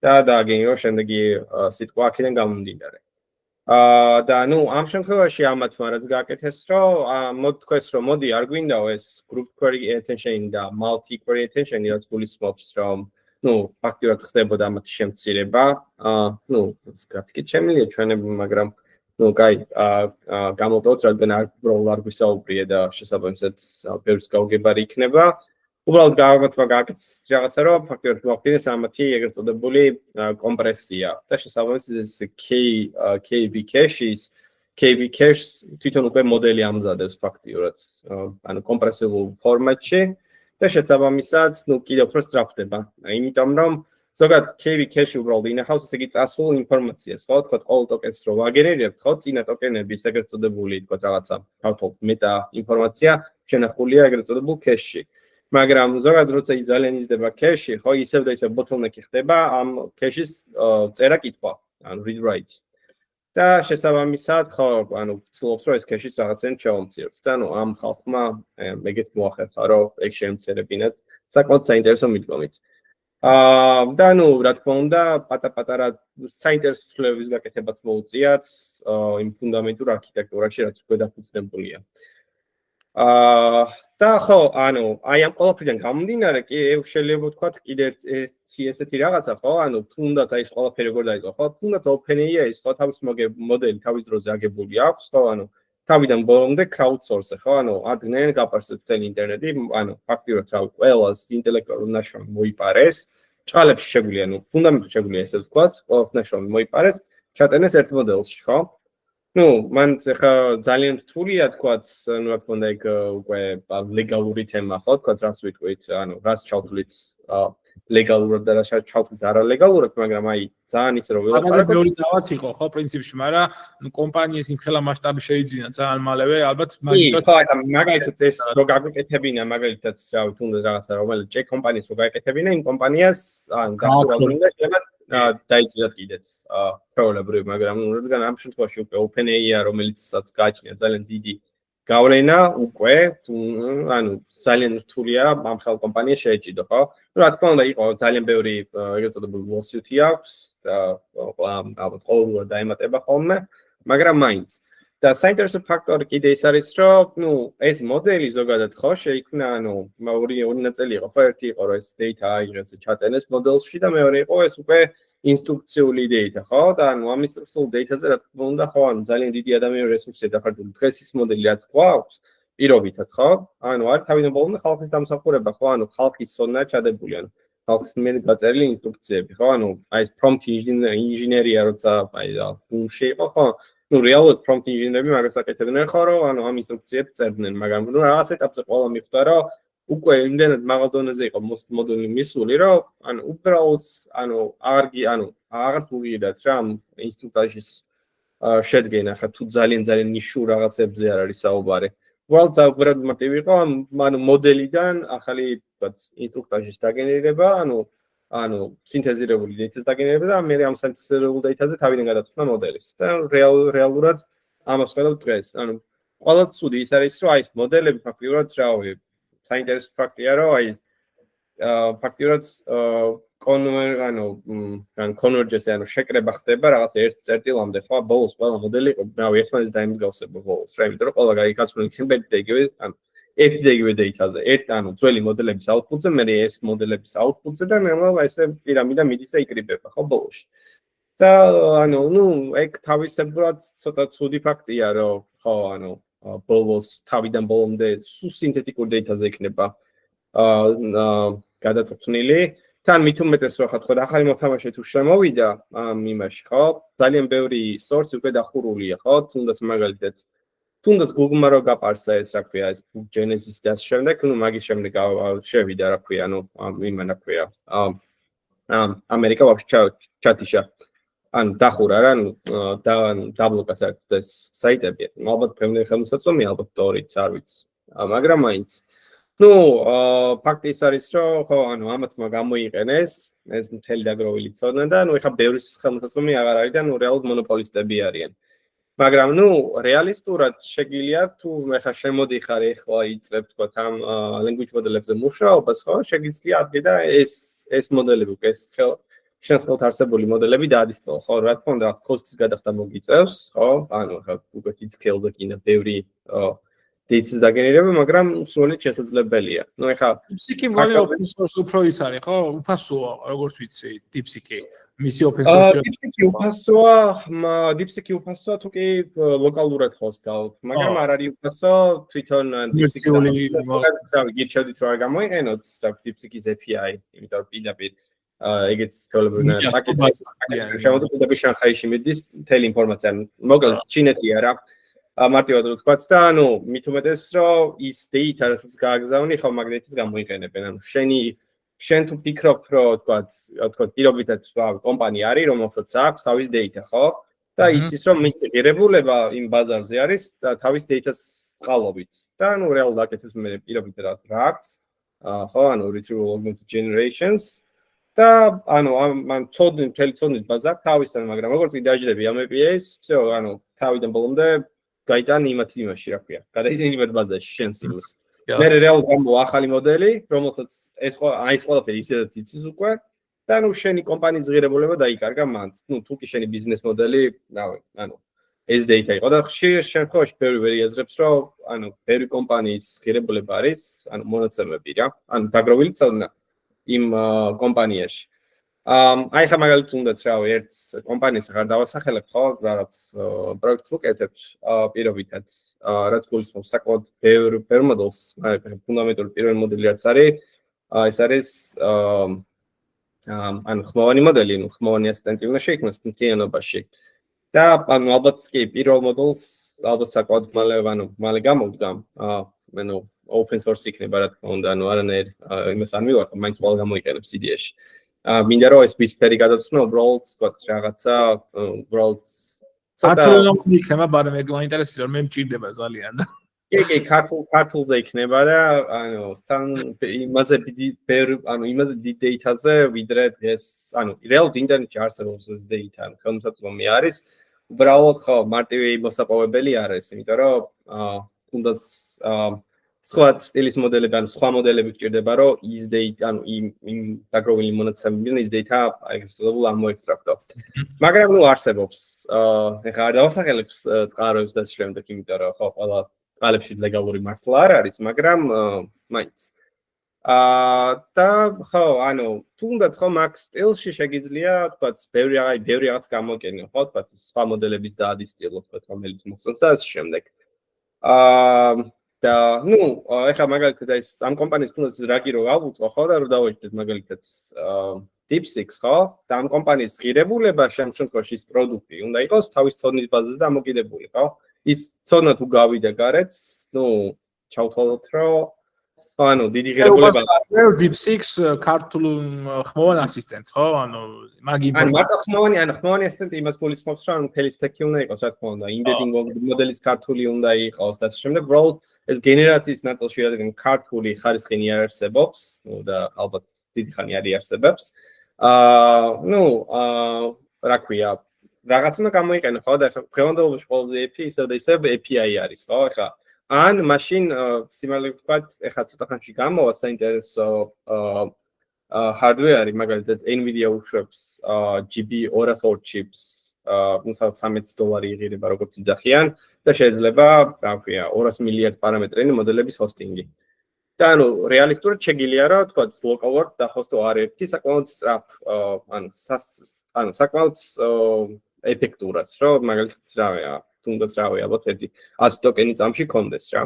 და დააგენირო შემდეგი სიტყვა აქედან გამომდინარე. და ამ შემთხვევაში ამათ მარაც გააკეთეს, რომ თქვეს, რომ მოდი არ გვინდაო ეს group query attention და multi query attention, რაც გულისხმობს, რომ ფაქტიურად ხდებოდა ამათი შემცირება. ეს გრაფიკით შემიძლია ჩვენები, მაგრამ კაი, გამოვდოთ, რადგან არ გვისაუბრია და შესაბამისად ბევრს გაუგებარი იქნება. უბრალოდ გააკეთეს რაღაცა, რომ ფაქტიურად მოახდინეს ამათი ეგრეთ წოდებული კომპრესია და შესაბამისად ეს KV-Cache-ს თვითონ უკვე მოდელი ამზადებს ფაქტიურად, კომპრესებულ ფორმატში და შესაბამისად, კიდევ უფრო სწრაფდება. იმიტომ რომ ზოგადად KV-Cache-ი უბრალოდ ინახავს ესე იგი წასულ ინფორმაციას, ხო, თქვა, ყოველ ტოკენს რო ვაგენერებთ, ხო, წინა ტოკენების ეგრეთ წოდებული, თქვა, რაღაცა ფართო მეტა ინფორმაცია შენახულია ეგრეთ წოდებულ cache-ში. მაგრამ ზოგადად როცა ძალიან იზრდება cache-ი, ხო, ისევ და ისევ bottleneck-ი ხდება ამ cache-ის წერა-კითხვა, read write. და შესაბამისად ხო ანუ ცდილობს რომ ეს cache-იც რაღაცენ ჩაომციროთ და ანუ ამ ხალხმა მეგეთ მოახერხა რომ ეგ შეემცირებინათ საკმაოდ საინტერესო მიდგომით და ანუ რა თქმა უნდა პატარ-პატარა საინტერესო ცვლილებების გაკეთებაც მოუწიათ იმ ფუნდამენტურ არქიტექტურაში რაც უკვე დაფუძნებულია და ხო ანუ აი ამ ყველაფრიდან გამომდინარე კი შეიძლება ვთქვათ კიდე ერთი ესეთი რაღაცა ხო ანუ თუნდაც აი ეს ყველაფერი როგორ დაიწყო ხო თუნდაც OpenAI ის ხო თავის მოდელი თავის დროზე აგებული აქვს ხო ანუ თავიდან ბოლომდე crowdsource ხო ანუ ადგნენ გაპარსეთ მთელი ინტერნეტი ანუ ფაქტიურად რა ყველას ინტელექტუალური ნაშრომი მოიპარეს ჭალებში შეგვიძლია ანუ ფუნდამენტურად შეგვიძლია ესე ვთქვათ ყველას ნაშრომი მოიპარეს ჩატენეს ერთ მოდელში ხო ну მან ხა ძალიან რთულია თქვათ ну რა თქმა უნდა ეგ უკვე ლეგალური თემა ხო თქვათ რაც ვიტყვით ანუ რას ჩავთვლით ლეგალურად და რას ჩავთვლით არალეგალურად მაგრამ აი ძალიან ისე რომ ველაპარაკოთ მაგაზე მეორე დავაც იყო ხო პრინციპში მაგრამ ну კომპანიის იმხელა მასშტაბი შეიძინა ძალიან მალევე ალბათ მაგიტო ხო აი მაგალითად ეს რო გაგეკეთებინა მაგალითად რავი თუნდაც რაღაცა რომელიც ჯეკ კომპანიის რო გაეკეთებინა იმ კომპანიას ან გახურავდა შეიძლება დაიჭირათ კიდეც პრობლემები მაგრამ რადგან ამ შემთხვევაში უკვე OpenAI რომელიცაც გააჩნია ძალიან დიდი გავლენა უკვე ანუ ძალიან რთულია ამ ხალ კომპანიას შეეჭიდო ხო რა თქმა უნდა იყო ძალიან ბევრი ეგრეთ წოდებული lawsuit-ი აქვს და ალბათ ყოველდღიურად დაემატება ხოლმე მაგრამ მაინც და საინტერესო ფაქტორი კიდე ის არის რომ ну ეს მოდელი ზოგადად ხო შეიქმნა ანუ ორი ნაწილი იყო ხო ერთი იყო რომ ეს data აიღეს ჩატენეს მოდელში და მეორე იყო ეს უკვე ინსტრუქციული data ხო და ანუ ამ ინსტრუქციულ data-ზე რა თქმა უნდა ხო ანუ ძალიან დიდი ადამიანური რესურსია დახარჯული დღეს ის მოდელი რაც გვაქვს პირობითად ხო ანუ არ თავიდან ბოლომდე ხალხის დამსახურება ხო ანუ ხალხის სონა ჩადებული ანუ ხალხის მიერ გაწერილი ინსტრუქციები ხო ანუ აი ეს prompt ინჟინერია როცა აი ბუმში იყო ხო ну რეალურად prompt ინჟინერები მაგას აკეთებდნენ ხო რომ ანუ ამ ინსტრუქციებს წერდნენ მაგრამ ну რაღაც ეტაპზე ყველა მიხვდა რომ უკვე იმდენად მაღალ დონეზე იყო მოდელი მისული რომ ანუ უბრალოდ ანუ აღარ თულიედათ რა ამ ინსტრუქტაჟის შედგენა ხა თუ ძალიან ნიშურ რაღაცებზე არ არის საუბარი უბრალოდ მოტივი იყო ანუ მოდელიდან ახალი თქვათ ინსტრუქტაჟის დაგენერება ანუ სინთეზირებული data-ს დაგენერება და მე ამ სინთეზირებულ data-ზე თავიდან გადაწყვეტა მოდელის და რეალურად ამას ხედავ დღეს ანუ ყველა ცუდი ის არის რომ აი ეს მოდელები ფაქტიურად რავი საინტერესო ფაქტია რომ აი ფაქტიურად კონვერჯენცია ანუ შეკრება ხდება რაღაც ერთ წერტილამდე ხო ბოლოს ყველა მოდელი რავი ერთმანეთს დაიმსგავსება ბოლოს რა იმიტომ რომ ყველა გაიგაცნული იქნება იგივე ანუ ერთი და იგივე data-ზე ანუ ძველი მოდელების output-ზე მე ეს მოდელების output-ზე და ნელა ესე პირამიდა მიდის და იკრიბება ხო ბოლოში და ანუ ეგ თავისებურად ცოტა ცუდი ფაქტია რომ ხო ანუ ბოლოს თავიდან ბოლომდე სინთეტიკურ data-ზე იქნება გადაწყვეტილი თან მით უმეტეს რა თქვა ახალი მოთამაშე თუ შემოვიდა ამ იმაში ხო ძალიან ბევრი source უკვე დახურულია ხო თუნდაც მაგალითად თუნდაც Google-მა რო გაპარსა ეს რა ქვია ეს Genesis და შემდეგ ნუ მაგის შემდეგ შევიდა რა ქვია ანუ იმან რა ქვია ამერიკა ვაფშე ჩატიშა ანუ დახურა რა ანუ დაბლოკა ეს საიტები ალბათ დღემდე ხელმისაწვდომია ალბათ თორიც არ ვიცი მაგრამ მაინც ну ფაქტი ის არის რომ ხო ანუ ამათმა გამოიყენეს ეს მთელი დაგროვილი ცოდნა და ну ეხა ბევრი ხელმისაწვდომი აღარ არის და ну რეალურად მონოპოლისტები არიან მაგრამ ну რეალისტურად შეგიძლია თუ ეხა შემოდიხარ ეხლა იწებ თქვა ამ language მოდელებზე მუშაობას ხო შეგიძლია ადგე და ეს მოდელები უკვე ეს შენს ხელთ არსებული მოდელები დაადისტალო ხო რა თქმა უნდა კოსტის გადახდა მოგიწევს ხო ანუ ხა უკვე scale-ზე კიდე ბევრი data-ს დაგენერება მაგრამ სრულად შესაძლებელია ну ეხა DeepSeek მგონი open source უფრო ის არის ხო უფასოა როგორც ვიცი DeepSeek მისი open source DeepSeek უფასოა თუ კი ლოკალურად ჰოსტავ მაგრამ არ არის უფასო თვითონ გირჩევდით რა გამოიყენოთ DeepSeek-ის API იმიტომ რომ პირდაპირ ეგეც ჩვეულებრივი პაკეტი შემოგვიყვება შანხაიში მიდის მთელი ინფორმაცია მოკლედ ჩინეთი არა მარტივად ვთქვათ და ანუ მით უმეტეს რომ ის data რასაც გააგზავნი ხო მაგნეტის გამოიყენებენ ანუ შენ თუ ფიქრობ რომ ვთქვათ პირობითად კომპანია არის რომელსაც აქვს თავის data ხო და იცის რომ მისი ღირებულება იმ ბაზარზე არის და თავის data-ს წყალობით და ანუ რეალურად აკეთებს მე პირობითად რაც რა აქვს ხო ანუ retrieval augmented generations და ანუ მან მთელი ცოდნის ბაზა აქვს თავისთან, მაგრამ როგორც კი დაждები ამ API-ს, всё, ანუ თავიდან ბოლომდე გაიტან იმაში, რა ქვია. გადაიტან იმათ ბაზაში შენს იმას. მე რეალურად გამო ახალი მოდელი, რომელსაც ეს ყველაფერი ისედაც იცის უკვე და ნუ შენი კომპანიის ღირებულება დაიკარგა მანდ. ნუ თუ კი შენი ბიზნეს მოდელი, რავი, ანუ ეს data იყო და ხშირ შემთხვევაში ბევრი ვერ იაზრებს, რომ ანუ ბევრი კომპანიის ღირებულება არის, ანუ მონაცემები რა, ანუ დაგროვილი წონა იმ კომპანიაში. აი ხა მაგალითად თუნდაც რავი, ერთ კომპანიას აღარ დავასახელებ, ხო, რაღაც პროექტს ვუკეთებ პირობითად, რაც გულისხმობს საკმაოდ ბევრ მოდელს, მაგრამ ფუნდამენტური პირველი მოდელი რაც არის, ეს არის ანუ ხმოვანი მოდელი, ნუ ხმოვანი ასისტენტი უნდა შეიქმნას მთლიანობაში. და ანუ ალბათ კი პირველ მოდელს ალბათ საკმაოდ მალე გამოვდგამ, ანუ open source იქნება რა თქმა უნდა, ანუ არანაირ იმას არ მივარ, მაინც ყველა გამოიყენებს CDS-ში. მინდა რომ ეს ვისფერი გადაცნო უბრალოდ თქვა რაღაცა უბრალოდ ქართულად იქნება, მაგრამ მე მაინტერესებს რომ მე მჭირდება ძალიან და კი ქართულზე იქნება და ანუ სთან იმაზე იმაზე დიდ data-ზე ვიდრე დღეს ანუ რეალურად ინტერნეტში არსებობს ეს data, ანუ ხელმისაწვდომი არის უბრალოდ ხო მარტივი მოსაპოვებელი არ არის, იმიტომ რომ თუნდაც სხვა სტილის მოდელები, ანუ სხვა მოდელები გჭირდება, რომ ის data, ანუ იმ დაგროვილი მონაცემებიდან ის data ეგრეთულ ამოექსტრაქტო. მაგრამ ნუ არსებობს. ეხლა არ დავასახელებს წყაროებს და შემდეგ, იმიტომ რომ ხო ყველა ყალებში ლეგალური მართლა არ არის, მაგრამ მაინც. და ხო, ანუ თუნდაც ხო მაგ სტილში შეგიძლია, თქვათ, ბევრი რაღაც გამოგკენიო, ხო, თქვათ, სხვა მოდელების დაადის სტილო, თქვათ, რომელიც მოხსნას და ამ შემდეგ. და ნუ ეხლა მაგალითად ეს ამ კომპანიის თუნდაც რაგი რო გავუწყო ხო და რო დავეჭდეთ მაგალითად DeepSeek ხო და ამ კომპანიის ღირებულება შემთხვევაში ის პროდუქტი უნდა იყოს თავის ცოდნის ბაზაზე დამოკიდებული ხო ის ცოდნა თუ გავიდა გარეთ ნუ ჩავთვალოთ რომ ანუ დიდი ღირებულება აქვს DeepSeek-ს ქართულ ხმოვან ასისტენტს ხო ანუ მაგ ანუ მარტო ხმოვანი ასისტენტი იმას გულისხმობს რომ მთელი სტეკი უნდა იყოს რა თქმა უნდა embedding მოდელის ქართული უნდა იყოს და შემდეგ უბრალოდ ეს გენერაციის ნაწილში რადგან ქართული ხარისხინი არ არსებობს, ნუ და ალბათ დიდი ხანი არ არსებობს. ნუ რა ქვია, რაღაც უნდა გამოიყენო ხო და ახლა დღევანდელობაში ყველაზე API ისევ და ისევ API არის, ხო? ახლა ან მაშინ სიმართლე ვთქვათ, ახლა ცოტა ხანში გამოვა საინტერესო hardware-ი, მაგალითად Nvidia უშვებს GB200 chips, უბრალოდ $13 იღირება როგორც იძახიან. და შეიძლება, რა ქვია, 200 მილიარდ პარამეტრიანი მოდელების ჰოსტინგი. და ანუ რეალისტურად შეგიძლია რა თქვა, ლოკალურად დახოსტო R1 საკმაოდ სწრაფ, ანუ საკმაოდ ეფექტურად, რომ მაგალითად რავია, თუნდაც რავია, ალბათ 100 ტოკენი წამში კონდეს რა.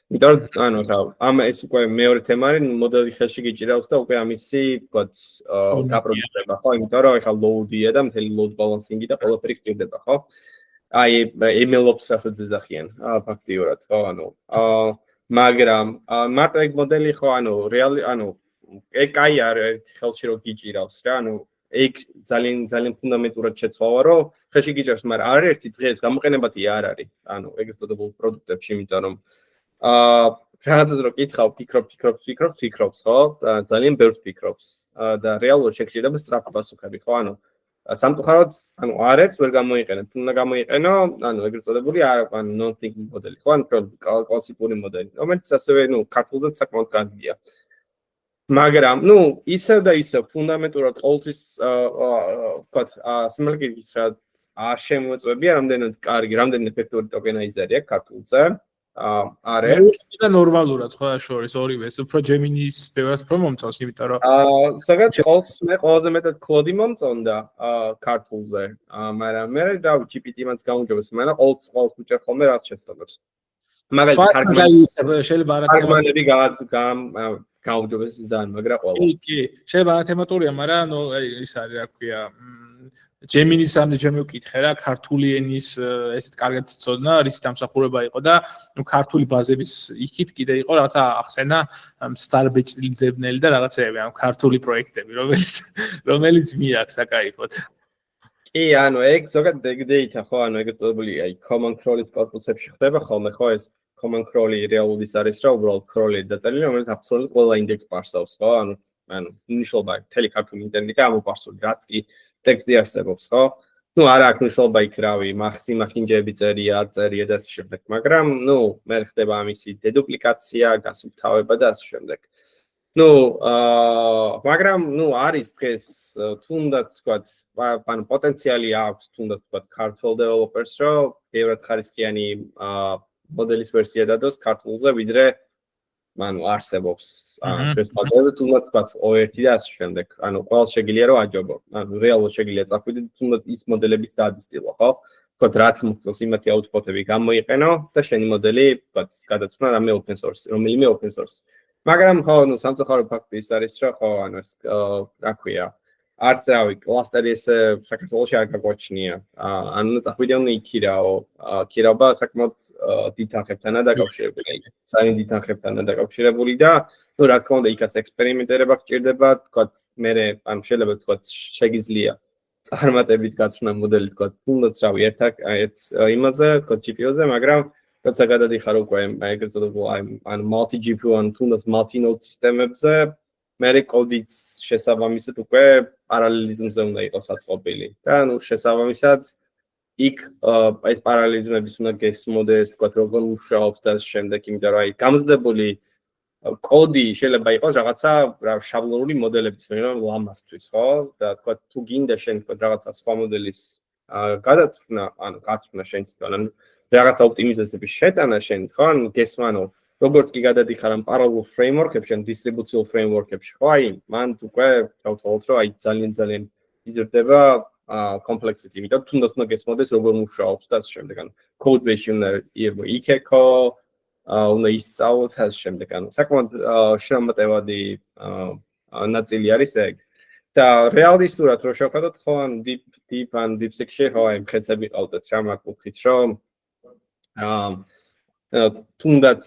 იმიტომ რომ ანუ რა, ამ ეს უკვე მეორე თემა არის, მოდელი ხელში გიჭირავს და უკვე ამისი, თქვა, გაპროდუცება, ხო, იმიტომ რომ ეხლა load-ია და მთელი load balancing-ი და ყველაფერი გჭირდება, ხო? აი MLOps რასაც ეძახიან ფაქტიურად ხო ანუ მაგრამ მარტო ეგ მოდელი ხო ანუ რეალი ანუ ეგ კაი არის ხელში რო გიჭირავს რა ანუ ეგ ძალიან ფუნდამენტურად შეცვალა რომ ხელში გიჭირავს მაგრამ არაერთი დღეს გამოყენებათი არ არის ანუ ეგრეთ წოდებულ პროდუქტებში იმიტომ რომ რაღაცას რო კითხავ ფიქრობს ხო ძალიან ბევრს ფიქრობს და რეალურად შეგჭირდება სწრაფი პასუხები ხო ანუ სამწუხაროდ, ანუ არც ვერ გამოიყენებ, უნდა გამოიყენო, ანუ ეგრეთ წოდებული ანუ non-thinking მოდელი, ხო, ანუ კლასიკური მოდელი, რომელიც ასევე, ნუ, ქართულზეც საკმაოდ კარგია. მაგრამ, ნუ, ისევ და ისევ ფუნდამენტურად ყოველთვის, ვთქვათ, სიმართლეს რა არ შემოწმებია, რამდენად კარგი, რამდენად ეფექტური ტოკენაიზერი აქვს ქართულზე. არის და ნორმალურად სხვა შორის ორივე ეს უფრო Gemini-ის ბევრად უფრო მომწონს, იმიტომ რომ საგაც მე ყველაზე მეტად Claude მომწონდა ქართულზე, მაგრამ მე რა GPT-მაც გამარჯვებს, მაგრამ ყოველთვის უჭერ ხოლმე რაც შეცდომებს. მაგალითად შეიძლება არგუმენტები გამარჯვებს ძალიან, მაგრამ ყველა. კი, შეიძლება თემატურია, მაგრამ ნუ ის არის, რა ქვია, Gemini-ს ამდენჯერ მივკითხე რა, ქართული ენის ესეთ კარგად ცოდნა, რის დამსახურება იყო და ნუ ქართული ბაზების იქით კიდე იყო რაღაცა ახსენა Starbase-ძებნელი და რაღაცეები, ანუ ქართული პროექტები, რომელიც მიაქვს საკაიფოდ. კი, ანუ ეგ ზოგადად ეგ data ხო, ანუ ეგ წოდებული აი command crawl-ის კორპუსებში ხდება ხოლმე ხო ეს command crawl-ი რეალურად ის არის რა, უბრალოდ crawl-ი დაწერილი, რომელიც აბსოლუტურად ყველა ინდექს პარსავს, ხო? ანუ ანუ მნიშვნელობა მთელი ქართული ინტერნეტი ამოპარსული, რაც კი ტექსტი არსებობს, ხო? ნუ არა აქვს მნიშვნელობა იქ რავი, სიმახინჯეები წერია, არ წერია და ასე შემდეგ, მაგრამ ნუ მე ხდება ამისი დედუპლიკაცია, გასუფთავება და ასე შემდეგ. ნუ მაგრამ ნუ არის დღეს თუნდაც თქვათ, ანუ პოტენციალი აქვს თუნდაც თქვათ ქართულ დეველოპერს, რომ ბევრად ხარისხიანი მოდელის ვერსია დადოს ქართულზე, ვიდრე ანუ არსებობს დღეს ბაზაზე თუნდაც თქვათ O1 და ასე შემდეგ. ანუ ყველს შეგიძლია რომ აჯობო. ანუ რეალურად შეგიძლია წახვიდე თუნდაც ის მოდელებიც დაადისტილო, ხო? თქვათ რაც მოგწონს იმათი აუთპუტები გამოიყენო და შენი მოდელი თქვათ გადაცვლა რამე open source, რომელიმე open source. მაგრამ ხო, ნუ სამწუხარო ფაქტი ის არის, რომ ხო, ანუ ეს რა ქვია, არც რავი, კლასტერი ეს საქართველოში არ გაგვაჩნია. ანუ წახვიდე უნდა იქირაო, ქირაობა საკმაოდ დიდ თანხებთანაა დაკავშირებული. ძალიან დიდ თანხებთანაა დაკავშირებული და ნუ რა თქმა უნდა, იქაც ექსპერიმენტირება გჭირდება, თქვათ, მე ანუ შეიძლება თქვათ შეგიძლია წარმატებით გაცვნა მოდელი, თქვათ, თუნდაც რავი, ერთ იმაზე, თქვათ, GPU-ზე, მაგრამ როცა გადადიხარ უკვე ეგრეთ წოდებულ ან multi GPU ან თუნდაც multi node სისტემებზე, მე კოდიც შესაბამისად უკვე პარალელიზმზე უნდა იყოს აწყობილი. და ნუ შესაბამისად იქ ეს პარალელიზმების უნდა გესმოდეს, თქვათ, როგორ მუშაობს და შემდეგ, იმიტომ რომ გამზდებული კოდი შეიძლება იყოს რაღაცა შაბლონური მოდელების, მაგრამ ლამასთვის, ხო? და თქვათ, თუ გინდა შენ თქვათ რაღაცა სხვა მოდელის გადაცვლა, ანუ გაცვლა შენ თვითონ, ანუ რაღაცა ოპტიმიზაციების შეტანა შენ თქო, გესმანო, როგორც კი გადადიხარ ამ parallel framework-ებში, ან distributional framework-ებში, ხო, აი, მან უკვე გავთვალოთ, რომ აი ძალიან იზრდება complexity, იმიტომ თუნდაც უნდა გესმოდეს როგორ მუშაობს და ასე შემდეგ, ანუ code base-ში უნდა იქეკო, უნდა ისწავლოთ და ასე შემდეგ, ანუ საკმაოდ შემოტევადი ნაწილი არის ეგ. და რეალისტურად რო შევხედოთ, ხო, ან DeepSeek-ში, ხო, აი, მხედრები ყავდათ რა მაგუხით, რომ თუნდაც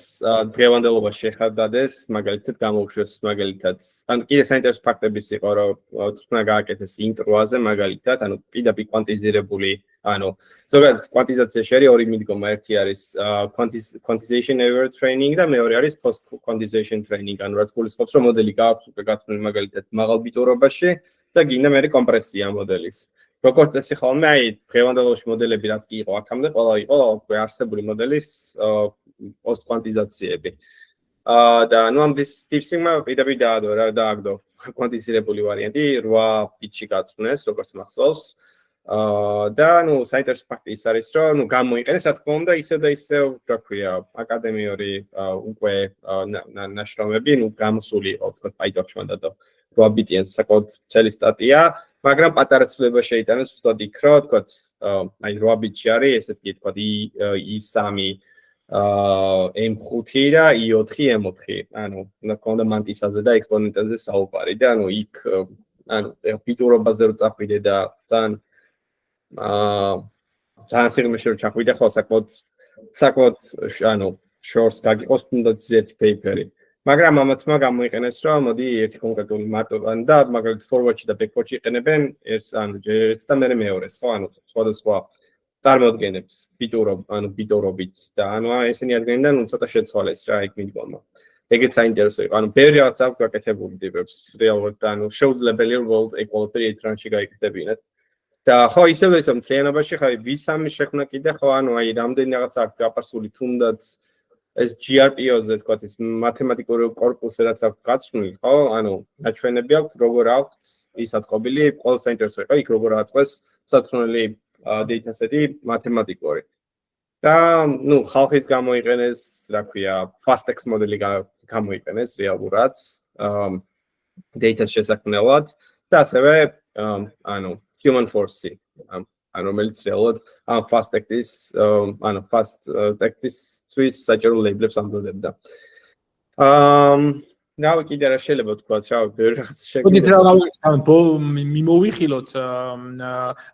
დღევანდელობაში ხარდადეს, მაგალითად გამოუშვეს, მაგალითად, ანუ კიდე საინტერესო ფაქტების იყო, რომ თქმა გააკეთეს ინტროაზე, მაგალითად, ანუ პირდაპირ კვანტიზირებული, ანუ ზოგადად კვანტიზაციაში არის ორი მიდგომა, ერთი არის quantization error training და მეორე არის post quantization training, ანუ რაც გულისხმობს, რომ მოდელი გააქვს უკვე გაცნული მაგალითად მაღალ ბიტურობაში და გინდა მე კომპრესია მოდელის. როგორც წესი ხოლმე, აი, დღევანდელობაში მოდელები რაც კი იყო, აქამდე ყველა იყო უკვე არსებული მოდელის პოსტკვანტიზაციები. და ნუ ამ DeepSeek-მა პირდაპირ დააგდო კვანტიზირებული ვარიანტი 8 ბიტში გაწვნეს, როგორც მახსოვს. და ნუ საინტერესო ფაქტი ის არის, რომ ნუ გამოიყენეს, რა თქმა უნდა, ისევ და ისევ, რა ქვია, აკადემიური უკვე ნაშრომები, ნუ გამოსული იყო, თქვა, PyTorch-ში და 8 ბიტიან საკმაოდ ძველი სტატია. მაგრამ პატარა ცვლილება შეიტანეს უბრალოდ იქ, რომ თქვა, აი 8 ბიტში არის, ესეთ კი თქვა, i3, M5 და i4, M4. ანუ უნდა გქონდა მანტისაზე და ექსპონენტაზე საუბარი და ანუ იქ ანუ ბიტურობაზე რო წახვიდე და ძალიან სიღრმეში რო ჩახვიდე, ხო საკმაოდ ანუ shorts გაგიყოს თუნდაც ერთი paper-ი. მაგრამ ამათმა გამოიყენეს, რომ მოდი ერთი კონკრეტული მარტოვან და მაგალითად forward-ში და backward-ში იყენებენ ერთს და მე მეორეს, ხო, ანუ სხვადასხვა წარმოადგენებს ბიტურობით და ანუ ესენი ადგილიდან ცოტა შეცვალეს რა იქ მიდგომა. ეგეც საინტერესო იყო. ანუ ბევრი რაღაც აქვს გაკეთებული ტიპებს რეალურად და ანუ შეუძლებელია world equality rate-ში გაიკეთებინათ. და ხო ისევ მთლიანობაში ხარ V3 შექმნა კიდე ხო ანუ აი რამდენი რაღაც აქვს გაფარსული თუნდაც ეს GRPO-ზე თქვა ის მათემატიკური კორპუსი რაც აქვს გაცნული ხო ანუ ნაჩვენები აქვს როგორ აქვს ის აწყობილი ყველა საინტერესო იყო იქ როგორ აწყეს სათქმელი dataset-ი მათემატიკური და ნუ ხალხის გამოიყენეს რა ქვია FastX მოდელი გამოიყენეს რეალურად data შესაქმნელად და ასევე ანუ human force ანუ რომელიც რეალურად FastX-ის ანუ FastX-ის საჭირო ლეიბლებს ამბობდა. Now კიდე რა შეიძლება თქვა, რა ბევრი რაღაც შეგვიძლია მიმოვიხილოთ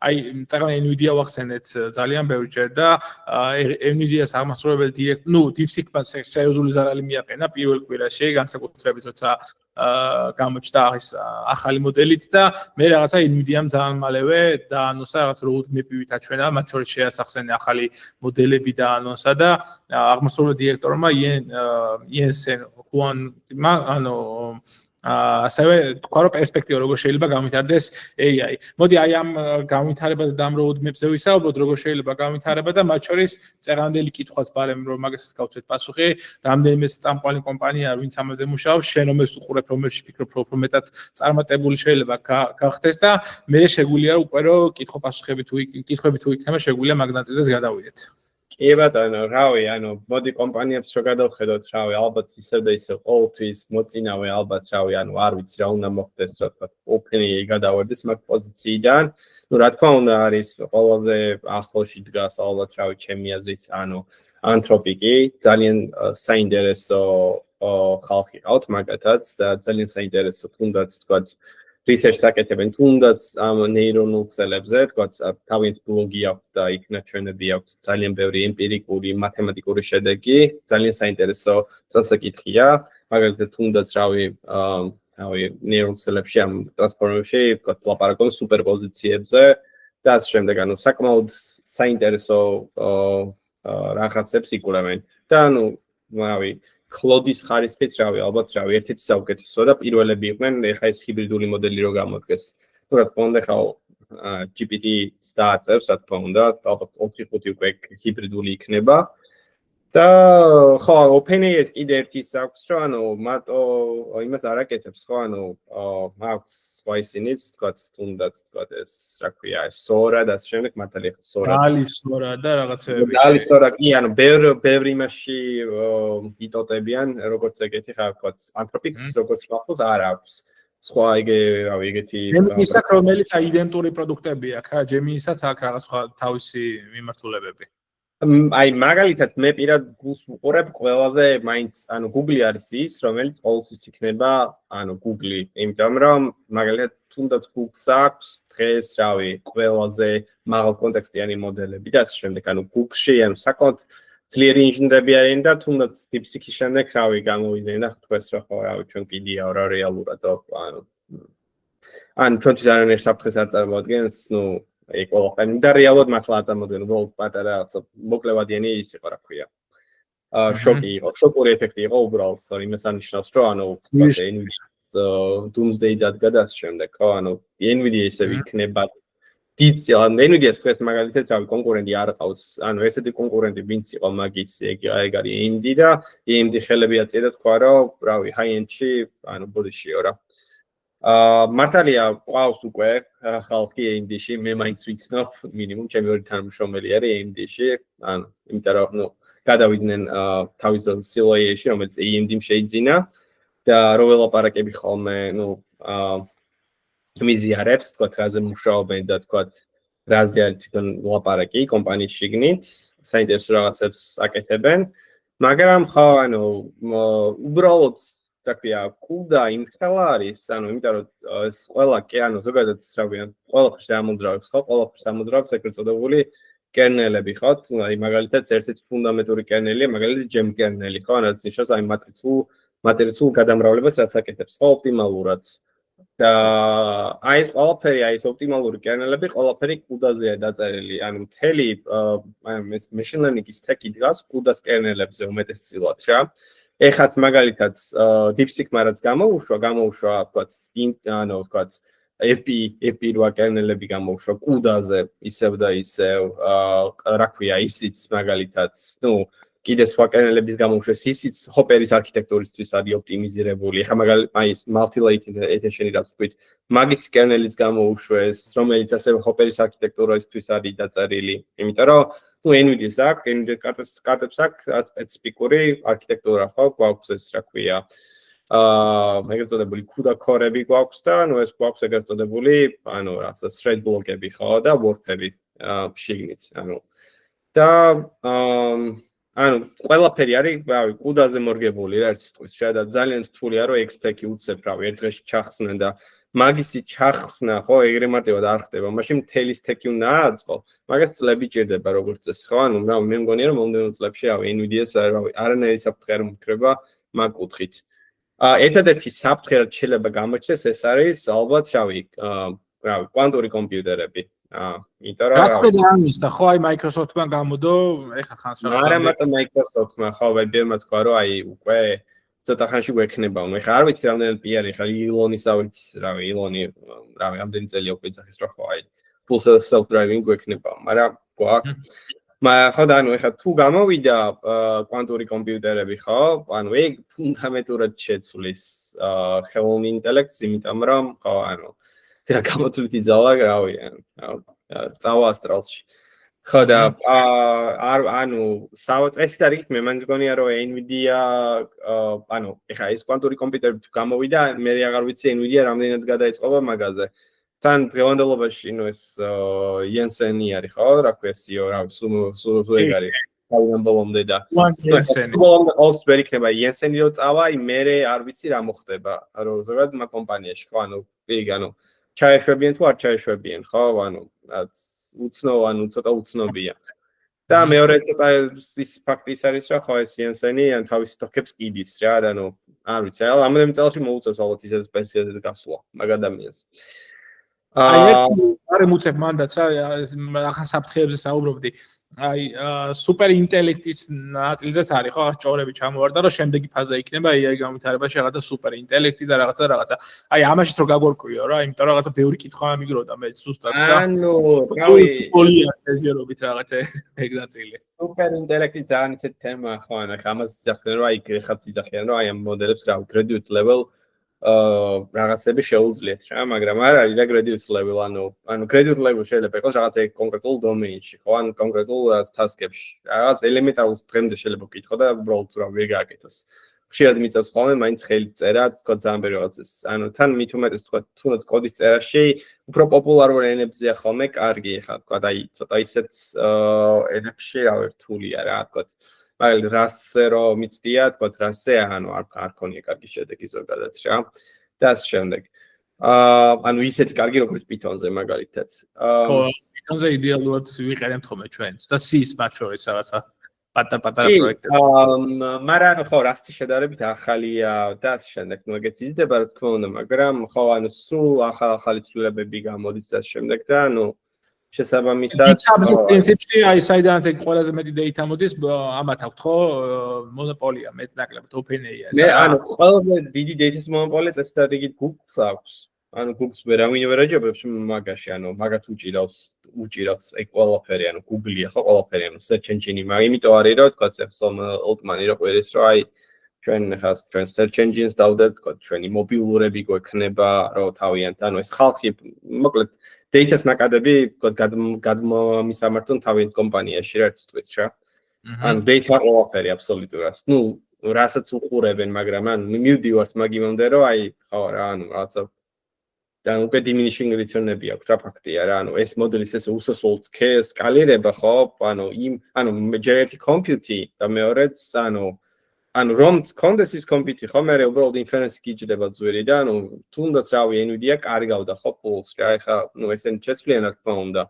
აი წაღან NVIDIA ვახსენეთ ძალიან ბევრჯერ და NVIDIA-ს აღმასრულებელი დირექტორი, ნუ DeepSeek-მა სერიოზული ზარალი მიაყენა პირველ კვირაში, განსაკუთრებით როცა გამოჩნდა ის ახალი მოდელით და მე რაღაცა NVIDIA-მ ძალიან მალევე დაანონსა რაღაც roadmap-ით აჩვენა, მათ შორის შეასახსენა ახალი მოდელები დაანონსა და აღმასრულებელი დირექტორმა Jensen Huang-მა ანუ ასევე თქვა რომ პერსპექტივა როგორ შეიძლება განვითარდეს AI. მოდი აი ამ განვითარებას და ამ roadmap-ზე ვისაუბროთ, როგორ შეიძლება განვითარება და მათ შორის წერანდელი კითხვაც ბარემ რომ მაგასაც გავცეთ პასუხი, რამდენიმე წამყვანი კომპანია ვინც ამაზე მუშაობს, შენ რომ ეს უყურებ რომელში ფიქრობ რომ მეტად წარმატებული შეიძლება გახდეს და მე შეგვიძლია უკვე რომ კითხვა-პასუხები თუ იქნება შეგვიძლია მაგ ნაწილზეც გადავიდეთ. კი ბატონო, რავი, მოდი კომპანიებს რო გადავხედოთ, რავი, ალბათ ისევ და ისევ ყოველთვის მოწინავე ალბათ, რავი, არ ვიცი რა უნდა მოხდეს, რა თქმა უნდა, OpenAI გადავარდეს მაგ პოზიციიდან. რა თქმა უნდა, არის ყველაზე ახლოში დგას ალბათ, რავი, ჩემი აზრით, Anthropic-ი, ძალიან საინტერესო ხალხი ყავთ მაგათაც და ძალიან საინტერესო თუნდაც თქვათ research საკეთებენ თუნდაც ამ ნეირონულ ქსელებზე, თქვათ თავიანთი ბლოგი აქვს და იქ ნაჩვენები აქვს ძალიან ბევრი ემპირიკური, მათემატიკური შედეგი, ძალიან საინტერესო წელსაკითხია, მაგალითად თუნდაც რავი, ნეირონულ ქსელებში ამ ტრანსფორმერში, თქვათ ლაპარაკობენ სუპერპოზიციებზე და ასე შემდეგ, საკმაოდ საინტერესო რაღაცებს იკვლევენ და რავი Claude-ის ხარისხიც რავი, ალბათ რავი, ერთ-ერთი საუკეთესო და პირველები იყვნენ, ეხლა ეს ჰიბრიდული მოდელი რო გამოდგეს. რა თქმა უნდა, ხა GPT-ს დააწევს, რა თქმა უნდა, ალბათ 4-5 უკვე ჰიბრიდული იქნება. და ხო, OpenAI-ს კიდე ერთი აქვს, რომ მარტო იმას არ აკეთებს, ხო, აქვს სხვა ისინიც, თქვათ, თუნდაც, თქვათ, ეს რა ქვია, Sora და ასე შემდეგ, მართალია ხო Sora. Sora და რაღაცეები. Sora, კი, ბევრი იმაში იტოტებიან, როგორც ეგეთი ხა, თქვათ, Anthropic-ს როგორც ვახოთ, არ აქვს. სხვა ეგეთი Gemini-საც რომელიც აიდენტური პროდუქტები აქვს, რა, Gemini-საც აქვს რაღაც სხვა თავისი მიმართულებები. აი მაგალითად მე პირად გულს უყურებ ყველაზე მაინც Google არის ის რომელიც ყოველთვის იქნება Google იმიტომ რომ მაგალითად თუნდაც Google-ს აქვს დღეს რავი ყველაზე მაღალ კონტექსტიანი მოდელები და ასე შემდეგ Google-ში საკმაოდ ძლიერი ინჟინერები არიან და თუნდაც DeepSeek-ის შემდეგ რავი გამოვიდნენ და თქვენს რა ხო რავი ჩვენ კიდია რა რეალურად ჩვენთვის არანაირ საფრთხეს არ წარმოადგენს ეგ ყველაფერი და რეალურად მართლა არ წარმოადგენს უბრალოდ პატარა რაღაცა მოკლევადიანი ის იყო რა ქვია შოკი იყო შოკური ეფექტი იყო უბრალოდ იმას ანიშნავს რომ Nvidia-ს Doomsday დადგა და ასე შემდეგ ხო Nvidia ისევ იქნება დიცი Nvidia-ს დღეს მაგალითად რავი კონკურენტი არ ყავს ერთ-ერთი კონკურენტი ვინც იყო მაგის ეგ არის AMD და AMD ხელები აწია და თქვა რომ რავი high-end-ში ბოდიშიო რა მართალია ყავს უკვე ხალხი AMD-ში მე მაინც ვიცნობ მინიმუმ ჩემი ორი თანამშრომელი არის AMD-ში იმიტომ რომ გადავიდნენ თავის CLA-ში რომელიც AMD-მ შეიძინა და რო ველაპარაკები ხოლმე მიზიარებს თქვა რაზე მუშაობენ და თქვა რაზე არის თვითონ ლაპარაკი კომპანიის შიგნით საინტერესო რაღაცებს აკეთებენ მაგრამ ხო უბრალოდ такая куда იმ ხელა არის იმიტომ რომ ეს ყველა კი ზოგადად რავიან ყველაფერს ამოძრავებს ხო ყველაფერს ამოძრავებს ეგრეთ წოდებული კერნელები ხო აი მაგალითად ერთ-ერთი ფუნდამენტური კერნელია მაგალითად gem კერნელი ხო რაც ნიშნავს აი მატრიცულ გადამრავლებას რაც აკეთებს ხო ოპტიმალურად და აი ეს ყველაფერი აი ეს ოპტიმალური კერნელები ყველაფერი კუდაზეა დაწერილი მთელი ეს machine learning-ის tech-ი დგას კუდას კერნელებზე უმეტესწილად რა ეხაც მაგალითად DeepSeek-მა რაც გამოუშვა თქვათ თქვათ FP8 კერნელები გამოუშვა კუდაზე ისევ და ისევ რა ქვია ისიც მაგალითად კიდე სხვა კერნელების გამოუშვეს ისიც Hopper-ის არქიტექტურისთვის არის ოპტიმიზირებული ხა მაგალითად აი ეს multi-latent attention-ი რაც ვთქვით მაგის კერნელიც გამოუშვეს რომელიც ასევე Hopper-ის არქიტექტურისთვის არის დაწერილი იმიტომ რომ Nvidia-ს აქვს, Nvidia კარტებს აქვს სპეციფიკური არქიტექტურა ხო, გვაქვს ეს რა ქვია. ეგრეთ წოდებული CUDA core-ები გვაქვს და ეს გვაქვს ეგრეთ წოდებული, რასაც thread block-ები ხო და work-ები შიგნით, და ყველაფერი არის, რავი, CUDA-ზე მორგებული რა ერთ სიტყვის, და ძალიან რთულია რომ X-Tech-ი უცებ, რავი, ერთ დღეში ჩახსნენ და მაგისი ჩახსნა ხო ეგრე მარტივად არ ხდება მაშინ მთელი სტეკი უნდა აწყო მაგას წლები ჭირდება როგორც წესი ხო მე მგონია რომ მომდევნო წლებში Nvidia-ს არანაირი საფრთხე არ მქრება მაგ კუთხით ერთადერთი საფრთხე რაც შეიძლება გამოჩნდეს ეს არის ალბათ რავი კვანტური კომპიუტერები იმიტომ რომ რაც კიდე ამისდა ხო აი Microsoft-მან გამოდო ეხა ხანს არა მარტო Microsoft-მა ხო ვებერმა თქვა რომ აი უკვე ცოტა ხანში გვექნება. ეხლა არ ვიცი რამდენი პი არის, ეხლა ილონის ავიც, რავი, ილონი, რავი, რამდენი წელი უკვე ძახის რა ხო აი full self driving გვექნება, მაგრამ გვაქვს. მაგრამ ხო და ანუ ეხლა თუ გამოვიდა კვანტური კომპიუტერები, ხო? ანუ ეგ ფუნდამენტურად შეცვლის ხელოვნურ ინტელექტს, იმიტომ რომ ხო, ანუ რა გამოთვლითი ძალა, რავი, წავა ასტრალში. ხო და ანუ წესით არ იქით მე მაინც მგონია რომ Nvidia ანუ ეხლა ეს კვანტური კომპიუტერები თუ გამოვიდა მე აღარ ვიცი Nvidia რამდენად გადაიწყობა მაგაზე თან დღევანდელობაში ნუ ეს Jensen-ი არის ხო რა ქვია CEO რა სულ ეგ არის თავიდან ბოლომდე და ბოლომდე ყოველთვის ვერ იქნება Jensen-ი რო წავა აი მე არ ვიცი რა მოხდება რომ ზოგადად მაგ კომპანიაში ხო ანუ ეგ ანუ ჩაეშვებიან თუ არ ჩაეშვებიან ხო ანუ უცნოვანი ცოტა უცნობია. და მეორე ცოტა ის ფაქტი ის არის რა ხო ეს Jensen-ი ან თავის სტოკებს კიდის რა და ნუ არ ვიცი ამავე წელში მოუწევს ალბათ ისეთ პენსიაზე გასვლა მაგ ადამიანს. აი ერთი არ მოუწევ მანდაც რა ახლა საფრთხეებზე საუბრობდი. აი სუპერ ინტელექტის ნაწილზეც არის ხო ჭორები ჩამოვარდა რომ შემდეგი ფაზა იქნება AI განვითარებაში რაღაცა სუპერ ინტელექტი და რაღაცა. აი ამაშიც რო გაგვარკვიო რა, იმიტომ რომ რაღაცა ბევრი კითხვა მიგროდა მე ზუსტად და ანუ რავი პოლიათეზერობით რაღაცა ეგ ნაწილი. სუპერ ინტელექტი ძალიან ისეთ თემა ხო ან ამას ძახენ რომ აი ხაც იძახიან რომ აი ამ მოდელებს რა graduate level რაღაცები შეუძლიათ რა, მაგრამ არ არის რა graduate level, ანუ graduate level შეიძლება იყოს რაღაცა კონკრეტულ დომეინში, ხო, ან კონკრეტულ task-ებში. რაღაც ელემენტარულ დღემდე შეიძლება ვკითხო და უბრალოდ რა ვერ გააკეთოს. ხშირად მიწევს ხოლმე მაინც ხელი წერა, თქო ძალიან ბევრი რაღაცას. ანუ თან მით უმეტეს თქო თუნდაც კოდის წერაში უფრო პოპულარულ ენებზეა ხოლმე კარგი, ხა თქო აი ცოტა ისეთ ენებში რა რთულია რა, თქო მაგრამ რასზე რომ მიწდია, თქო რასზე ანუ არ ქონია კარგი შედეგი ზოგადად რა. და ამ შემდეგ. ანუ ისეთი კარგი როგორც Python-ზე მაგალითად. ხო, Python-ზე იდეალურად ვიყენებთ ხოლმე ჩვენც და C-ს მათ შორის რაღაცა პატარ-პატარა პროექტები. მაგრამ ხო, რასთან შედარებით ახალია და ამ შემდეგ ნუ ეგეც იზრდება რა თქმა უნდა, მაგრამ ხო, ანუ სულ ახალი ცვლილებები გამოდის და ამ შემდეგ და ანუ შესაბამისად GitHub-ის პრინციპში აი საიდანაც ეგ ყველაზე მეტი data მოდის ამათ აქვთ ხო მონოპოლია მეტნაკლებად OpenAI-ს. მე ანუ ყველაზე დიდი data-ს მონოპოლია წესით რიგით Google-ს აქვს. ანუ Google-ს ვერავინ ვერ აჯობებს მაგაში, ანუ მაგათ უჭირავს ეგ ყველაფერი, ანუ Google-ია ხო ყველაფერი, ანუ search engine-ი, მაგრამ იმიტომ არის რომ თქვა Sam Altman-ი რო ყვირის რომ აი ჩვენ search engines დავდეთ, თქვა ჩვენი მობილურები გვექნება, რომ თავიანთ, ანუ ეს ხალხი მოკლედ data-ს ნაკადები გადმომისამართონ თავიანთ კომპანიაში რა წვით რა. ან data ყველაფერი აბსოლუტურად. ნუ რასაც უყურებენ, მაგრამ ან მივდივართ მაგ იმამდე რომ აი ხო რა, ანუ რაღაცა და უკვე diminishing return-ები აქვს რა ფაქტია რა, ანუ ეს მოდელის ეს უსასრულო სკალირება ხო, ანუ ჯერ ერთი compute-ი და მეორეც ანუ რომ კონდეს ის კომპიუტერი ხო მე უბრალოდ inference გიჯდება ძვირი და ანუ თუნდაც რავი Nvidia კარგავდა ხო pulse რა ეხა ნუ ესენი შეცვლიან რა თქმა უნდა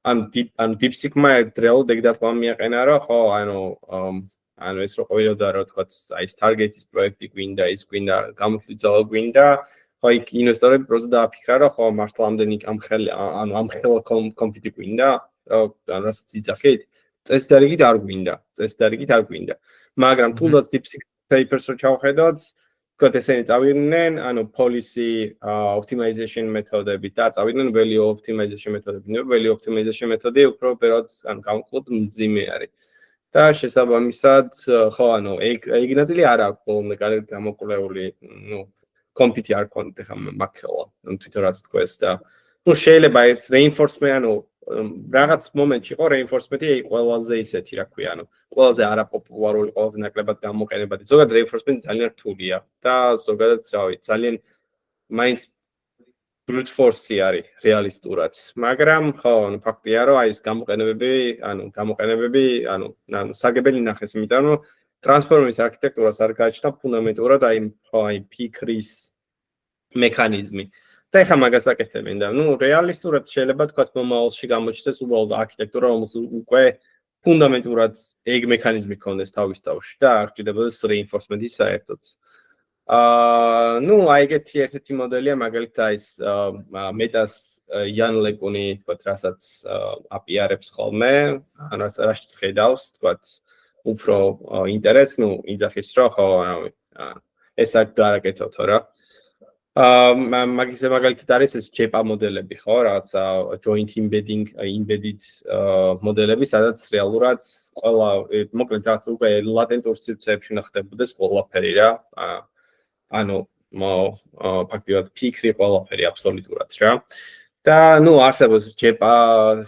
ანუ DeepSeek-მა რეალურად ეგ დათქმა მიაყენა რა ხო ანუ ეს რო ყვიროდა რა თქვა აი Stargate-ის პროექტი გვინდა ის გვინდა გამოთვლით ძალა გვინდა ხო იქ ინვესტორები პროზა დააფიქრა რა ხო მართლა ამდენი ამ ხელა კომპიუტერი გვინდა ანუ რასაც იძახით წესდარიგით არ გვინდა მაგრამ თუნდაც DeepSeek papers-ро ჩავხედოთ, თქვათ ესენი წავიდნენ, ანუ policy optimization მეთოდები და წავიდნენ value optimization მეთოდები. Value optimization მეთოდი უფრო ბევრად ანუ გამკლოდ მძიმე არის. და შესაბამისად, ხო, ანუ ეგ ნაწილი არ აქვს ხოლმე კარგად გამოკვლეული, ნუ კომპიუტერი არ ქონდა ხა მაგხელა, ანუ თვითონ რაც თქვეს და ნუ შეიძლება ეს reinforcement, ანუ რაღაც მომენტში იყო reinforcement-ი ყველაზე ისეთი, რა ქვია, ანუ ყველაზე არაპოპულარული, ყველაზე ნაკლებად გამოყენებადი. ზოგადად reinforcement ძალიან რთულია და ზოგადად, რავი, ძალიან მაინც brute force-ი არის რეალისტურად. მაგრამ ხო, ანუ ფაქტია, რომ აი ეს გამოყენებები, ანუ საგებელი ნახეს, იმიტომ რომ ტრანსფორმერის არქიტექტურას არ გააჩნდა ფუნდამენტურად აი ფიქრის მექანიზმი. და ეხლა მაგას აკეთებენ და ნუ რეალისტურად შეიძლება თქვა მომავალში გამოჩნდეს უბრალოდ არქიტექტურა, რომელსაც უკვე ფუნდამენტურად ეგ მექანიზმი ქონდეს თავის თავში და არ ჭირდებოდეს reinforcement-ი საერთოდ. ნუ აი ეგეთი ერთ-ერთი მოდელია მაგალითად ის მეტას Jan LeCun-ი თქვა რასაც API-ებს ხოლმე, ან რაშიც ხედავს თქვა უფრო ინტერესს, ნუ იძახის რომ ხო, რავი ეს საერთოდ არ აკეთავთო რა. მაგის მაგალითად არის ეს JPA მოდელები, ხო, რაღაცა joint embedded მოდელები, სადაც რეალურად ყველა მოკლედ რაღაც უკვე ლატენტურ სივრცეებში ხდებოდეს ყველაფერი რა. ანუ ფაქტიურად ფიქრი ყველაფერი აბსოლუტურად რა. და ნუ არსებობს JPA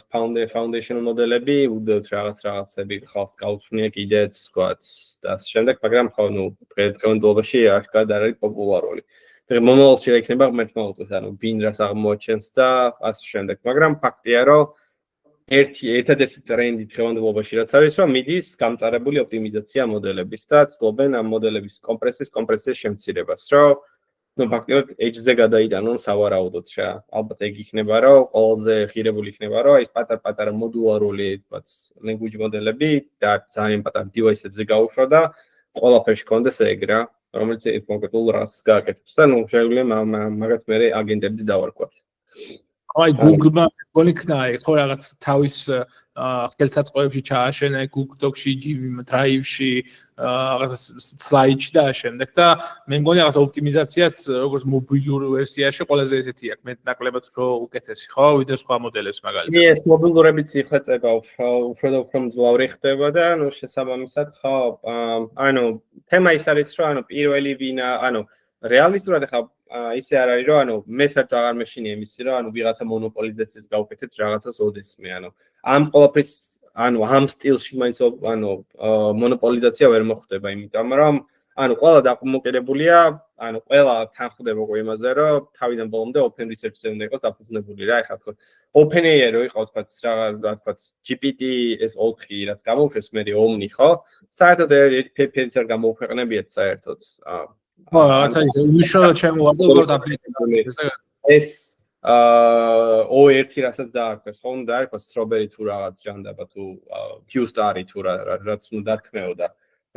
foundation მოდელები, უდევთ რაღაცები ხალხს გაუჩნია კიდეც, ვთქვათ, და ამ შემდეგ, მაგრამ ხო, ნუ დღევანდელობაში აღკარგად არ არის პოპულარული. მომავალში იქნება ღმერთმა უწევს, ანუ ვინ რას აღმოაჩენს და ასე შემდეგ. მაგრამ ფაქტია, რომ ერთადერთი ტრენდი დღევანდელობაში რაც არის, რომ მიდის გამტარებული ოპტიმიზაცია მოდელების და ცდილობენ ამ მოდელების კომპრესიის შემცირებას, რომ ნუ ფაქტიურად edge-ზე გადაიტანონ სავარაუდოდ რა. ალბათ ეგ იქნება, რომ ყველაზე ღირებული იქნება, რომ ეს პატარ-პატარა მოდულარული, ვთქვათ, language მოდელები და ძალიან პატარა device-ებზე გაუშვა და ყველაფერში კონდეს ეგ რა. რომელიც კონკრეტულ რას გააკეთებს და ნუ შეგვიძლია მაგათ მე აგენტების დავარქვათ. აი Google-მა გონიქნა ხო რაღაც თავის ხელსაწყოებში ჩააშენა Google Docs-ში, Drive-ში, რაღაც slide-ში და შემდეგ და მე მგონი რაღაც ოპტიმიზაციაც როგორც მობილურ ვერსიაში ყველაზე ესეთი აქვს, მეტნაკლებად უფრო უკეთესი ხო, ვიდრე სხვა მოდელებს მაგალითად. ეს მობილურებიც იხვეწება, უფრო და უფრო მძლავრი ხდება და ნუ შესაბამისად ხო, ანუ თემა ის არის, რომ ანუ პირველი ვინა, ანუ რეალისტურად ხა ისე არ არის, რომ ანუ მე საერთოდ აღარ მეშინია იმისი, რომ ანუ ვიღაცა მონოპოლიზაციას გავუკეთეთ რაღაცას ოდესმე, ანუ ამ ყველაფრის ანუ ამ სტილში მაინც ანუ მონოპოლიზაცია ვერ მოხდება, იმიტომ რომ ანუ ყველა დამოკიდებულია, ანუ ყველა თანხდება უკვე იმაზე, რომ თავიდან ბოლომდე open research-ზე უნდა იყოს დაფუძნებული რა, ეხლა თქო OpenAI რო იყო თქო რა თქო GPT S4 რაც გამოუშვეს მე Omni ხო? საერთოდ ერთ-ერთ არ გამოუქვეყნებიათ საერთოდ. ხო, რაღაცა ისე უშუალოდ შემოვარდა უბრალოდ აპდეიტი. ეს O1 რასაც დაარქვეს, ხო, უნდა დაარქვეს Strawberry თუ რაღაც ჯანდაბა თუ Q-Star-ი თუ რაც უნდა დარქმეოდა.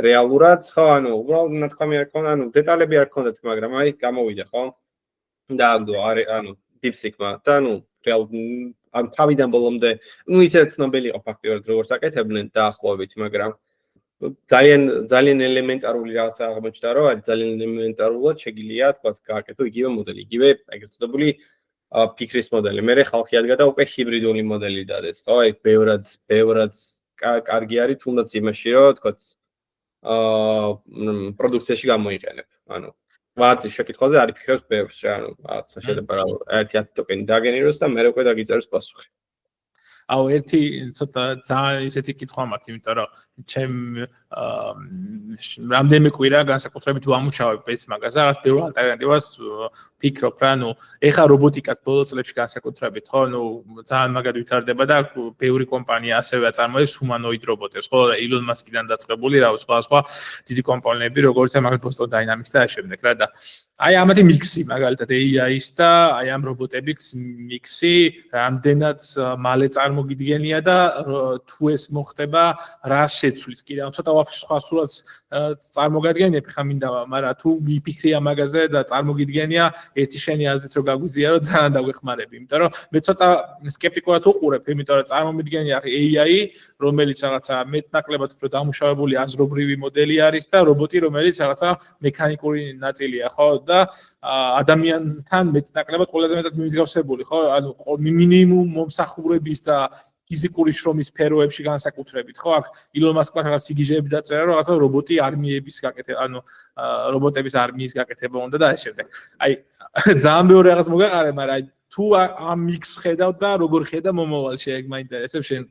რეალურად, ხო, ანუ უბრალოდ ნათქვამი არ ქონდა, ანუ დეტალები არ ქონდათ, მაგრამ აი გამოვიდა, ხო? დააგდო, ანუ DeepSeek-მა და ანუ რეალურად ან თავიდან ბოლომდე, ну ისე ცნობილი იყო ფაქტიურად როგორც აკეთებდნენ დაახლოებით, მაგრამ ძალიან ელემენტარული რაღაცა აღმოჩნდა, რომ არის ძალიან ელემენტარულად შეგიძლია თქვა გააკეთო იგივე მოდელი, იგივე ეგრეთ წოდებული ფიქრის მოდელი. მე ხალხი ადგა და უკვე ჰიბრიდული მოდელი დადეს, ხო? აი ბევრად კარგი არის თუნდაც იმაში, რომ თქვა პროდუქციაში გამოიყენებ. ანუ ვარტის შეკითხვაზე არის ფიქრობს ბევრს რა, ანუ რაღაცა შეიძლება რა 1-10 ტოკენი დაგენეროს და მე უკვე დაგიწეროს პასუხი. აუ ერთი ცოტა ძალიან ისეთი კითხვა მაქვს, იმიტომ რომ ჩემ რამდენიმე კვირა განსაკუთრებით ვამუშავებ ეს მაგაზე, რაღაც ბევრ ალტერნატივას ფიქრობ რა, ნუ ეხა რობოტიკას ბოლო წლებში განსაკუთრებით, ხო, ნუ ძალიან მაგად ვითარდება და ბევრი კომპანია ასევე აწარმოებს ჰუმანოიდ რობოტებს, ხო, Elon Musk-დან დაწყებული რა, სხვა დიდი კომპანიები, როგორც მაგალითად Boston Dynamics და შემდეგ რა და აი ამათი მიქსი მაგალითად AI-ის და აი ამ რობოტების მიქსი რამდენად მალე წარმოგიდგენია და თუ ეს მოხდება რა შეცვლის კიდევ ცოტა სხვა სულაც წარმოგადგენია ხა მინდა მაგრამ თუ მიფიქრია მაგაზე და წარმოგიდგენია ერთი შენი აზრით რომ გაგვიზია რომ ძალიან დაგვეხმარები იმიტომ რომ მე ცოტა სკეპტიკულად უყურებ იმიტომ რომ წარმომიდგენია AI რომელიც რაღაცა მეტნაკლებად უფრო დამუშავებული აზრობრივი მოდელი არის და რობოტი რომელიც რაღაცა მექანიკური ნაწილია ხო და ადამიანთან მეტნაკლებად ყველაზე მეტად მიმსგავსებული ხო ანუ მინიმუმ მომსახურების და ფიზიკური შრომის სფეროებში განსაკუთრებით ხო აქ Elon Musk-მა რაღაც სიგიჟეები დაწერა რომ რაღაცა რობოტი არმიების გაკეთება ანუ რობოტების არმიის გაკეთება უნდა და ამ შემდეგ აი ძალიან ბევრი რაღაც მოგაყარე მაგრამ აი თუ ამ მიქსს ხედავ და როგორ ხედა მომავალში ეგ მაინტერესებს შენ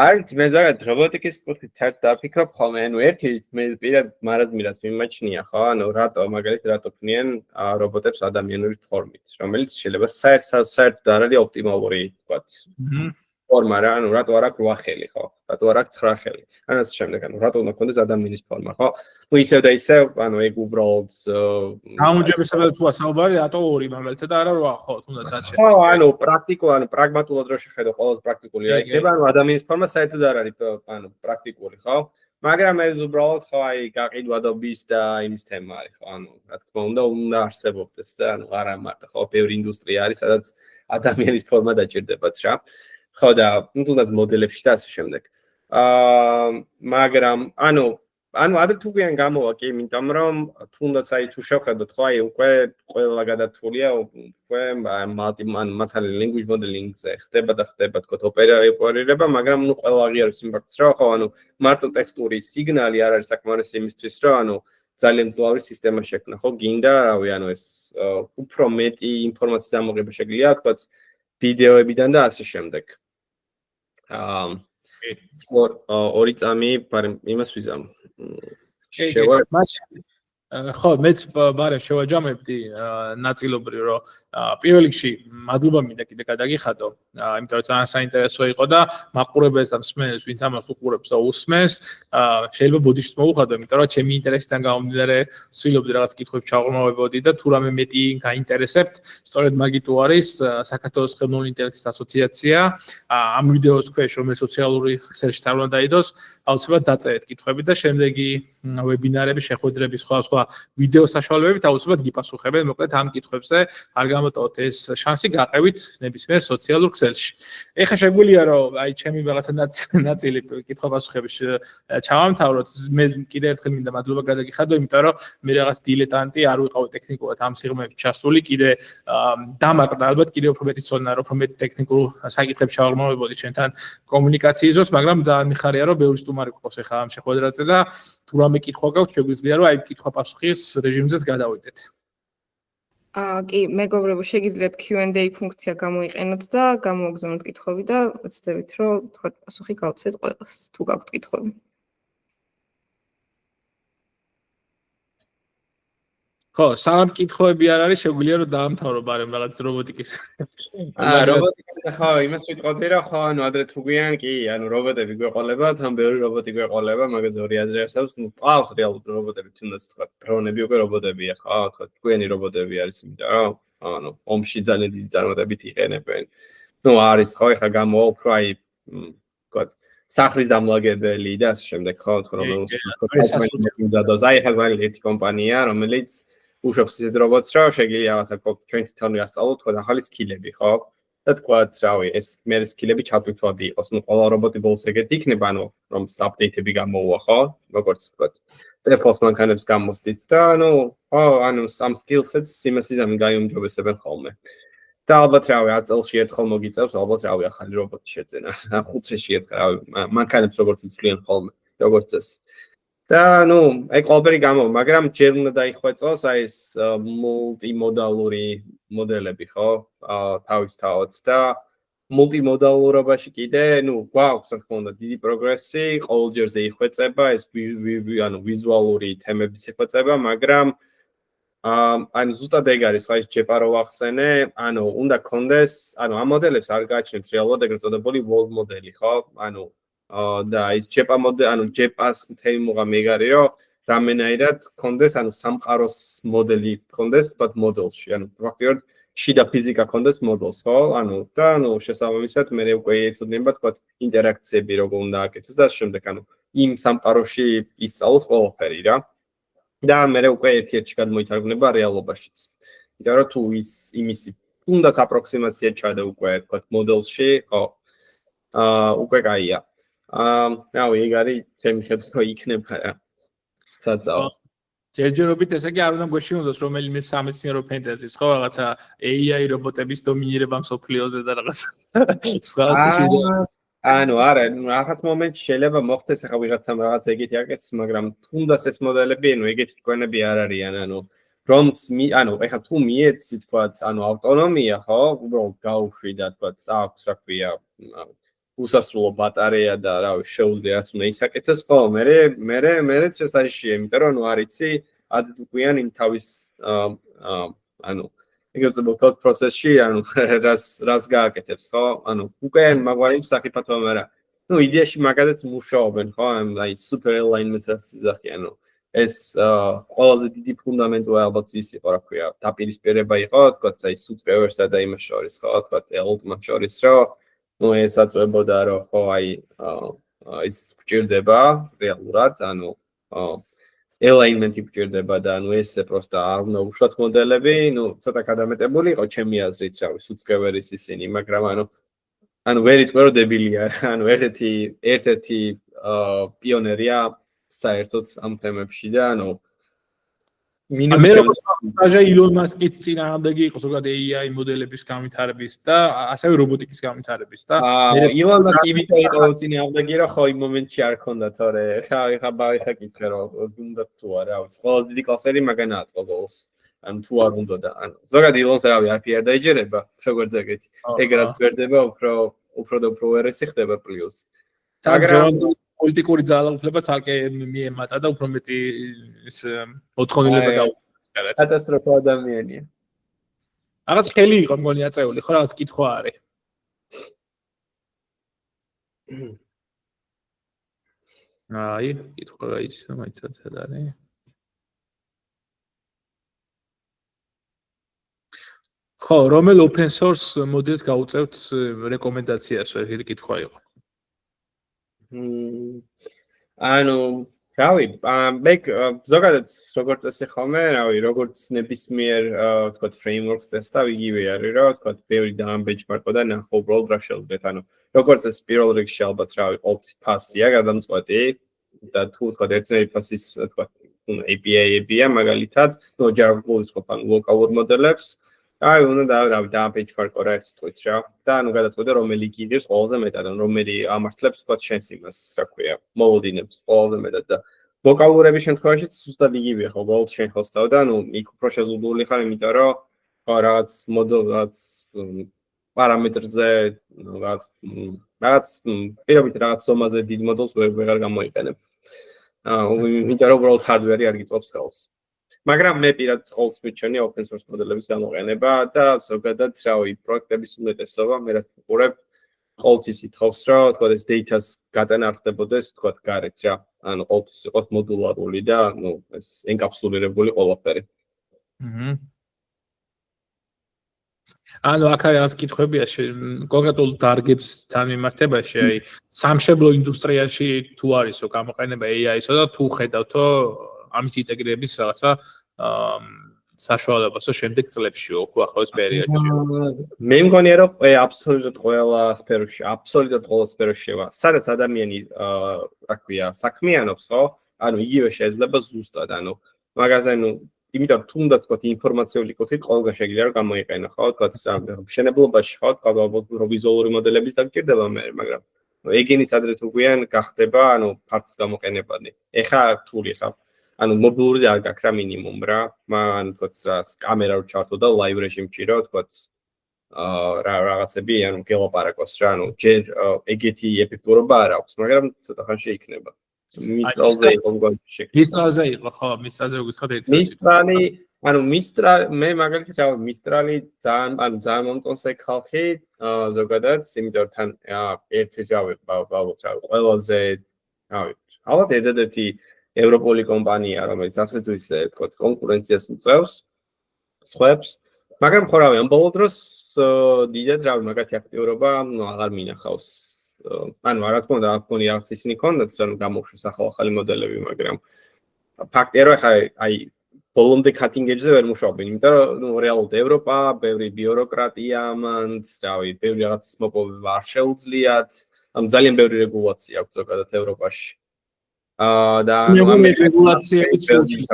არც მე ზოგადად რობოტიკის კუთხით საერთოდ დაფიქრობ ხოლმე ანუ ერთი მე პირად მარადმირას მიმაჩნია ხო ანუ რატო ქმნიან რობოტებს ადამიანური ფორმით რომელიც შეიძლება საერთოდ არ არის ოპტიმალური ვთქვათ ფორმა რა ანუ რატო არ აქვს 8 ხელი ხო რატო არ აქვს 9 ხელი ანუ ამ შემდეგ ანუ რატო უნდა ქონდეს ადამიანის ფორმა ხო ну ისევ და ისევ ანუ ეგ უბრალოდ გამარჯვებისაა თუ ასაუბარი რატო 2 მაგალითად და არა 8 ხო თუნდაც რაც ხო ანუ პრაქტიკულად ანუ პრაგმატულად რო შეხედო ყოველს პრაქტიკული რა იქნება ანუ ადამიანის ფორმა საერთოდ არ არის ანუ პრაქტიკული ხო მაგრამ ეს უბრალოდ ხო აი გაყიდვადობის და იმის თემა არის ხო ანუ რა თქმა უნდა არსებობდეს და ანუ არა მარტო ხო ბევრი ინდუსტრია არის სადაც ადამიანის ფორმა დაჭირდებათ რა ხო და თუნდაც მოდელებში და ასე შემდეგ მაგრამ ანუ ანუ ადრე თუ გვიან გამოვა კი, იმიტომ რომ თუნდაც აი თუ შევხედოთ, ხო აი უკვე ყველა გადათვლია, უკვე მათალი language modeling-ზე ხდება და ხდება თქო ოპერირება, მაგრამ ნუ ყველა აღიარებს იმ ფაქტს, რომ ხო, ანუ მარტო ტექსტური სიგნალი არ არის საკმარისი იმისთვის, რომ ანუ ძალიან მძლავრი სისტემა შექმნა, ხო, გინდა, რავი, ანუ ეს უფრო მეტი ინფორმაციის ამოღება შეგვიძლია, თქო, ვიდეოებიდან და ასე შემდეგ. ორი წამი, მაგრამ იმას ვიზამ. ხო, მეც ბარემ შევაჯამებდი ნაწილობრივ, რომ პირველ რიგში მადლობა მინდა კიდე გადაგიხადო, იმიტომ რომ ძალიან საინტერესო იყო და მაყურებელს და მსმენელს, ვინც ამას უყურებს და უსმენს, შეიძლება ბოდიშს მოუხადო, იმიტომ რომ ჩემი ინტერესიდან გამომდინარე, ვცდილობდი რაღაც კითხვებს ჩაღრმავებოდი და თუ რამე მეტი გაინტერესებთ, სწორედ მაგით არის საქართველოს ხელოვნური ინტელექტის ასოციაცია, ამ ვიდეოს ქვეშ, რომელიც სოციალური ქსელშიც არ უნდა დაიდოს, აუცილებლად დაწერეთ კითხვები და შემდეგი ვებინარები, შეხვედრები, სხვა ვიდეო საშუალებებით აუცილებლად გიპასუხებენ, მოკლედ ამ კითხვებზე არ გამოტოვოთ ეს შანსი გაყევით ნებისმიერ სოციალურ ქსელში. ეხლა შეგვიძლია რომ აი ჩემი რაღაცა ნაწილი კითხვა-პასუხების ჩავამთავროთ. მე კიდევ ერთხელ მინდა მადლობა გადაგიხადო, იმიტომ რომ მე რაღაც დილეტანტი არ ვიყავ ტექნიკურად ამ სიღრმეებში ჩასული, კიდე დამაკდა ალბათ კიდევ უფრო მეტი ცოდნა, უფრო მეტი ტექნიკურ საკითხებს ჩავაღრმავებოდი ჩვენთან კომუნიკაციის დროს, მაგრამ მიხარია რომ ბევრი სტუმარი გყავს ეხლა ამ შეხვედრაზე და თუ რამე კითხვა გაქვთ, შეგვიძლია რომ აი კითხვა-პასუხის რეჟიმზეც გადავიდეთ. კი, მეგობრებო, შეგიძლიათ Q&A ფუნქცია გამოიყენოთ და გამოგზავნოთ კითხვები და ვცდებით, რომ თქვა პასუხი გავცეთ ყველას, თუ გაქვთ კითხვები. ხო, სამ კითხვები არ არის, შეგვიძლია რომ დაამთავრო ბარემ რაღაც რობოტიკის. რობოტიკას ხო, იმას ვიტყოდი რა, ხო, ანუ ადრე თუ გვიან კი, ანუ რობოტები გვეყოლებათ, ამ ბევრი რობოტი გვეყოლება, მაგაზე ორი აზრი არსებობს, ნუ ყავს რეალურად რობოტები, თუნდაც თქვა, დრონები უკვე რობოტებია, ხო, თქვა, გვიანი რობოტები არის, იმიტომ რომ ანუ ომში ძალიან დიდი წარმატებით იყენებენ. ნუ არის ხო, ეხლა გამოვა უფრო აი, თქვა, სახლის დამლაგებელი და ასე შემდეგ, ხო, თქო, რომელიც იმზადავს. აი, ეხლა გვარი ერთი კომპანია, რომელიც უშობს ისეთ რობოტს, რომ შეგვიძლია რაღაცა ჩვენ თვითონვე ასწავლოთ, თქვა, ახალი სკილები, ხო? და თქვა, რავი, ეს მე სკილები ჩატვირთვადი იყოს, ნუ ყველა რობოტი ბოლოს ეგეთი იქნება, ანუ რომ აპდეიტები გამოუვა, ხო? როგორც თქვა, Tesla-ს მანქანებს გამოსდით და ნუ, ხო, ანუ ამ სკილსებს იმასიზამი გაიუმჯობესებენ ხოლმე. და ალბათ რავი, 10 წელში ერთხელ მოგიწევს, ალბათ რავი, ახალი რობოტი შეძენა. 5 წელში ერთხელ, რავი, მანქანებს როგორც იცვლიან ხოლმე, როგორც წესი. და ნუ, აი ყველაფერი გამოვა, მაგრამ ჯერ უნდა დაიხვეწოს აი ეს მულტიმოდალური მოდელები, ხო? თავისთავად და მულტიმოდალურობაში კიდე, ნუ, გვაქვს რა თქმა უნდა დიდი პროგრესი, ყოველჯერზე იხვეწება ეს ანუ ვიზუალური თემების იხვეწება, მაგრამ ანუ ზუსტად ეგ არის, ხო, ეს ჯეპარო ვახსენე, ანუ უნდა კონდეს, ანუ ამ მოდელებს არ გააჩნიათ რეალურად ეგრეთ წოდებული world მოდელი, ხო? ანუ და ის ჯეპა მოდელი, ანუ ჯეპას თემი მოგა მეგარი, რომ რამენაირად კონდეს, ანუ სამყაროს მოდელი კონდეს, but modelში, ანუ ფაქტიურად შიდა ფიზიკა კონდეს მოდელს, ხო? ანუ და ანუ შესაბამისად მე უკვე ეცოდება თქვა ინტერაქციები როგორ უნდა აკეთოს და შემდეგ, ანუ იმ სამყაროში ისწავლოს ყველაფერი რა. და მე უკვე ერთ-ერთი გადმოითარგმნება რეალობაშიც. იმიტომ რომ თუ იმისი თუნდაც აპროქსიმაცია ჩადე უკვე თქვა მოდელში, ხო? უკვე კაია. რავი, ეგ არის ჩემი ხედვით რომ იქნება რა. საწაო. ჯერჯერობით ესე იგი არ უნდა გვეშინოდოს რომელიმე სამეცნიერო ფენტეზის, ხო, რაღაცა AI რობოტების დომინირება მსოფლიოზე და რაღაცა. ანუ არა, რაღაც მომენტში შეიძლება მოხდეს ახლა ვიღაცამ რაღაც ეგეთი აკეთოს, მაგრამ თუნდაც ეს მოდელები, ანუ ეგეთი თქვენები არ არიან, ანუ რომც ანუ ეხლა თუ მიეცი თქვა, ანუ ავტონომია, ხო, უბრალოდ გაუშვი და თქვა, აქვს რა ქვია, უსასრულო ბატარეა და რავი, შეუძლია რაც უნდა ისაკეთოს, ხო, მერეც შესანიშია, იმიტომ რომ ანუ არიცი ადუკვიან იმ თავის ანუ ეგრეთ წოდებული პროცესში, ანუ რას გააკეთებს, ხო? ანუ უკვე მაგვარი საფათოა, მაგრამ ნუ იდეაში მაგაზეც მუშაობენ, ხო? აი super alignment რაც იზახი, ანუ ეს ყველაზე დიდი ფუნდამენტი ალბათ ის იყო, რა ქვია, დაპირისპირება იყო, თქვა, აი სუწევერსა და იმას შორის, ხო? თქვა, ელტმან შორის, რომ ნუ ეს აწვებოდა, რომ ხო, აი ის გვჭირდება რეალურად, ანუ alignment-ი გვჭირდება და ანუ ესე პროსტა არ უნდა უშვათ მოდელები, ნუ ცოტა გადამეტებული იყო ჩემი აზრით, რავი, სუწკევერის ისინი, მაგრამ ანუ ვერ იტყვე რომ დებილია, ანუ ერთ-ერთი პიონერია საერთოდ ამ თემებში და ანუ მე როგორც დაჟე ილონ მასკიც წინააღმდეგი იყო ზოგადად AI მოდელების განვითარების და ასევე რობოტიკის განვითარების და მე ილონ მასკი იმიტომ იყო წინააღმდეგი რომ ხო იმ მომენტში არ ქონდა თორე ხა კითხე რომ უნდა თუ არა ვიცი ყველაზე დიდი კლასერი მაგან აწყო ბოლოს ან თუ არ უნდა და ანუ ზოგადად ილონს რავი არ დაიჯერება როგორც ეგეთი ეგრად გვერდება უფრო და უფრო ვერესი ხდება პლუს მაგრამ პოლიტიკური ძალაუფლება ცალკე მიემატა და უფრო მეტი ის მოთხოვნილება დაუყარა. კატასტროფა ადამიანია. რაღაც ხელი იყო მგონი აწეული, ხო რაღაც კითხვა არის. აი, კითხვა რა ის, მაინც სად არის? ხო, რომელ open source მოდელს გაუწევთ რეკომენდაციას, ეგეთი კითხვა იყო. ანუ რავი, მე ზოგადად როგორც წესი ხოლმე, რავი, როგორც ნებისმიერ თქვა frameworks test-ა იგივე არის, რა თქვა, ბევრი დაამბენჩმარკო და ნახო უბრალოდ რა შევძლებთ, ანუ როგორც ეს პირველ რიგში ალბათ რავი, ყოველთვის ფასია გადამწყვეტი და თუ თქვა ერთნაირი ფასის თქვა API-ებია მაგალითად, ნუ ჯარგულის ყოფან ლოკალურ მოდელებს აი, უნდა რავი, დააბენჩმარკო რა ერთ თვით რა. და ანუ გადაწყვეტე რომელი გიგებს ყველაზე მეტად, ან რომელი ამართლებს თქვა შენს იმას, რა ქვია, მოლოდინებს ყველაზე მეტად და ლოკალურების შემთხვევაში ზუსტად იგივეა ხო, ბოლოს შენ ხოსტავ და ანუ იქ უფრო შეზღუდული ხარ, იმიტომ რომ რაღაც მოდელ რაღაც პარამეტრზე რაღაც პირობით რაღაც ზომაზე დიდ მოდელს ვეღარ გამოიყენებ. იმიტომ რომ უბრალოდ hardware-ი არ გიწევს ხელს. მაგრამ მე პირად ყოველთვის მიჩვენე open source მოდელების გამოყენება და ზოგადად რავი პროექტების უმეტესობა მე რაც ვიყურებ ყოველთვის ითხოვს რომ თქვა ეს data-ს გატანა არ ხდებოდეს თქვა გარეთ რა ანუ ყოველთვის იყოს მოდულარული და ნუ ეს ენკაპსულირებული ყველაფერი. ანუ აქ არის რაღაც კითხვებია კონკრეტულ დარგებსთან მიმართებაში, აი სამშობლო ინდუსტრიაში თუ არისო გამოყენება AI-სო და თუ ხედავთო ამის ინტეგრირების რაღაცა საშუალებასო შემდეგ წლებშიო, ხო ახალ პერიოდში. მე მგონია რომ აბსოლუტურად ყველა სფეროში შევა. სადაც ადამიანი რა ქვია, საქმიანობს, ხო? ანუ იგივე შეიძლება ზუსტად, ანუ მაგაზე ანუ იმიტომ თუნდაც თქვა ინფორმაციული კუთით ყველგან შეიძლება რომ გამოიყენო, ხო? თქვა მშენებლობაში, ხო? თქვა ალბათ ვიზუალური მოდელების დაგჭირდება მე, მაგრამ ეგენიც ადრე თუ გვიან გახდება, ანუ ფართოდ გამოყენებადი. ეხა რთული ხა ანუ მობილურზე არ გაქვს რა მინიმუმ რა, მან თქვა კამერა რო ჩართო და live რეჟიმში რო თქვა რაღაცები, ანუ გელაპარაკოს რა, ანუ ჯერ ეგეთი ეფექტურობა არ აქვს, მაგრამ ცოტა ხანში იქნება. მისტრალზე იყო მგონი შეკრება. მისტრალზე იყო, ხო, მისტრალზე გითხრათ ერთი. მისტრალი, ანუ მე მაგალითად რა მისტრალი ძალიან მომწონს ეგ ხალხი ზოგადად, იმიტომ თან ერთი რავი, ყველაზე რავი, ალბათ ერთადერთი ევროპული კომპანია, რომელიც ასე თუ ისე თქვა კონკურენციას უწევს სხვებს, მაგრამ ხო რავი, ამ ბოლო დროს დიდად რავი, მაგათი აქტიურობა აღარ მინახავს. ანუ რა თქმა უნდა, აქონი რაღაც ისინი ქონდათ, ანუ გამოუშვეს ახალი მოდელები, მაგრამ ფაქტია, რომ ხა აი ბოლომდე cutting edge-ზე ვერ მუშაობენ, იმიტომ რომ ნუ რეალურად ევროპა, ბევრი ბიუროკრატია ამან, რავი, ბევრი რაღაცის მოპოვება არ შეუძლიათ, ამ ძალიან ბევრი რეგულაცია აქვს ზოგადად ევროპაში. და რეგულაციების სულშიც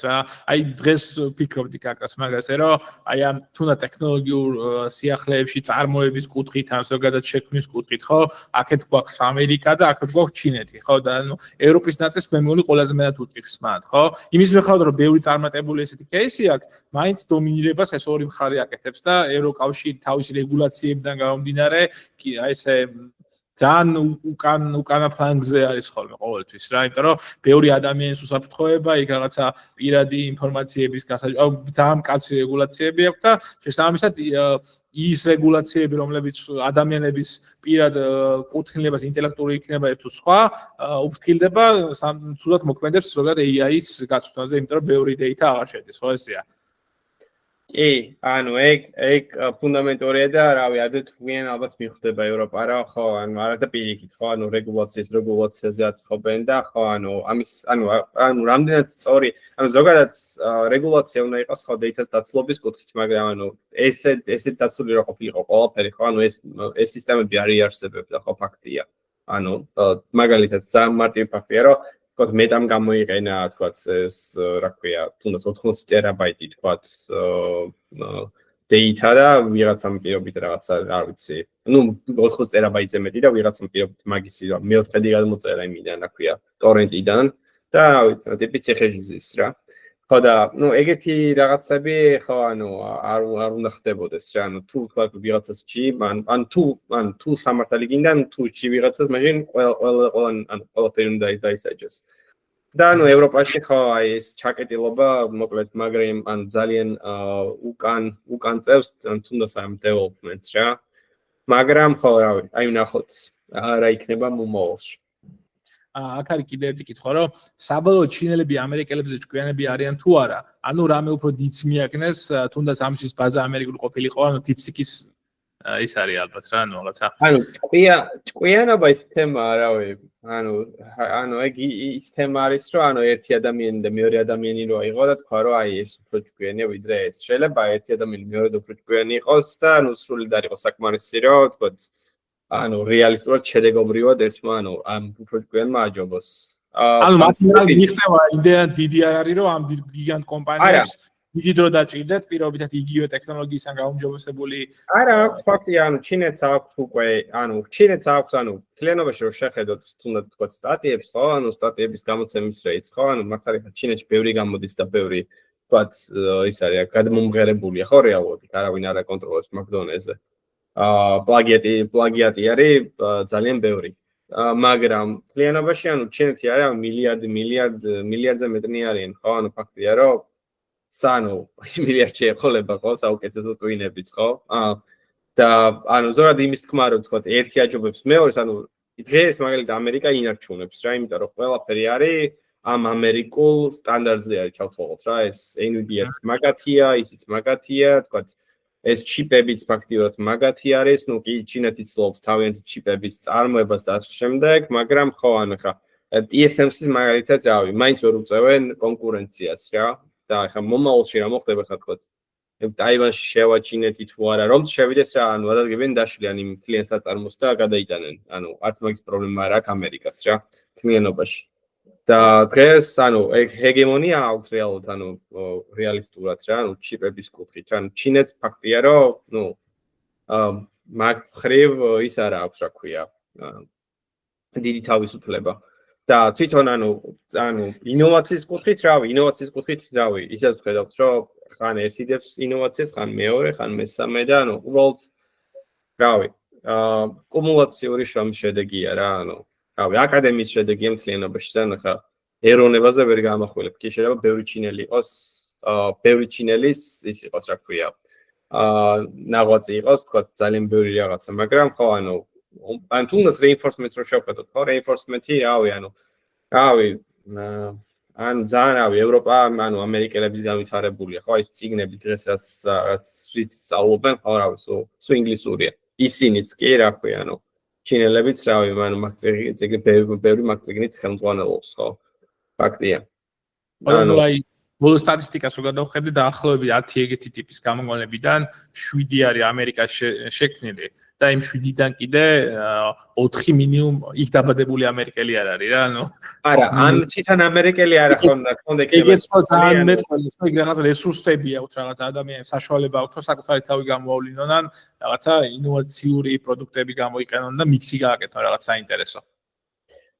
რა. აი დღეს ვფიქრობდი კაკას მაგაზე, რომ აი ამ თუნდაც ტექნოლოგიურ სიახლეებში წარმოების კუთხით ან ზოგადად შექმნის კუთხით, ხო? აქეთ გვაქვს ამერიკა და აქეთ გვაქვს ჩინეთი, ხო? და ანუ ევროპის ნაწილს მე მგონი ყველაზე მეტად უწევს მათ, ხო? იმის მიხედვით რომ ბევრი წარმატებული ესეთი кейსი აქვს, მაინც დომინირებას ეს ორი მხარე აკეთებს და ევროკავშირი თავისი რეგულაციებიდან გამომდინარე, აი ესე ძალიან უკანა ფლანგზე არის ხოლმე ყოველთვის რა, იმიტომ რომ ბევრი ადამიანის უსაფრთხოება, იქ რაღაცა პირადი ინფორმაციების ძალიან მკაცრი რეგულაციები აქვს და შესაბამისად ის რეგულაციები, რომლებიც ადამიანების პირად კუთვნილებას, ინტელექტუალური იქნება თუ სხვა, უფრთხილდება, ცუდად მოქმედებს ზოგადად AI-ის გაცვლაზე, იმიტომ რომ ბევრი data აღარ შედის, ხო ესეა. კი, ანუ ეგ ფუნდამენტურია და რავი, ადრე თქვენ ალბათ მიხვდება ევროპა რა, ხო, ანუ არა და პირიქით, ხო, ანუ რეგულაციაზე აწყობენ და ხო, ანუ ამის, ანუ რამდენად სწორი, ანუ ზოგადად რეგულაცია უნდა იყოს ხო data-ს დაცლობის კუთხით, მაგრამ ანუ ესეთ დაცული რა ყოფილიყო ყველაფერი, ხო, ანუ ეს სისტემები არ იარსებებდა, ხო, ფაქტია. ანუ მაგალითად ძალიან მარტივი ფაქტია, რომ თქვათ მეტამ გამოიყენა თქვათ ეს რა ქვია თუნდაც 80 ტერაბაიტი თქვათ data და ვიღაცამ პირობით რაღაცა არ ვიცი ну 80 ტერაბაიტზე მეტი და ვიღაცამ პირობით მაგისი მეოთხედი გადმოწერა იმიდან რა ქვია ტორენტიდან და ტიპი ციხეში რა ხო და ну ეგეთი რაღაცები ხო ანუ არ უნდა ხდებოდეს რა ანუ თუ თქვათ ვიღაცას ჭი ან თუ სამართალი გინდა თუ ჭი ვიღაცას მაშინ ყველაფერი უნდა დაისაჯოს და ანუ ევროპაში ხო აი ეს ჩაკეტილობა მოკლედ მაგრამ ან ძალიან უკან წევს თუნდაც ამ development-ს რა მაგრამ ხო რავი აი ვნახოთ რა იქნება მომავალში აქ არის კიდევ ერთი კითხვა რომ საბოლოოდ ჩინელები ამერიკელებზე ჭკვიანები არიან თუ არა ანუ რამე უფრო დიდს მიაგნეს თუნდაც ამისთვის ბაზა ამერიკული ყოფილიყო ანუ DeepSeek-ის ის არის ალბათ რა ანუ რაღაცა ანუ ჭკვიანობა ის თემაა რავი ანუ ეგ ის თემა არის რომ ანუ ერთი ადამიანი და მეორე ადამიანი რო აიღო და თქვა რომ აი ეს უფრო ჭკვიანია ვიდრე ეს შეიძლება ერთი ადამიანი მეორეზე უფრო ჭკვიანი იყოს და ანუ სრულად არ იყოს საკმარისი რომ თქვა ანუ რეალისტურად შედეგობრივად ერთმა ანუ ამ უფრო ჭკვიანმა აჯობოს ანუ მათი მიღწევა იმდენად დიდი არ არის რომ ამ გიგანტ კომპანიებს დიდი დრო დაჭირდეთ პირობითად იგივე ტექნოლოგიისგან გაუმჯობესებული არა აქვს ფაქტია ანუ ჩინეთს აქვს უკვე ანუ ჩინეთს აქვს ანუ თლიანობაში რომ შეხედოთ თუნდაც თქვა სტატიებს ხო ანუ სტატიების გამოცემის რეიტს ხო ანუ მათ არის ჩინეთში ბევრი გამოდის და ბევრი თქვა ის არის გადმომღერებულია ხო რეალურად არავინ არ აკონტროლებს მაკდონელდზე პლაგიატი არის ძალიან ბევრი მაგრამ თლიანობაში ანუ ჩინეთი არის მილიარდზე მეტნი არიან ხო ანუ ფაქტია რომ სანუ მილიარდში ეხოლება ხო საუკეთესო ტვინებიც ხო და ანუ ზოგადად იმის თქმა რომ თქვა ერთი აჯობებს მეორეს ანუ დღეს მაგალითად ამერიკა ინარჩუნებს რა იმიტომ რომ ყველაფერი არის ამ ამერიკულ სტანდარტზე არის ჩავთვალოთ რა ეს NVIDIA-ც მაგათია ისიც მაგათია თქვა ეს ჩიპებიც ფაქტიურად მაგათი არის, ну კი ჩინეთი ცდილობს თავიანთი ჩიპების წარმოებას და ასე შემდეგ, მაგრამ ხო ანუ ხა TSMC-ს მაგალითად რავი, მაინც ვერ უწევენ კონკურენციას რა და ხა მომავალში რა მოხდება ხა თქვა ტაივანში შევა ჩინეთი თუ არა, რომ შევიდეს რა, ანუ ადაგებენ დაშლიან იმ კლიენტს აწარმოს და გადაიტანენ. ანუ არც მაგის პრობლემა არ აქვს ამერიკას რა, თლიანობაში. და დღეს ანუ ეგ ჰეგემონია აქვს რეალურად, ანუ რეალისტურად რა, ანუ ჩიპების კუთხით, ანუ ჩინეთს ფაქტია, რომ ნუ მაგ ხრივ ის არა აქვს, რა ქვია, დიდი თავისუფლება. და თვითონ ანუ ინოვაციის კუთხით, რავი, ისიც ვხედავთ, რომ ხან ერთი დევს ინოვაციას, ხან მეორე, ხან მესამე და ანუ უბრალოდ რავი, კუმულაციური შედეგია რა, ანუ რავი, აკადემიის შედეგია მთლიანობაში და ხა ეროვნებაზე ვერ გამახვილებ. კი შეიძლება ბევრი ჩინელი იყოს, ბევრი ჩინელის ის იყოს, რა ქვია, ნაღვაწი იყოს, თქვა ძალიან ბევრი რაღაცა, მაგრამ ხო ანუ თუნდაც reinforcement-ს რო შევხედოთ, ხო reinforcement-ი რავი, ანუ ძალიან რავი, ევროპა, ანუ ამერიკელების განვითარებულია, ხო ეს ციგნები დღეს რაც სწავლობენ, ხო რავი, სულ ინგლისურია. ისინიც კი რა ქვია, ანუ ჩინელებიც რავი, ანუ ბევრი მაგციგნით ხელმძღვანელობს, ხო? ფაქტია. ანუ აი ბოლო სტატისტიკას რო გადავხედე დაახლოებით 10 ეგეთი ტიპის გამოგონებიდან 7 არის ამერიკაში შექმნილი და იმ 7-დან კიდე 4 მინიმუმ იქ დაბადებული ამერიკელი არ არის რა, ანუ არა, ან თვითონ ამერიკელი არა ხონდა ეგეც ხო ძალიან მეტყველებს, ხო, იქ რაღაც რესურსები აქვს, რაღაც ადამიანებს საშუალება აქვს, რომ საკუთარი თავი გამოავლინონ, ან რაღაცა ინოვაციური პროდუქტები გამოიყენონ და მიქსი გააკეთონ რაღაც საინტერესო.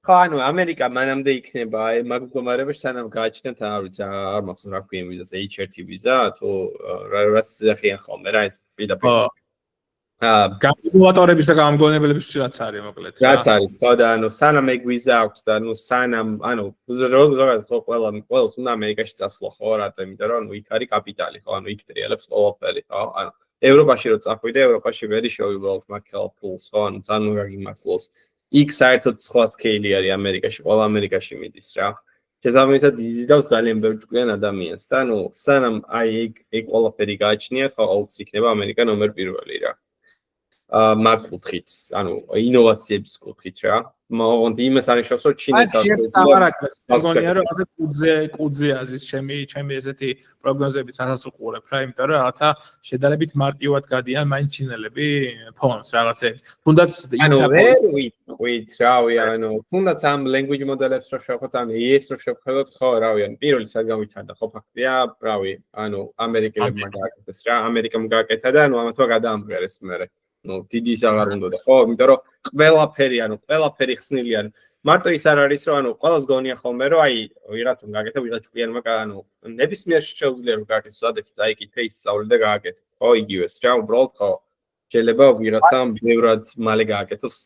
ხო, ანუ ამერიკა მანამდე იქნება აი მაგ მდგომარეობაში სანამ გააჩნდათ, არ ვიცი, არ მახსოვს რა ქვია ვიზას, H1 ვიზა, თუ რაც ზახიან ხოლმე რა ეს პირდაპირ გამომატორების და გამგონებელების რაც არის მოკლედ რა. რაც არის, ხო და ანუ სანამ ეგ ვიზა აქვს და ანუ სანამ ანუ ზოგადად ხო ყველას უნდა ამერიკაში წასვლა ხო რატომ? იმიტომ რომ ანუ იქ არის კაპიტალი, ხო, ანუ იქ ტრიალებს ყველაფერი, ხო? ანუ ევროპაში რო წახვიდე, ევროპაში ვერი შევივალოთ მაგალ ფულს, ხო, ანუ ძალიან გაგიმართლოს. იქ საერთოდ სხვა სკეილი არის ამერიკაში, ყველა ამერიკაში მიდის რა. შესაბამისად იზიდავს ძალიან ბევრ ჭკვიან ადამიანს და ანუ სანამ აი ეგ ყველაფერი გააჩნიათ, ხო, აუცილებლად იქნება ამერიკა ნომერ პირველი რა. მაგ კუთხით, ანუ ინოვაციების კუთხით რა. მაგრამ იმას არნიშნავს, რომ ჩინეთს მგონია რომ ასე კუძე აზის ჩემი ესეთი პროგნოზებით რასაც უყურებ რა, იმიტომ რომ რაღაცა შედარებით მარტივად გადიან მაინც ჩინელები ფონს რაღაცები. თუნდაც ანუ ვერ ვიტყვით, რავი, ანუ თუნდაც ამ language model-ებს რო შევხვდეთ, ან AI-ს რო შევხვდეთ, ხო, რავი, ან პირველი სადგომ ვითარდა, ხო ფაქტია, რავი, ანუ ამერიკელებმა გააკეთეს რა, ამერიკამ გააკეთა და ანუ ამათმა გადაამღერეს მერე. დიდი ის აღარ უნდა, ხო, იმიტომ რომ ყველაფერი ხსნილი არის. მარტო ის არ არის, რომ ანუ ყველას გონია ხოლმე, რომ აი, ვიღაცამ გააკეთა, ვიღაც ჭკვიანმა ანუ ნებისმიერ შეუძლია რომ გააკეთოს, ადექი წაიკითხე, ისწავლე და გააკეთე. ხო, იგივეს რა, უბრალოდ ხო. შეიძლება ვიღაცამ ბევრად მალე გააკეთოს,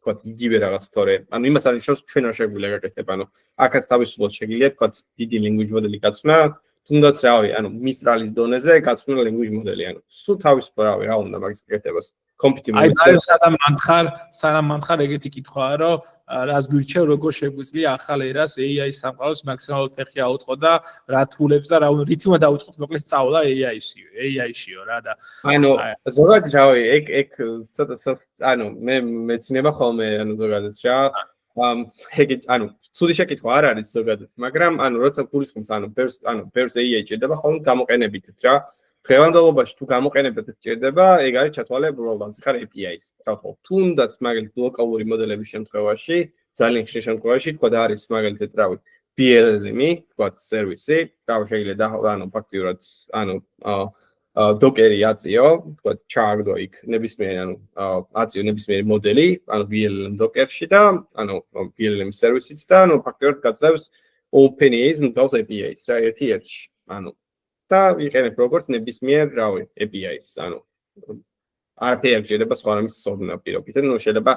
თქვა, იგივე რაღაც თორე. ანუ იმას არნიშნავს, ჩვენ არ შეგვიძლია გააკეთებ, ანუ აქაც თავისუფლად შეგიძლია, თქვა, დიდი language model-ი გაცვნა, თუნდაც რავი, ანუ მისტრალის დონეზე გაცვნა language model-ი, ანუ სულ თავისუფლად რავი, რა უნდა მაგის გაკეთებას. აი სანამ მანხარ ეგეთი კითხვაა რომ რას გვირჩევ როგორ შეგვიძლია ახალ ერას AI-ის სამყაროს მაქსიმალურად ფეხი აუწყო და რა თულებს და რა რითი უნდა დაუწყოთ მოკლედ სწავლა AI-შიო რა და ანუ ზოგადად რავი ეგ ცოტა ანუ მე მეცნება ხოლმე ანუ ზოგადად რა ეგეთ ანუ ცუდი შეკითხვა არ არის ზოგადად მაგრამ ანუ როცა გულისხმობთ ბევრს AI ჭირდება ხოლმე გამოყენებითად რა დღევანდელობაში თუ გამოყენებად ჭირდება, ეგ არის ჩათვალე უბრალოდ ხარ API-ს. თუნდაც მაგალითად ლოკალური მოდელების შემთხვევაში, ძალიან ხშირ შემთხვევაში, თქვა და არის მაგალითად რავი, BLM-ი, თქვა სერვისი, რავი შეიძლება ანუ ფაქტიურად ანუ Docker-ი აწიო, თქვა ჩააგდო იქ ნებისმიერი ანუ აწიო ნებისმიერი მოდელი, ანუ BLM Docker-ში და ანუ BLM სერვისით და ანუ ფაქტიურად გაძლევს OpenAI-ს მგავს API-ს რა ერთ-ერთში. ანუ და იყენებ როგორც ნებისმიერ რავი API-ს, ანუ არაფერი არ შეიძლება სხვა რამის სწორნა პირობითად, ну შეიძლება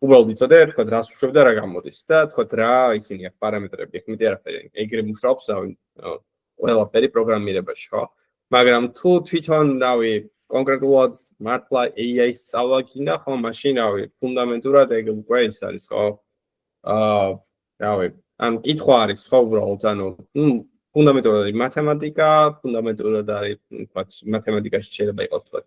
უბრალოდ იცოდე, თქვა რას უშვებ და რა გამოდის და თქვა რა ისინი აქვს პარამეტრები, მეტი არაფერი, ეგრე მუშაობს, რავი, ყველაფერი პროგრამირებაში, ხო? მაგრამ თუ თვითონ რავი კონკრეტულად მართლა AI-ს სწავლა გინდა, ხო, მაშინ რავი, ფუნდამენტურად ეგ უკვე ის არის, ხო? რავი, ან კითხვა არის, ხო, უბრალოდ, ანუ ფუნდამენტურად არის მათემატიკა, ფუნდამენტურად არის, თქვა, მათემატიკაში შეიძლება იყოს, თქვა,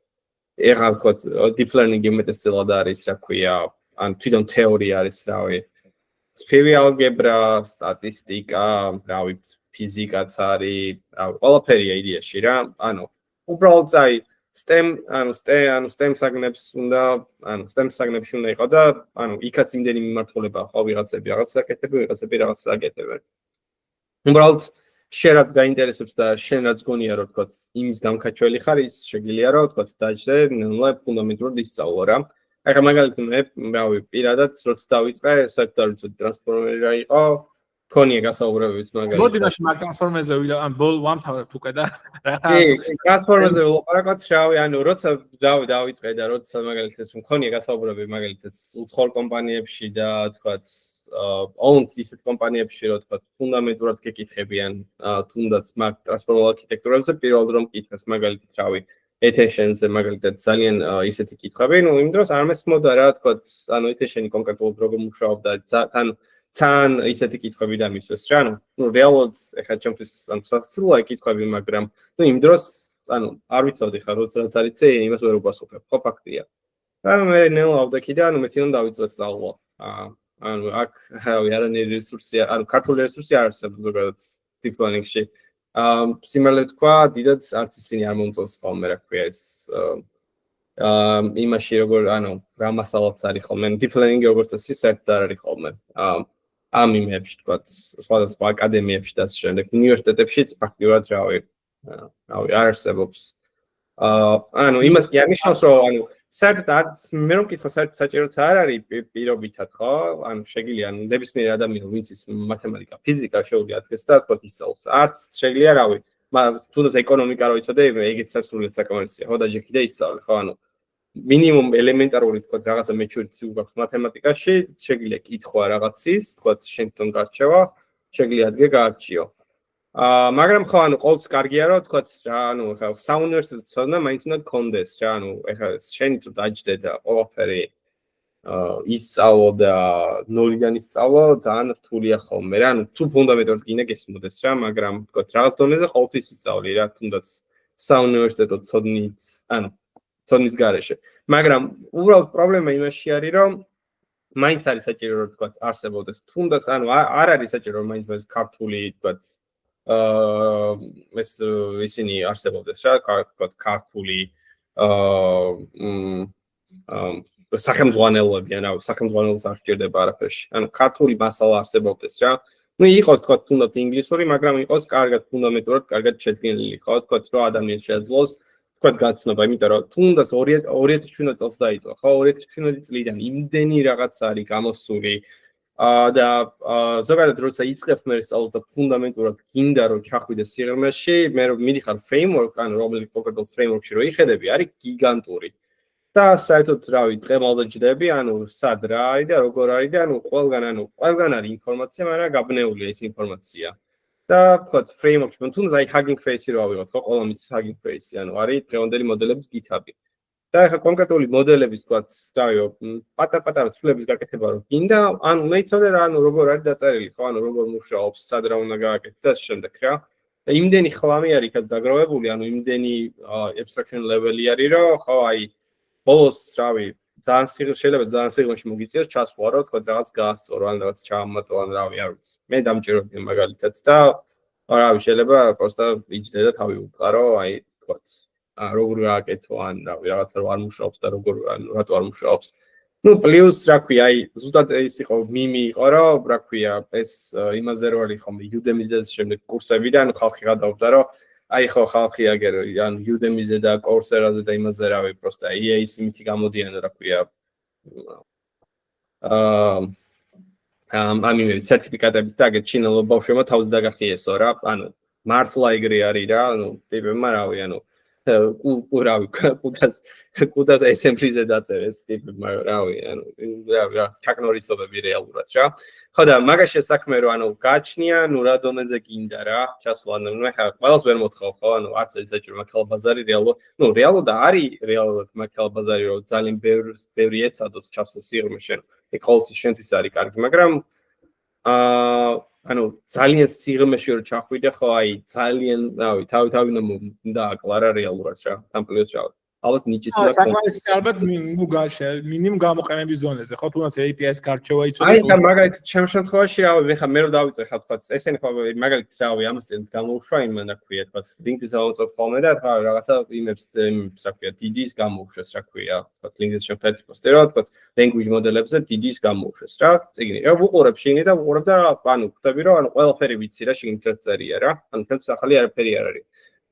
ეხლა თქვა, deep learning-ი მეტსწილად არის, რა ქვია, ან თვითონ თეორია არის, რავი, სფერული ალგებრა, სტატისტიკა, რავი, ფიზიკაც არის, რავი, ყველაფერია იდეაში რა, ანუ უბრალოდ აი STEM საგნებს უნდა, ანუ STEM საგნებში უნდა იყო და ანუ იქაც იმდენი მიმართულება ხო ვიღაცები რაღაც საკეთებენ, ვიღაცები რაღაც საკეთებენ. უბრალოდ შენ რაც გაინტერესებს და შენ რაც გონია რომ თქვა იმის გამქაჩველი ხარ ის შეგიძლია რომ თქვა დაჯდე ნელა ფუნდამენტურად ისწავლო რა. ახლა მაგალითად მე რავი პირადად როცა დავიწყე საერთოდ არ ვიცოდი ტრანსფორმერი რა იყო ქონია გასაუბრებიც მაგალითად. მოდი მაშინ მაგ ტრანსფორმერზე ვამ ვამთავრებთ უკვე და რა. ტრანსფორმერზე ვლაპარაკობთ რავი ანუ როცა დავიწყე და როცა მაგალითად მქონია გასაუბრები მაგალითად უცხოურ კომპანიებში და თქვა ონც ისეთ კომპანიებში რომ თქვა ფუნდამენტურად გეკითხებიან თუნდაც მაგ ტრანსფორმერ არქიტექტურაზე პირველად რომ კითხეს მაგალითად რავი attention-ზე მაგალითად ძალიან ისეთი კითხვები ნუ იმ დროს არ მესმოდა რა თქვა ანუ attention-ი კონკრეტულად როგორ მუშაობდა თან ისეთი კითხვები დამისვეს რა ნუ რეალურად ეხლა ჩემთვის ანუ სასწრაფოა კითხვები მაგრამ ნუ იმ დროს ანუ არ ვიცოდი ხა როცა არიცე იმას ვერ უპასუხებ ხო ფაქტია და მე ნელა ავდექი და ანუ მე თვითონ დავიწყე სწავლა ანუ აქ რავი არანაირი რესურსი ანუ ქართული რესურსი არ არსებობს ზოგადად deep learning-ში სიმართლე თქვა დიდად არც ისინი არ მომწონს ხოლმე რა ქვია ეს იმაში როგორ ანუ რა მასალაც არის ხოლმე deep learning-ი როგორც წესი საერთოდ არ არის ხოლმე ამ იმებში თქვა სხვადასხვა აკადემიებში და შემდეგ უნივერსიტეტებშიც პრაქტიკულად რავი არ არსებობს ანუ იმას კი არნიშნავს რომ ანუ საერთოდ არც მე რომ კითხო საერთოდ საჭიროც არ არის პირობითად ხო ანუ შეგიძლია ანუ ნებისმიერ ადამიანს ვინც ის მათემატიკა ფიზიკა შეუძლია ათქეს და თქვა ისწავლოს არც შეგიძლია რავი თუნდაც ეკონომიკა რო იცოდე ეგეც სასურველი საკმარისია ხო და ჯექი და ისწავლე ხო ანუ მინიმუმ ელემენტარული თქვა რაღაცა მეჩვეუთი უგაქვს მათემატიკაში შეგიძლია კითხვა რაღაცის თქვა შენ თვითონ გარჩევა შეგიძლია ადგე გაარჩიო მაგრამ ხო ანუ ყოველთვის კარგია რომ თქვა რა ანუ ხა საუნივერსიტეტო ცოდნა მაინც უნდა გქონდეს რა ანუ ეხლა შენ თუ დაჯდე და ყველაფერი ისწავლო და ნოლიდან ისწავლო ძალიან რთულია ხოლმე რა ანუ თუ ფუნდამენტურად გინდა გესმოდეს რა მაგრამ თქვა რაღაც დონეზე ყოველთვის ისწავლი რა თუნდაც საუნივერსიტეტო ცოდნით ანუ ცოდნის გარეშე. მაგრამ უბრალოდ პრობლემა იმაში არის, რომ მაინც არის საჭირო რომ თქვა არსებობდეს. თუნდაც ანუ არ არის საჭირო რომ მაინც ეს ქართული თქვა ეს ისინი არსებობდეს რა, თქვა ქართული სახელმძღვანელოები, ანუ სახელმძღვანელოს არ სჭირდება არაფერში. ანუ ქართული მასალა არსებობდეს რა. Ну, იყოს თქვა თუნდაც ინგლისური, მაგრამ იყოს კარგად ფუნდამენტურად, კარგად შედგენილი, ხო, თქვა რომ ადამიანს შეძლოს თქვა გაცნობა, იმიტომ რომ თუნდაც 2017 წელს დაიწყო, ხო, 2017 წლიდან იმდენი რაღაც არის გამოსული და ზოგადად როცა იწყებთ მე სწავლას და ფუნდამენტურად გინდა რომ ჩახვიდე სიღრმეში, მე რომ მიდიხარ framework, ანუ რომელი კონკრეტულ framework-ში რო იხედები, არის გიგანტური. და საერთოდ რავი, დღემალზე ჯდები, ანუ სად რა არის და როგორ არის და ანუ ყველგან არის ინფორმაცია, მაგრამ გაბნეულია ეს ინფორმაცია. და თქვა framework-ში, თუნდაც აი Hugging Face-ი რო ავიღოთ, ხო, ყველა მის Hugging Face-ი, ანუ არის დღევანდელი მოდელების GitHub-ი. და ახლა კონკრეტული მოდელების თქვა, რავიო, პატარ-პატარა ცვლილების გაკეთება რო გინდა, ანუ მეცოდე რა, ანუ როგორ არის დაწერილი, ხო, ანუ როგორ მუშაობს, სად რა უნდა გააკეთო და შემდეგ რა. და იმდენი ხლამი არის იქაც დაგროვებული, ანუ იმდენი abstraction level-ი არის, რომ ხო, აი ბოლოს, რავი, შეიძლება ძალიან სიღრმეში მოგიწიოს ჩასვლა, რომ თქვა რაღაც გაასწორო, ან რაღაც ჩაამატო, ან რავი, არ ვიცი. მე დამჭიროებია მაგალითად და რავი, შეიძლება პროსტა იჯდე და თავი უტყარო, აი, თქვა, როგორ გააკეთო, ან რავი, რაღაცა რო არ მუშაობს და როგორ რატო არ მუშაობს. Ну, плюс, რა ქვია, აი, ზუსტად ის იყო მიმი იყო, რომ რა ქვია, ეს იმაზე რო არის ხომ Udemy-ზე შემდეგ კურსები და ანუ ხალხი გადავდა, რომ აი ხო ხალხი აგერ ან Udemy-ზე და Coursera-ზე და იმაზე რავი, პროსტა EA-ის იმითი გამოდიან რა ქვია. ამიმე სერტიფიკატები და აგერ ჩინელო ბავშვებმა თავზე დაგახიესო რა, ანუ მართლა ეგრე არის რა, ანუ ტიპებმა რავი, ანუ რავი, კუდას assembly-ზე დაწერეს ტიპებმა რავი, ანუ რა ჩაკნორისობები რეალურად რა. ხო და მაგაშია საქმე რომ ანუ გააჩნია, ნუ რა დონეზე გინდა რა, ჩასვლა, ანუ ხა ყველას ვერ მოთხოვ ხო, ანუ არც ეს საჭირო მაგალ ბაზარი რეალო, ნუ რეალო და არის რეალურად მაგალ ბაზარი რომ ძალიან ბევრი ეცადოს ჩასვლა სიღრმეში. ეგ ყოველთვის შენთვის არის კარგი, მაგრამ ანუ ძალიან სიღრმეში რომ ჩახვიდე ხო, აი ძალიან, რავი, თავი უნდა აკლარა რეალურად რა, ამ პლუს რა. ალბათ ნიჭიც უნდა საკმაოდ ალბათ მინიმუმ გამოყენების ზონეზე, ხო, თუნდაც API-ის გარჩევა იცოდე. აი და მაგალითად ჩემ შემთხვევაში რავი, ხა მე რომ დავიწყე ხა თქვა, ესენი ხო მაგალითად რავი, ამას წინ გამოუშვა იმან რა ქვია, თქვა, LinkedIn-ს ავაწევ ხოლმე და ხა რაღაცა იმებს რა ქვია, DD-ს გამოუშვეს რა ქვია, თქვა, LinkedIn-ს შევხედე პოსტერად, თქვა, language მოდელებზე DD-ს გამოუშვეს რა, წიგნი. რა ვუყურებ შიგნით და ვუყურებ და ანუ ხვდები რომ ანუ ყველაფერი ვიცი რა, შიგნით რა წერია რა, ანუ თემს ახალი არაფერი არ არის.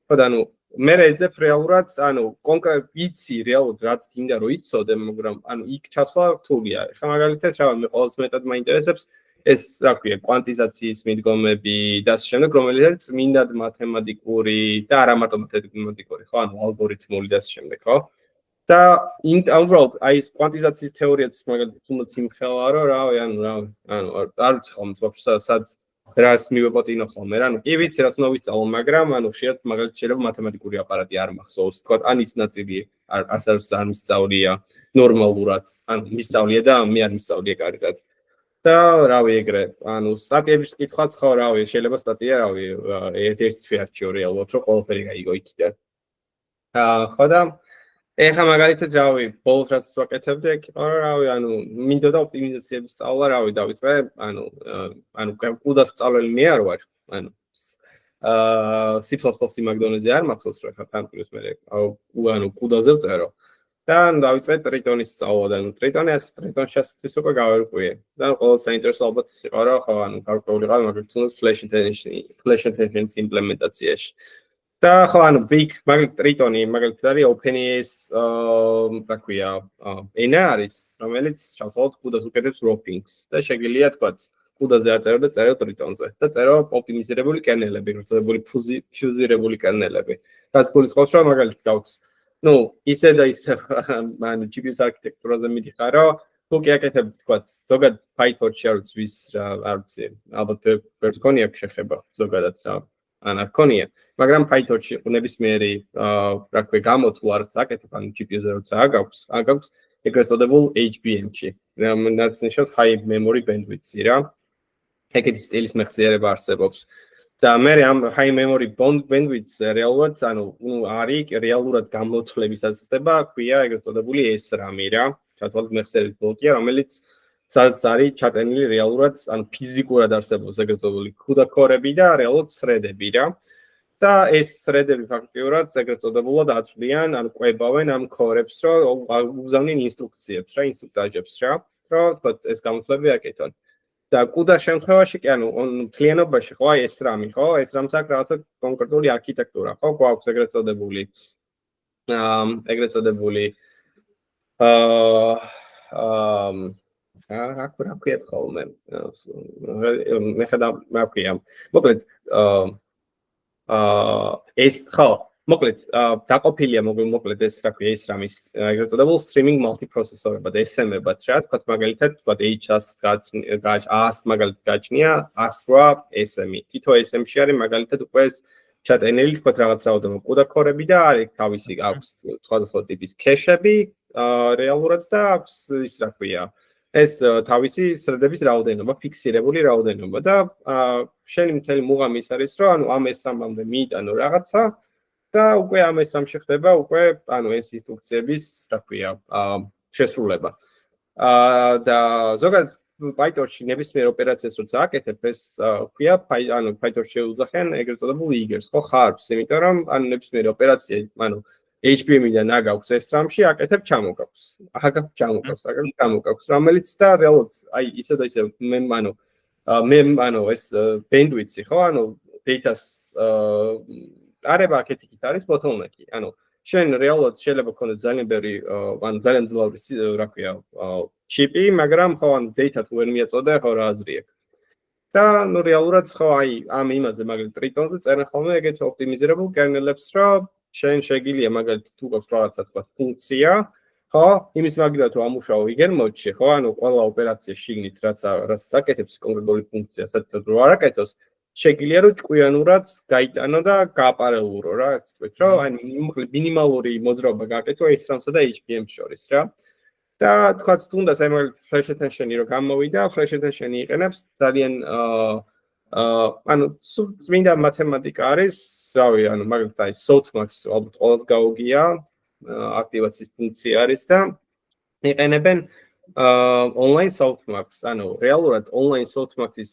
ხო და ანუ მე ეძებ რეალურად, ანუ კონკრეტ ვიცი რეალურად რაც გინდა რომ იცოდე, მაგრამ ანუ იქ ჩასვლა რთულია. ხა მაგალითად რა მე ყოველს მეტად მაინტერესებს ეს რა ქვია, კვანტიზაციის მიდგომები და ამ შემდეგ რომელიც არის წმინდად მათემატიკური და არა მარტო მათემატიკური, ხო, ანუ ალგორითმული და ამ შემდეგ, ხო? და უბრალოდ აი ეს კვანტიზაციის თეორიაც მაგალითად თუნდაც იმხელა რომ რავი, ანუ არ ვიცი ხომ სად რას მივეპატინო ხოლმე რა, ანუ კი ვიცი რაც უნდა ვისწავლო, მაგრამ ანუ შეიძლება მაგალითად შეიძლება მათემატიკური აპარატი არ მახსოვს, თქვა, ან ის ნაწილი არ მისწავლია ნორმალურად, ანუ მისწავლია და მე არ მისწავლია კარგად. და რავი, ეგრე, ანუ სტატიების კითხვაც ხო, რავი, შეიძლება სტატია, რავი, ერთ-ერთი თვე არჩიო რეალურად, რომ ყველაფერი გაიგო იქიდან. ხო და ეხლა მაგალითად რავი, ბოლოს რაც ვაკეთებდი, ეგ იყო რომ რავი, ანუ მინდოდა ოპტიმიზაციების სწავლა, რავი, დავიწყე, ანუ კუდას სწავლელი მე არ ვარ, ანუ C++-ი მაგდონეზე არ მახსოვს რა, თან პლუს მე ანუ კუდაზე ვწერო. და დავიწყე ტრიტონის სწავლა და ანუ ტრიტონშიც უკვე გავერკვიე. და ყველა საინტერესო ალბათ ის იყო რომ ხო, ანუ გარკვეულიყო მაგალითად თუნდაც flash intelligence იმპლემენტაციაში. და ხო, ანუ big მაგალითად ტრიტონი მაგალითად არის OpenAI-ის რა ქვია, ენა არის, რომელიც ჩავთვალოთ კუდას უკეთებს ropings და შეგიძლია თქვა კუდაზე არ წერო და წერო ტრიტონზე და წერო ოპტიმიზირებული კერნელები, როწოდებული ფიუზირებული კერნელები. რაც გულისხმობს რომ მაგალითად გაქვს ну, ისე და ისე ანუ GPU-ს არქიტექტურაზე მიდიხარ, რომ თუ კი აკეთებ თქვა ზოგადად PyTorch-ში არ ვიცი რა, არ ვიცი, ალბათ ვერც გქონია შეხება ზოგადად რა, ან არ გქონია, მაგრამ PyTorch-ში ნებისმიერი რა ქვია გამო თუ არც აკეთებ, ანუ GPU-ზე როცა აგაქვს ეგრეთ წოდებულ HBM-ში, რაც ნიშნავს high memory bandwidth-ი რა. ეგეთი სტილის მეხსიერება არსებობს. და მე ამ high memory bandwidth რეალურად არის რეალურად გამოთვლებისაც ხდება, ქვია ეგრეთ წოდებული SRAM-ი რა. ჩათვალეთ მეხსიერების ბლოკია, რომელიც სადაც არის ჩატენილი რეალურად ფიზიკურად არსებობს ეგრეთ წოდებული CUDA core-ები და რეალურად thread-ები რა. და ეს thread-ები ფაქტიურად ეგრეთ წოდებულად აწვდიან, ყვებავენ ამ core-ებს, რომ უგზავნიან ინსტრუქციებს რა, ინსტრუქტაჟებს რა, რომ თქო ეს გამოთვლები აკეთონ. და CUDA შემთხვევაში კი მთლიანობაში ხო აი SRAM-ი ხო? SRAM-ს აქვს რაღაცა კონკრეტული არქიტექტურა, ხო? გვაქვს ეგრეთ წოდებული რა ქვია ხოლმე? მე ხედავ რა ქვია. მოკლედ ეს ხო მოკლედ დაყოფილია მოკლედ ეს რა ქვია SRAM-ის ეგრეთ წოდებულ streaming multiprocessor-ებად SM-ებად რა თქვა მაგალითად თქვა HS-ს მაგალითად გაჩნია 108 SM-ი თითო SM-ში არის მაგალითად უკვე ეს ჩატენილი თქვა რაღაც რაოდენობა CUDA core-ები და არის თავისი აქვს სხვადასხვა ტიპის cache-ები რეალურად და აქვს ის რა ქვია ეს თავისი thread-ების რაოდენობა ფიქსირებული რაოდენობა და შენი მთელი მუღამი ის არის რომ ამ SRAM-ამდე მიიტანო რაღაცა და უკვე ამ SRAM-ში ხდება უკვე ეს ინსტრუქციების რა ქვია შესრულება. და ზოგადად Python-ში ნებისმიერ ოპერაციას როცა აკეთებ ეს ქვია Python-ში შეუძახიან ეგრეთ წოდებულ იგერს ხო ხარბს, იმიტომ რომ ნებისმიერ ოპერაცია HBM-დან აგაქვს SRAM-ში აკეთებ ჩამოგაქვს, რომელიც და რეალურად აი ისე და ისე მე ეს bandwidth-ი ხო data-ს არება აქეთიკით არის bottleneck-ი. შენ რეალურად შეიძლება გქონდეს ძალიან ბევრი ძალიან ძლავრი რა ქვია ჩიპი, მაგრამ ხო data თუ ვერ მიაწოდე ხო რა აზრი აქვს. და რეალურად ხო აი ამ იმაზე მაგალითად Triton-ზე წერენ ხოლმე ეგეთ ოპტიმიზირებულ kernel-ებს, რომ შენ შეგიძლია მაგალითად თუ გაქვს რაღაცა თქვა ფუნქცია, ხო, იმის მაგალითად თუ ამუშაო იგერ მოდში, ხო, ყველა ოპერაცია შიგნით რაც აკეთებს კონკრეტული ფუნქცია, საერთოდ რო არ აკეთოს შეგიძლია რომ ჭკვიანურად გაიტანო და გააპარელურო რა, ეს თქვით რომ მინიმალური მოძრაობა გააკეთო SRAM-სა და HBM-ს შორის რა. და თქვაც თუნდაც აი მაგალითად flash attention-ი რო გამოვიდა, flash attention-ი იყენებს ძალიან წმინდა მათემატიკა არის, რავი, მაგალითად აი softmax ალბათ ყველას გაუგია, აქტივაციის ფუნქცია არის და იყენებენ online softmax, რეალურად online softmax-ის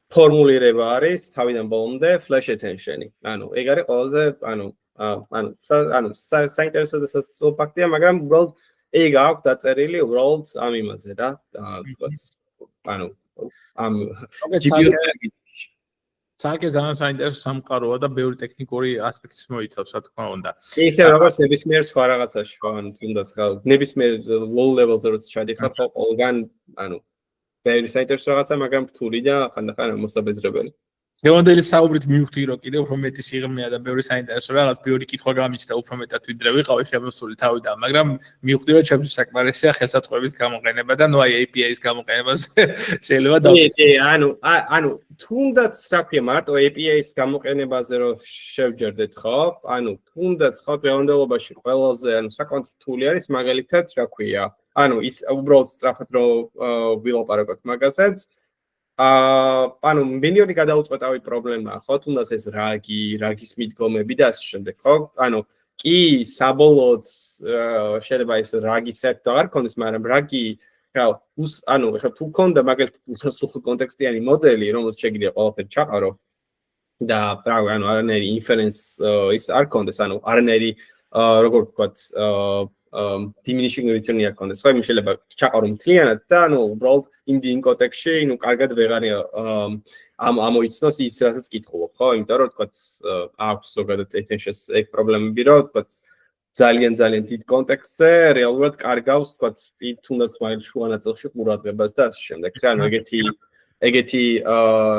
ფორმულირება არის თავიდან ბოლომდე flash attention-ი. ეგ არის ყველაზე საინტერესო და სასწაულო ფაქტია, მაგრამ უბრალოდ ეგ აქვს დაწერილი უბრალოდ ამ იმაზე რა. ამ GPU-ში. ძალიან საინტერესო სამყაროა და ბევრი ტექნიკური ასპექტიც მოიცავს, რა თქმა უნდა. ისე როგორც ნებისმიერ სხვა რაღაცაში, ხო, თუნდაც ნებისმიერ low level-ზე როცა ჩადიხარ, ხო, ყველგან ბევრი საინტერესო რაღაცა, მაგრამ რთული და ხანდახან მოსაბეზრებელი. დღევანდელი საუბრით მივხვდი, რომ კიდევ უფრო მეტი სიღრმეა და ბევრი საინტერესო რაღაც ბევრი კითხვა გამიჩნდა უფრო მეტად ვიდრე ვიყავი შემოსული თავიდან, მაგრამ მივხვდი, რომ ჩემთვის საკმარისია ხელსაწყოების გამოყენება და აი API-ის გამოყენებას შეიძლება თუნდაც რა ქვია მარტო API-ის გამოყენებაზე რომ შევჯერდეთ, ხო? თუნდაც ხო დღევანდელობაში ყველაზე საკმაოდ რთული არის მაგალითად რა ქვია. ის უბრალოდ სწრაფად რომ ვილაპარაკოთ მაგასაც მილიონი გადაუწყვეტავი პრობლემაა, ხო? თუნდაც ეს რაგის მიდგომები და ასე შემდეგ, ხო? კი, საბოლოოდ შეიძლება ეს რაგის საერთოდ არ ქონდეს, მაგრამ რაგი ეხლა თუ ქონდა მაგალითად უსასრულო კონტექსტიანი მოდელი, რომელიც შეგიძლია ყველაფერი ჩაყარო და არანაირი inference ის არ ქონდეს, არანაირი როგორ ვთქვათ diminishing return-ი არ ქონდეს. ხო, შეიძლება ჩაყარო მთლიანად და უბრალოდ იმ კონტექსტში, კარგად ვეღარ ამოიცნოს ის, რასაც კითხულობ, ხო? იმიტომ რომ ვთქვათ, აქვს ზოგადად attention-ს ეგ პრობლემები, რომ ვთქვათ, ძალიან დიდ კონტექსტზე რეალურად კარგავს, ვთქვათ, თუნდაც შუა ნაწილში ყურადღებას და ასე შემდეგ. ეგეთი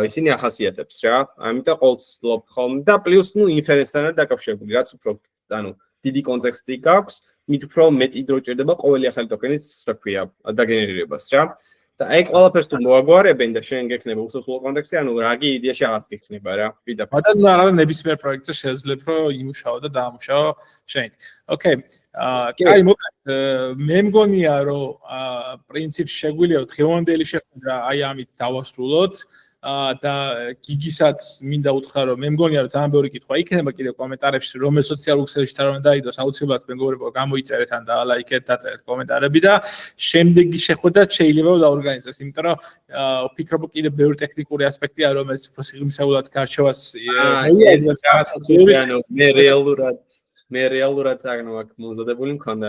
ისინი ახასიათებს რა. ამიტომ ყოველთვის ვცდილობ ხოლმე და პლუს inference-თანაც დაკავშირებული, რაც უფრო დიდი კონტექსტი გაქვს, მით უფრო მეტი დრო ჭირდება ყოველი ახალი ტოკენის რა ქვია დაგენერირებას რა. და ეგ ყველაფერს თუ მოაგვარებენ და შენ გექნება უსასრულო კონტექსტი, რაგი იდეაში აღარც გექნება რა. მაგრამ რაღაც ნებისმიერ პროექტზე შეძლებ რომ იმუშაო და დაამუშაო შენით. ოკეი. კაი, მოკლედ მე მგონია რომ პრინციპს შეგვიძლია დღევანდელი შეხვედრა აი ამით დავასრულოთ. და გიგისაც მინდა უთხრა რომ მე მგონია რომ ძალიან ბევრი კითხვა იქნება კიდევ კომენტარებში რომელ სოციალურ ქსელში არ უნდა დაიდოს აუცილებლად მეგობრებო გამოიწერეთ ან დაალაიქეთ დაწერეთ კომენტარები და შემდეგი შეხვედრა შეიძლება დაორგანიზდეს იმიტომ რომ ვფიქრობ კიდევ ბევრი ტექნიკური ასპექტია რომელიც სიღრმისეულად გარჩევას მე რეალურად წაგნო აქ მომზადებული მქონდა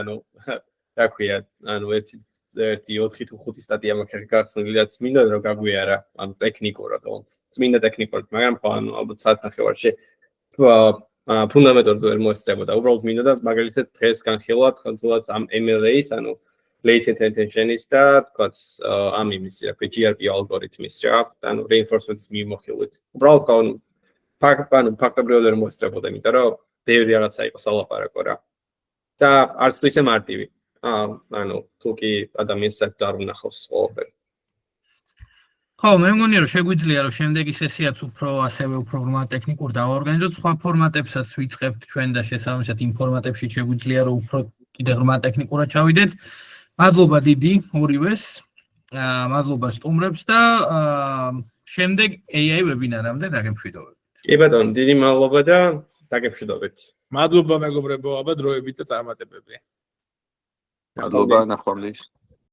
რა ქვია ანუ ერთი 4 თუ 5 სტატია მაქვს გახსნილი რაც მინდა რომ გაგვიარა ანუ ტექნიკურად წმინდა ტექნიკურად მაგრამ ხო ანუ ალბათ საათნახევარში ფუნდამენტურად ვერ მოესწრებოდა უბრალოდ მინდა და მაგალითად დღეს განხილვა თუნდაც ამ MLA-ის ანუ latent attention-ის და თქვაც ამ იმის რა ქვია GRP ალგორითმის რა ანუ reinforcement-ის მიმოხილვით უბრალოდ ხო ფაქტობრივად ვერ მოესწრებოდა იმიტომ რომ ბევრი რაღაცა იყო სალაპარაკო რა და არც თუ ისე მარტივი ანუ თუკი ადამიანს საერთოდ არ უნახავს ყველაფერი. ხო, მე მგონია რომ შეგვიძლია რომ შემდეგი სესიაც უფრო ასევე უფრო ტექნიკურ დავაორგანიზოთ, სხვა ფორმატებსაც ვიწყებთ ჩვენ და შესაბამისად იმ ფორმატებში შეგვიძლია რომ უფრო კიდევ ღრმა ტექნიკურად ჩავიდეთ. მადლობა დიდი ორივეს. მადლობა სტუმრებს და შემდეგ AI ვებინარამდე დაგემშვიდობებით. კი ბატონო, დიდი მადლობა და დაგემშვიდობებით. მადლობა მეგობრებო, აბა დროებით და წარმატებები. მადლობა ნახვამდის.